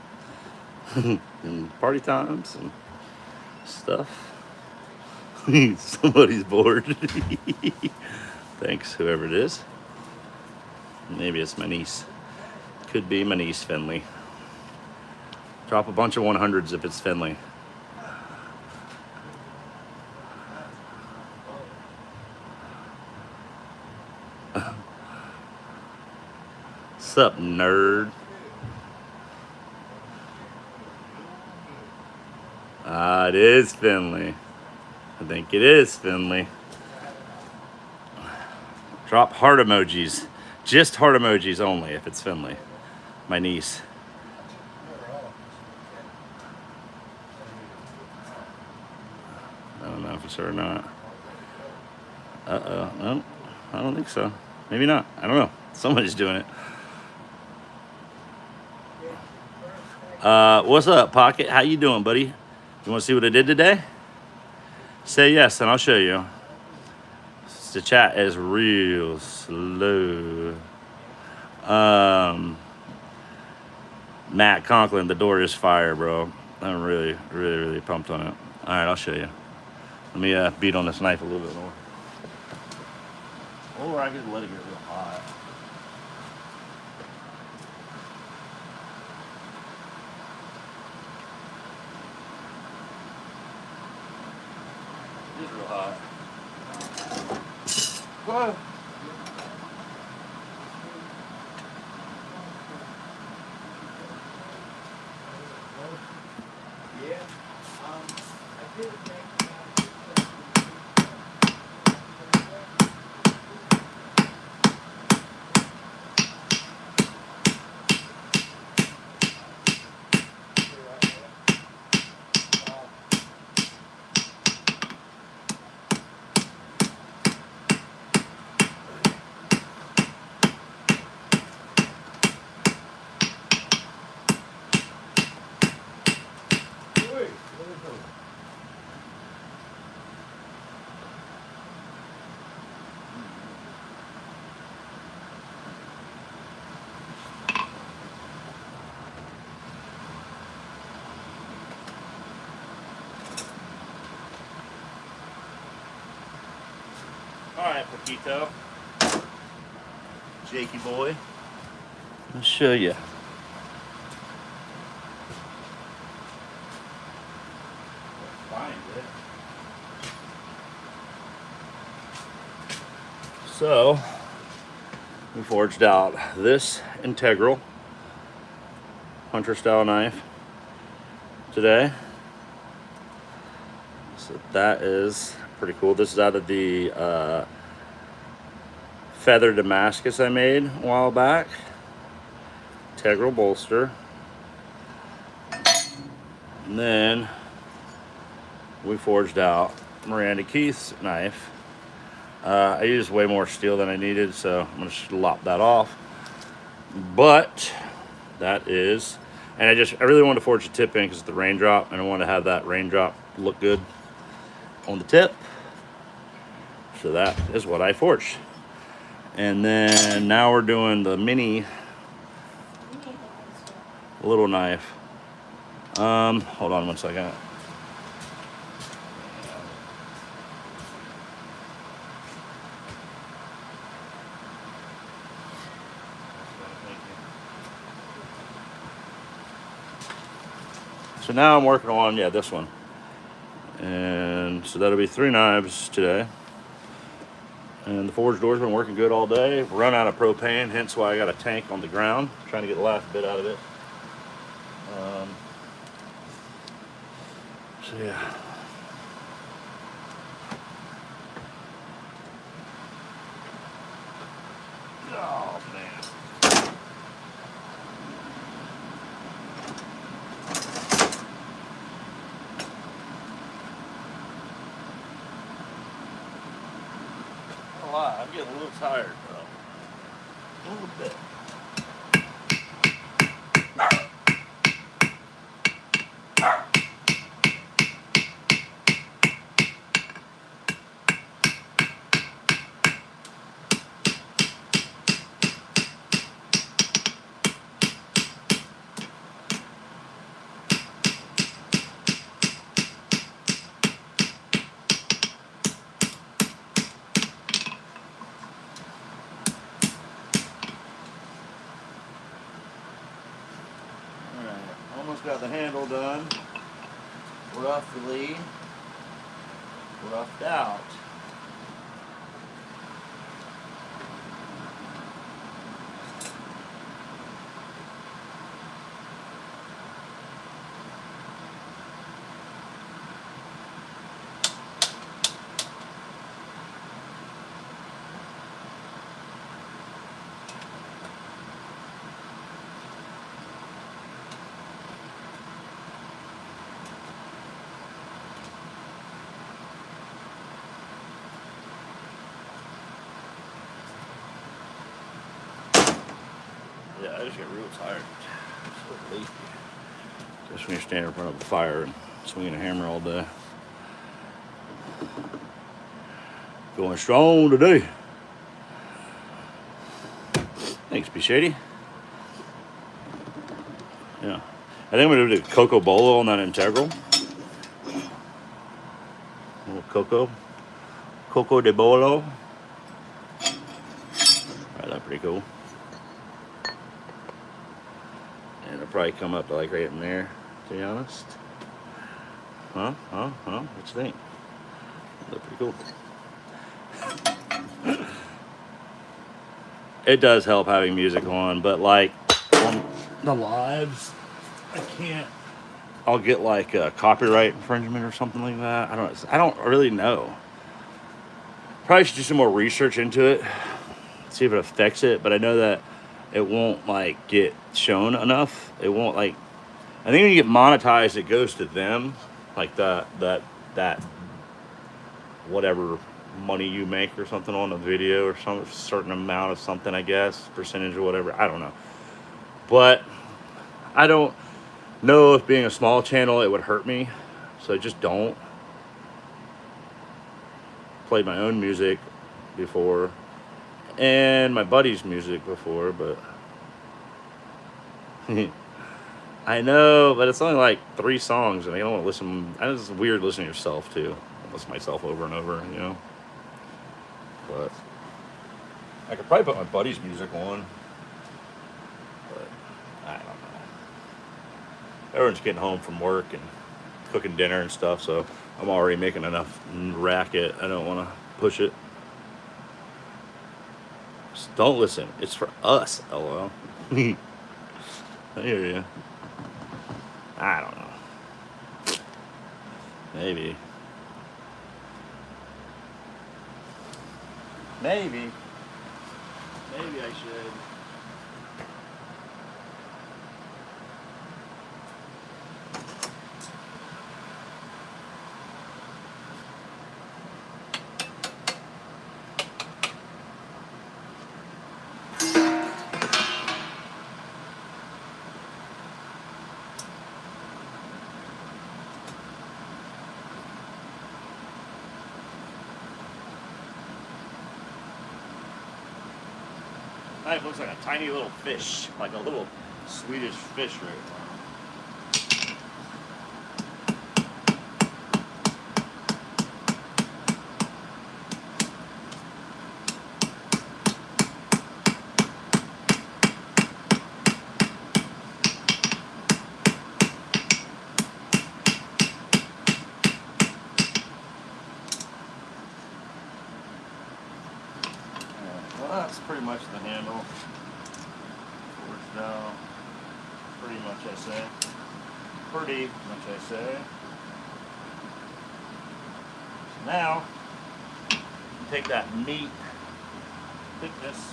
And party times and stuff. Somebody's bored. Thanks, whoever it is. Maybe it's my niece. Could be my niece, Finley. Drop a bunch of 100s if it's Finley. Sup, nerd? It is Finley. I think it is Finley. Drop heart emojis. Just heart emojis only if it's Finley. My niece. I don't know if it's her or not. Uh-oh. No, I don't think so. Maybe not. I don't know. Somebody's doing it. What's up, Pocket? How you doing, buddy? You want to see what I did today? Say yes, and I'll show you. The chat is real slow. Matt Conklin, the door is fire, bro. I'm really pumped on it. All right, I'll show you. Let me beat on this knife a little bit more. Or I could let it get real hot. It is real hot. Whoa. Yeah. I did think. right, Paquito. Jakey boy. I'll show you. Find it. So, we forged out this integral hunter style knife today. So that is pretty cool. This is out of the feather Damascus I made a while back. Integral bolster. And then we forged out Miranda Keith's knife. I used way more steel than I needed, so I'm gonna just lop that off. But that is, and I really wanted to forge the tip in because it's the raindrop, and I wanted to have that raindrop look good on the tip. So that is what I forged. And then now we're doing the mini little knife. Hold on one second. So now I'm working on, this one. And so that'll be 3 knives today. And the forge door's been working good all day. Run out of propane, hence why I got a tank on the ground, trying to get the last bit out of it. So yeah. Oh man. A lot. I'm getting a little tired though. A little bit. Almost got the handle done. Roughly roughed out. Yeah, I just get real tired. So lazy. Just when you're standing in front of a fire and swinging a hammer all day. Going strong today. Thanks, B Shady. Yeah. I think I'm gonna do Coco Bolo on that integral. A little Coco de Bolo. Right, that's pretty cool. And it'll probably come up to like right in there, to be honest. Huh? What you think? Look pretty cool. It does help having music on, but like on the lives, I can't. I'll get like a copyright infringement or something like that. I don't really know. Probably should do some more research into it, see if it affects it. But I know that it won't like get shown enough. It won't like. I think when you get monetized, it goes to them, like that whatever money you make or something on a video or some certain amount of something, I guess, percentage or whatever. I don't know. But I don't know if being a small channel, it would hurt me. So I just don't. Played my own music before and my buddy's music before, but I know, but it's only like 3 songs and I don't want to listen. It's weird listening to yourself too. I listen to myself over and over, you know. But I could probably put my buddy's music on. But I don't know. Everyone's getting home from work and cooking dinner and stuff, so I'm already making enough racket. I don't want to push it. Just don't listen. It's for us, LOL. I hear you. I don't know. Maybe. Maybe I should. It looks like a tiny little fish, like a little Swedish fish right now. Well, that's pretty much the handle. Forged out. Pretty much, I say. Pretty much, I say. So now, take that meat thickness.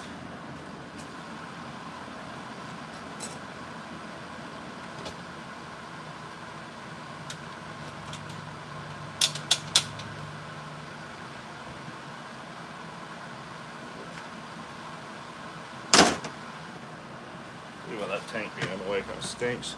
Look at that tank being in the way, kind of stinks.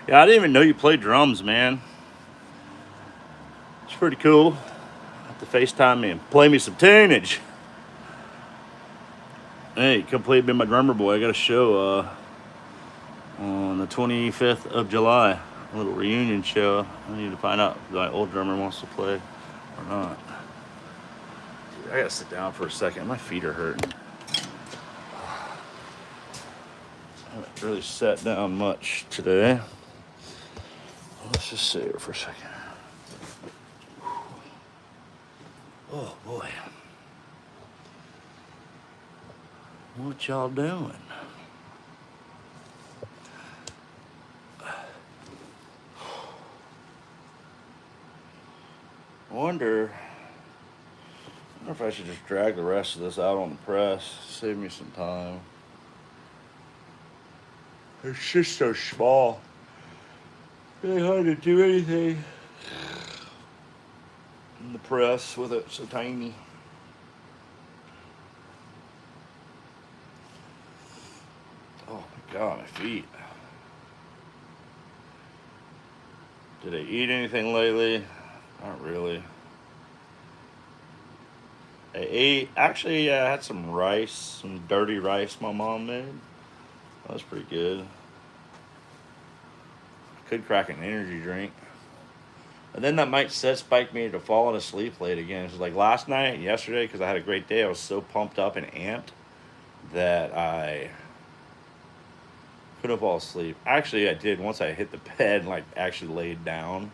Yeah, I didn't even know you played drums, man. It's pretty cool. Have to FaceTime me and play me some tunage. Hey, come play Be My Drummer Boy. I got a show on the 25th of July. A little reunion show. I need to find out if my old drummer wants to play or not. Dude, I gotta sit down for a second. My feet are hurting. I haven't really sat down much today. Let's just sit here for a second. Oh boy. What y'all doing? I wonder if I should just drag the rest of this out on the press. Save me some time. It's just so small. Really hard to do anything in the press with it so tiny. Oh my God, my feet. Did I eat anything lately? Not really. I ate, actually, I had some rice, some dirty rice my mom made. That was pretty good. Could crack an energy drink. And then that might spike me to falling asleep late again. It's like last night, yesterday, because I had a great day, I was so pumped up and amped that I couldn't fall asleep. Actually, I did once I hit the bed and like actually laid down.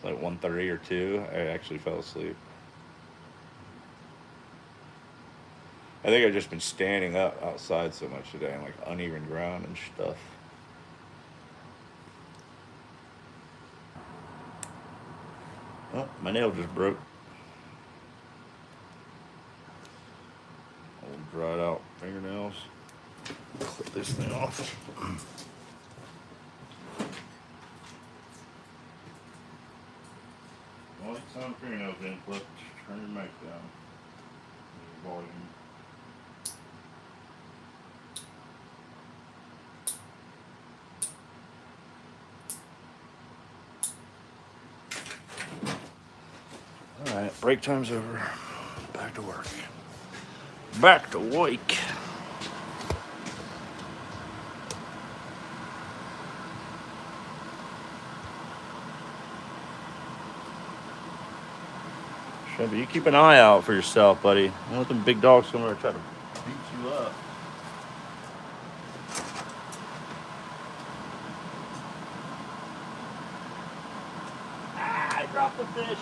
Like 1:30 or 2, I actually fell asleep. I think I've just been standing up outside so much today on like uneven ground and stuff. Oh, my nail just broke. Old dried out fingernails. Clip this thing off. Well, it's on fingernails being clipped. Turn your mic down. Your volume. Alright, break time's over. Back to work. Back to work. Chevy, you keep an eye out for yourself, buddy. Don't let them big dogs come over and try to beat you up. Ah, I dropped the fish.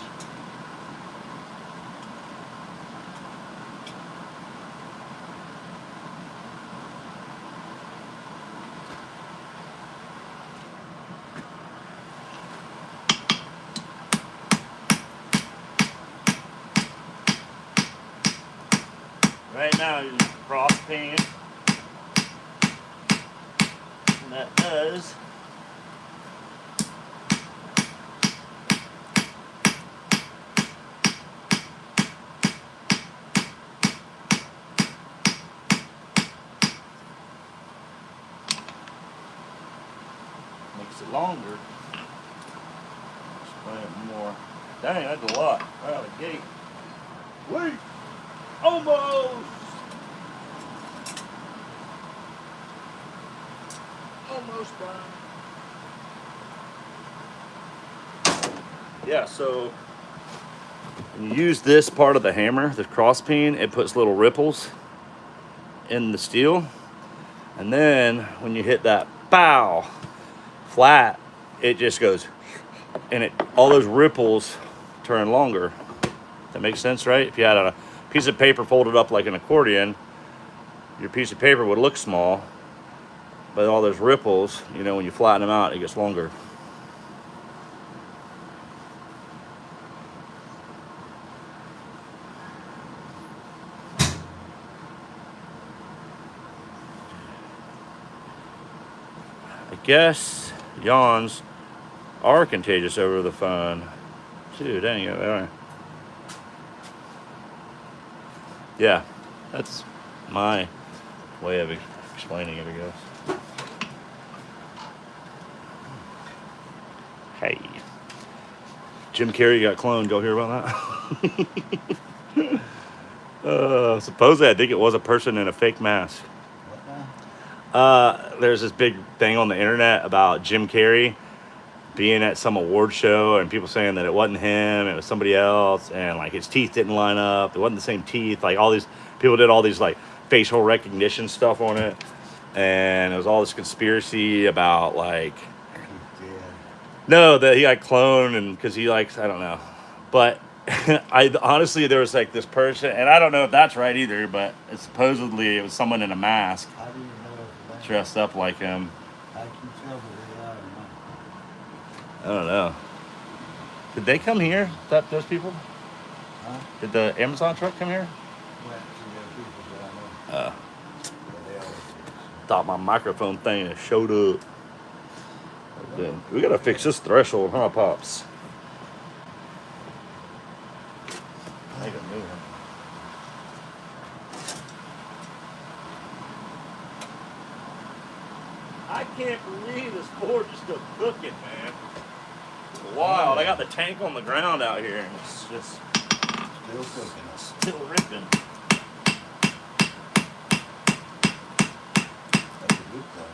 Right now, you're propane. And that does makes it longer. Spray it more. Dang, that's a lot. Right out of the gate. Wait! Almost! Almost done. Yeah, so when you use this part of the hammer, the cross peen, it puts little ripples in the steel. And then when you hit that bow flat, it just goes, and all those ripples turn longer. That makes sense, right? If you had a piece of paper folded up like an accordion, your piece of paper would look small, but all those ripples, you know, when you flatten them out, it gets longer. I guess yawns are contagious over the phone. Dude, dang it, they are. Yeah, that's my way of explaining it, I guess. Hey, Jim Carrey got cloned. Y'all hear about that? Supposedly, I think it was a person in a fake mask. What now? There's this big thing on the internet about Jim Carrey being at some award show and people saying that it wasn't him, it was somebody else, and like his teeth didn't line up, it wasn't the same teeth, like all these people did all these like facial recognition stuff on it, and it was all this conspiracy about like, Yeah. no, that he got cloned, and because he likes, I don't know, but I honestly, there was like this person, and I don't know if that's right either, but supposedly it was someone in a mask How do you know if dressed up like him. How can you tell where they are or not? I don't know. Did they come here? Those people? Huh? Did the Amazon truck come here? Went to the people that I know. But they always Thought my microphone thing had showed up. Okay. We gotta fix this threshold, huh, Pops? Make it move. I can't believe this board is still cooking, man. Wild. I got the tank on the ground out here, and it's just still cooking. still ripping. That's a good thing.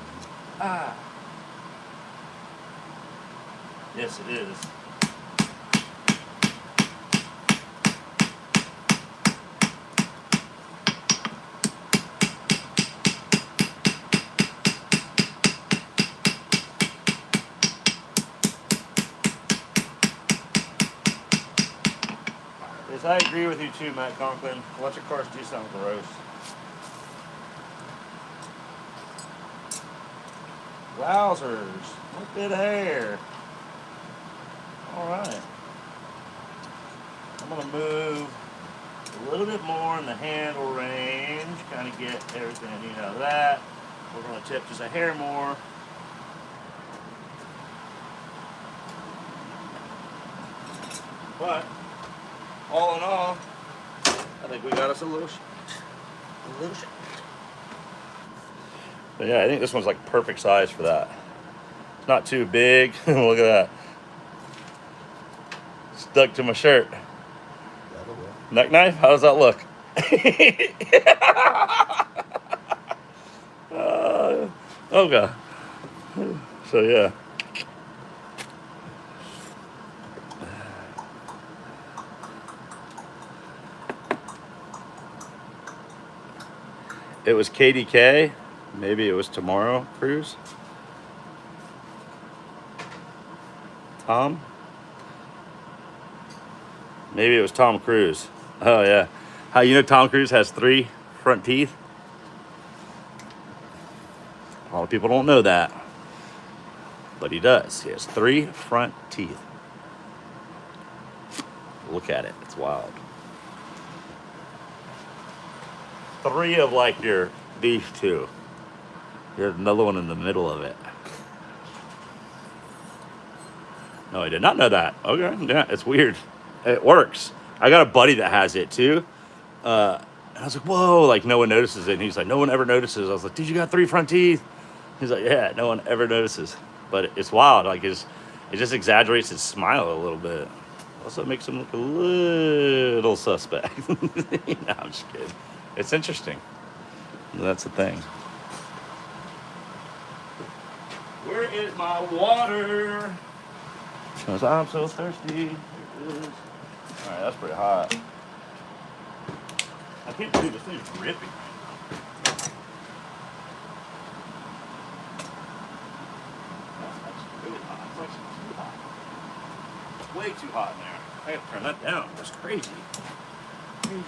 Ah. Yes, it is. Yes, I agree with you too, Matt Conklin. Electric cars do sound gross. Wowzers. Look at hair. Alright. I'm going to move a little bit more in the handle range. Kind of get everything I need out of that. We're going to tip just a hair more. But, all in all, I think we got us a little shot. A little shot. But yeah, I think this one's like perfect size for that. It's not too big. Look at that. Stuck to my shirt. That'll work. Neck knife? How does that look? Okay. So yeah. it was KDK. Maybe it was Tomorrow Cruise. Tom? Maybe it was Tom Cruise. Oh yeah. How you know Tom Cruise has 3 front teeth? A lot of people don't know that. But he does. He has 3 front teeth. Look at it. It's wild. 3 of like these 2. There's another one in the middle of it. No, I did not know that. Okay, yeah, it's weird. It works. I got a buddy that has it too. And I was like, whoa, like no one notices it. And he's like, no one ever notices. I was like, dude, you got 3 front teeth. He's like, yeah, no one ever notices. But it's wild. Like it just exaggerates his smile a little bit. Also makes him look a little suspect. No, I'm just kidding. It's interesting. That's the thing. Where is my water? Because I'm so thirsty. Here it is. Alright, that's pretty hot. I can't believe this thing's ripping. That's actually really hot. It's actually too hot. It's way too hot in there. I have to turn that down. That's crazy. Crazy.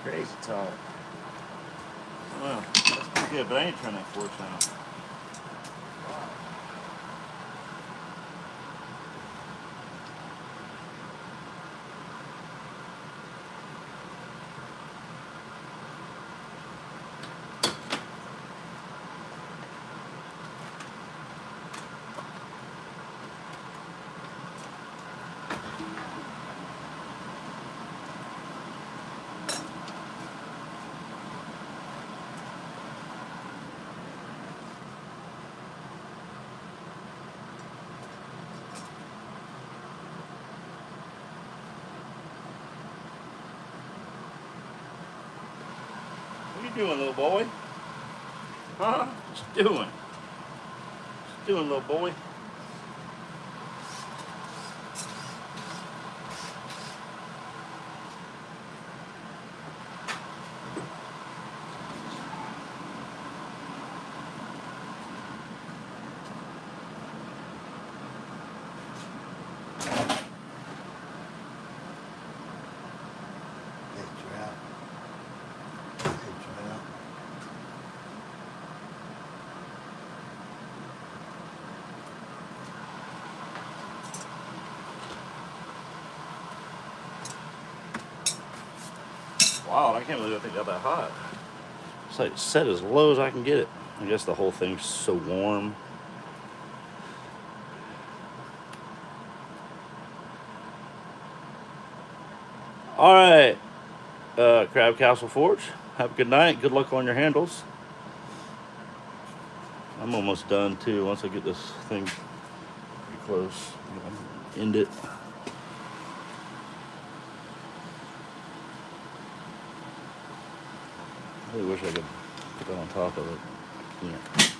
Crazy talk. Well, that's pretty good, but I ain't turning that torch down. What you doing, little boy? Huh? What you doing? What you doing, little boy? Wow, I can't believe that thing got that hot. It's like set as low as I can get it. I guess the whole thing's so warm. All right, Crab Castle Forge. Have a good night. Good luck on your handles. I'm almost done too. Once I get this thing pretty close, I'm end it. I really wish I could put that on top of it. I can't.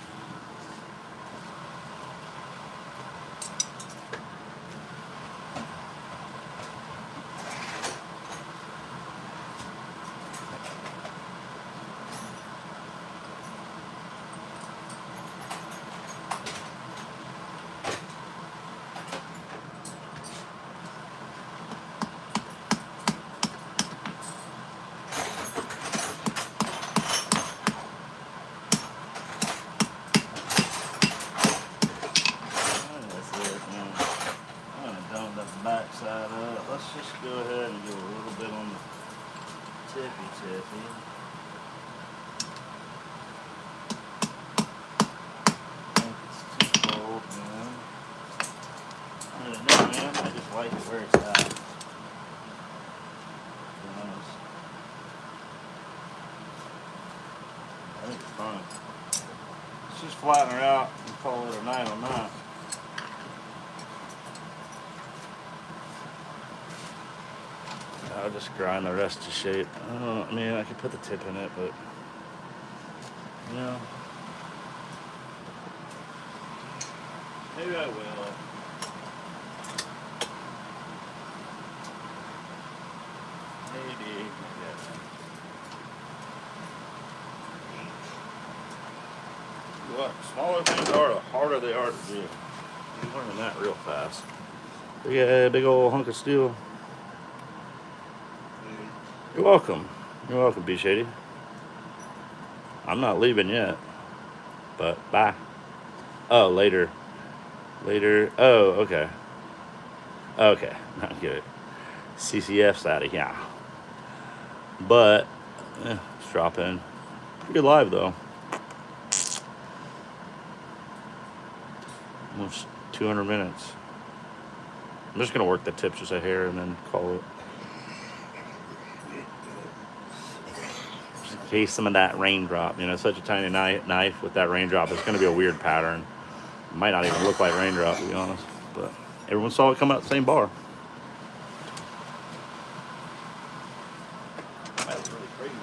Backside up. Let's just go ahead and do a little bit on the tippy. I think it's too cold, man. I don't know, man. I just like it where it's at. To be honest. fine. Let's just flatten her out and call it a night on that. I'll just grind the rest to shape. I mean, I could put the tip in it, but you know, Maybe I will. Maybe. what smaller things are, the harder they are to do. I'm learning that real fast. Yeah, big old hunk of steel. You're welcome. You're welcome, B Shady. I'm not leaving yet, but bye. Oh, later. Later. Oh, okay. Okay, not good. CCF's out of here. But, let's drop in. Pretty good live, though. Almost 200 minutes. I'm just going to work the tips just a hair and then call it. Just in case some of that raindrop, you know, such a tiny knife with that raindrop, it's going to be a weird pattern. It might not even look like raindrop, to be honest. But everyone saw it come out the same bar. That was really crazy.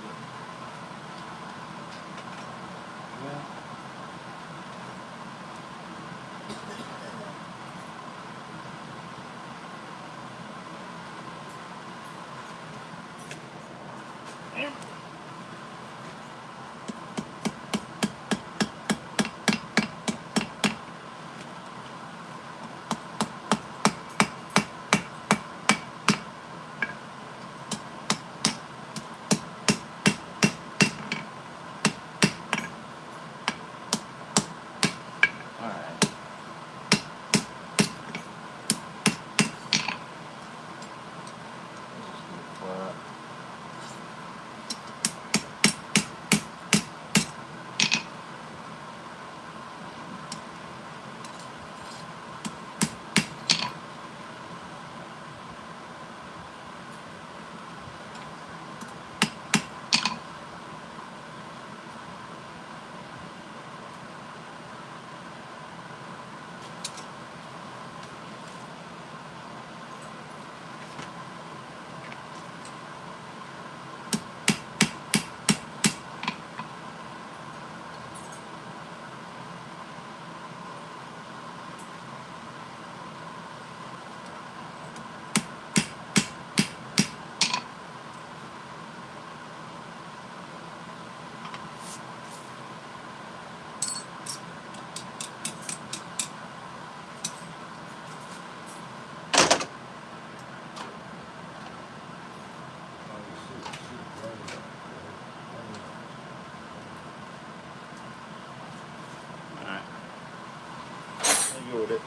With it.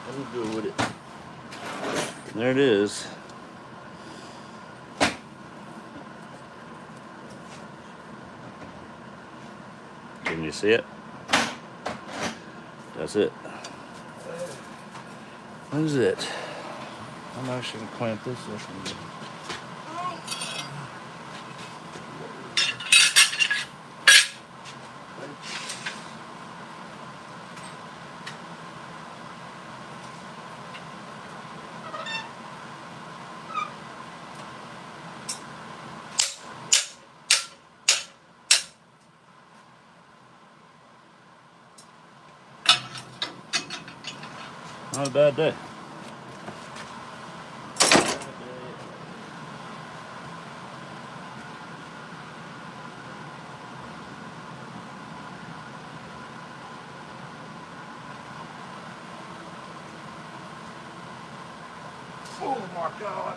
I'm good with it. There it is. Can you see it? That's it. That is it. I'm actually gonna clamp this up. Not a bad day. Oh my God.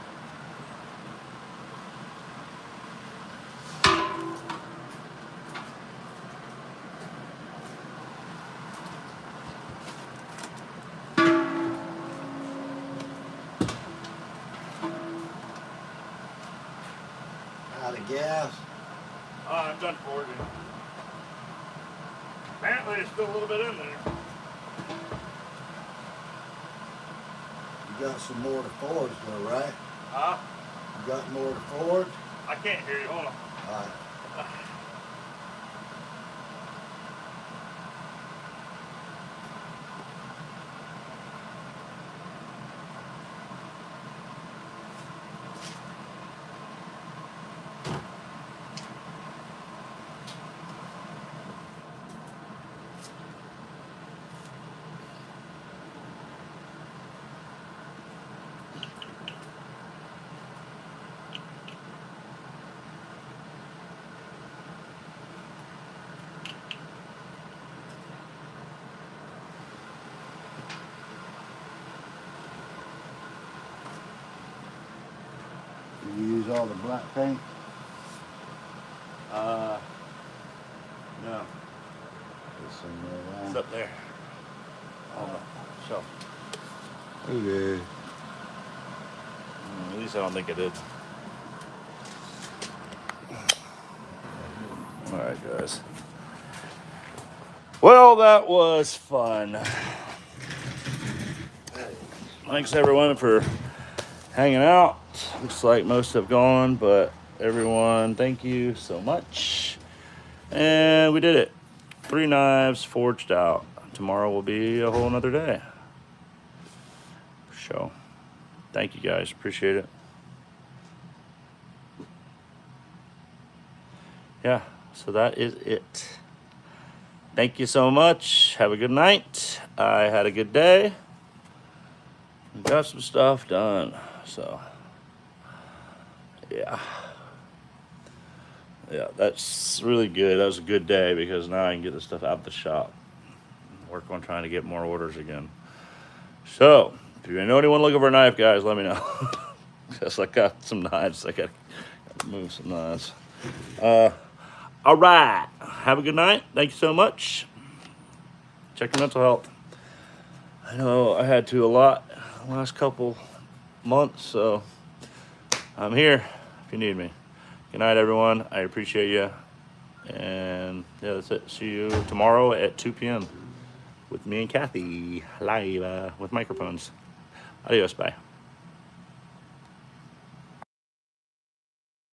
Out of gas. I'm done forging. Apparently there's still a little bit in there. You got some more to forge though, right? Huh? You got more to forge? I can't hear you. Hold on. Alright. all the black paint? No, It's in there, it's up there on the shelf. Okay. At least I don't think it did. All right, guys. Well, that was fun. Thanks everyone for hanging out. Looks like most have gone, but everyone, thank you so much. And we did it. 3 knives forged out. Tomorrow will be a whole nother day. So, thank you guys. Appreciate it. Yeah, so that is it. Thank you so much. Have a good night. I had a good day. Got some stuff done. So, yeah. Yeah, that's really good. That was a good day because now I can get the stuff out the shop. Work on trying to get more orders again. So, if you know anyone looking for a knife, guys, let me know. Because I got some knives. I got to move some knives. All right. Have a good night. Thank you so much. Check your mental health. I know I had to a lot the last couple months, so I'm here if you need me. Good night, everyone. I appreciate you. And yeah, that's it. See you tomorrow at 2 p.m. with me and Kathy live with microphones. Adios. Bye.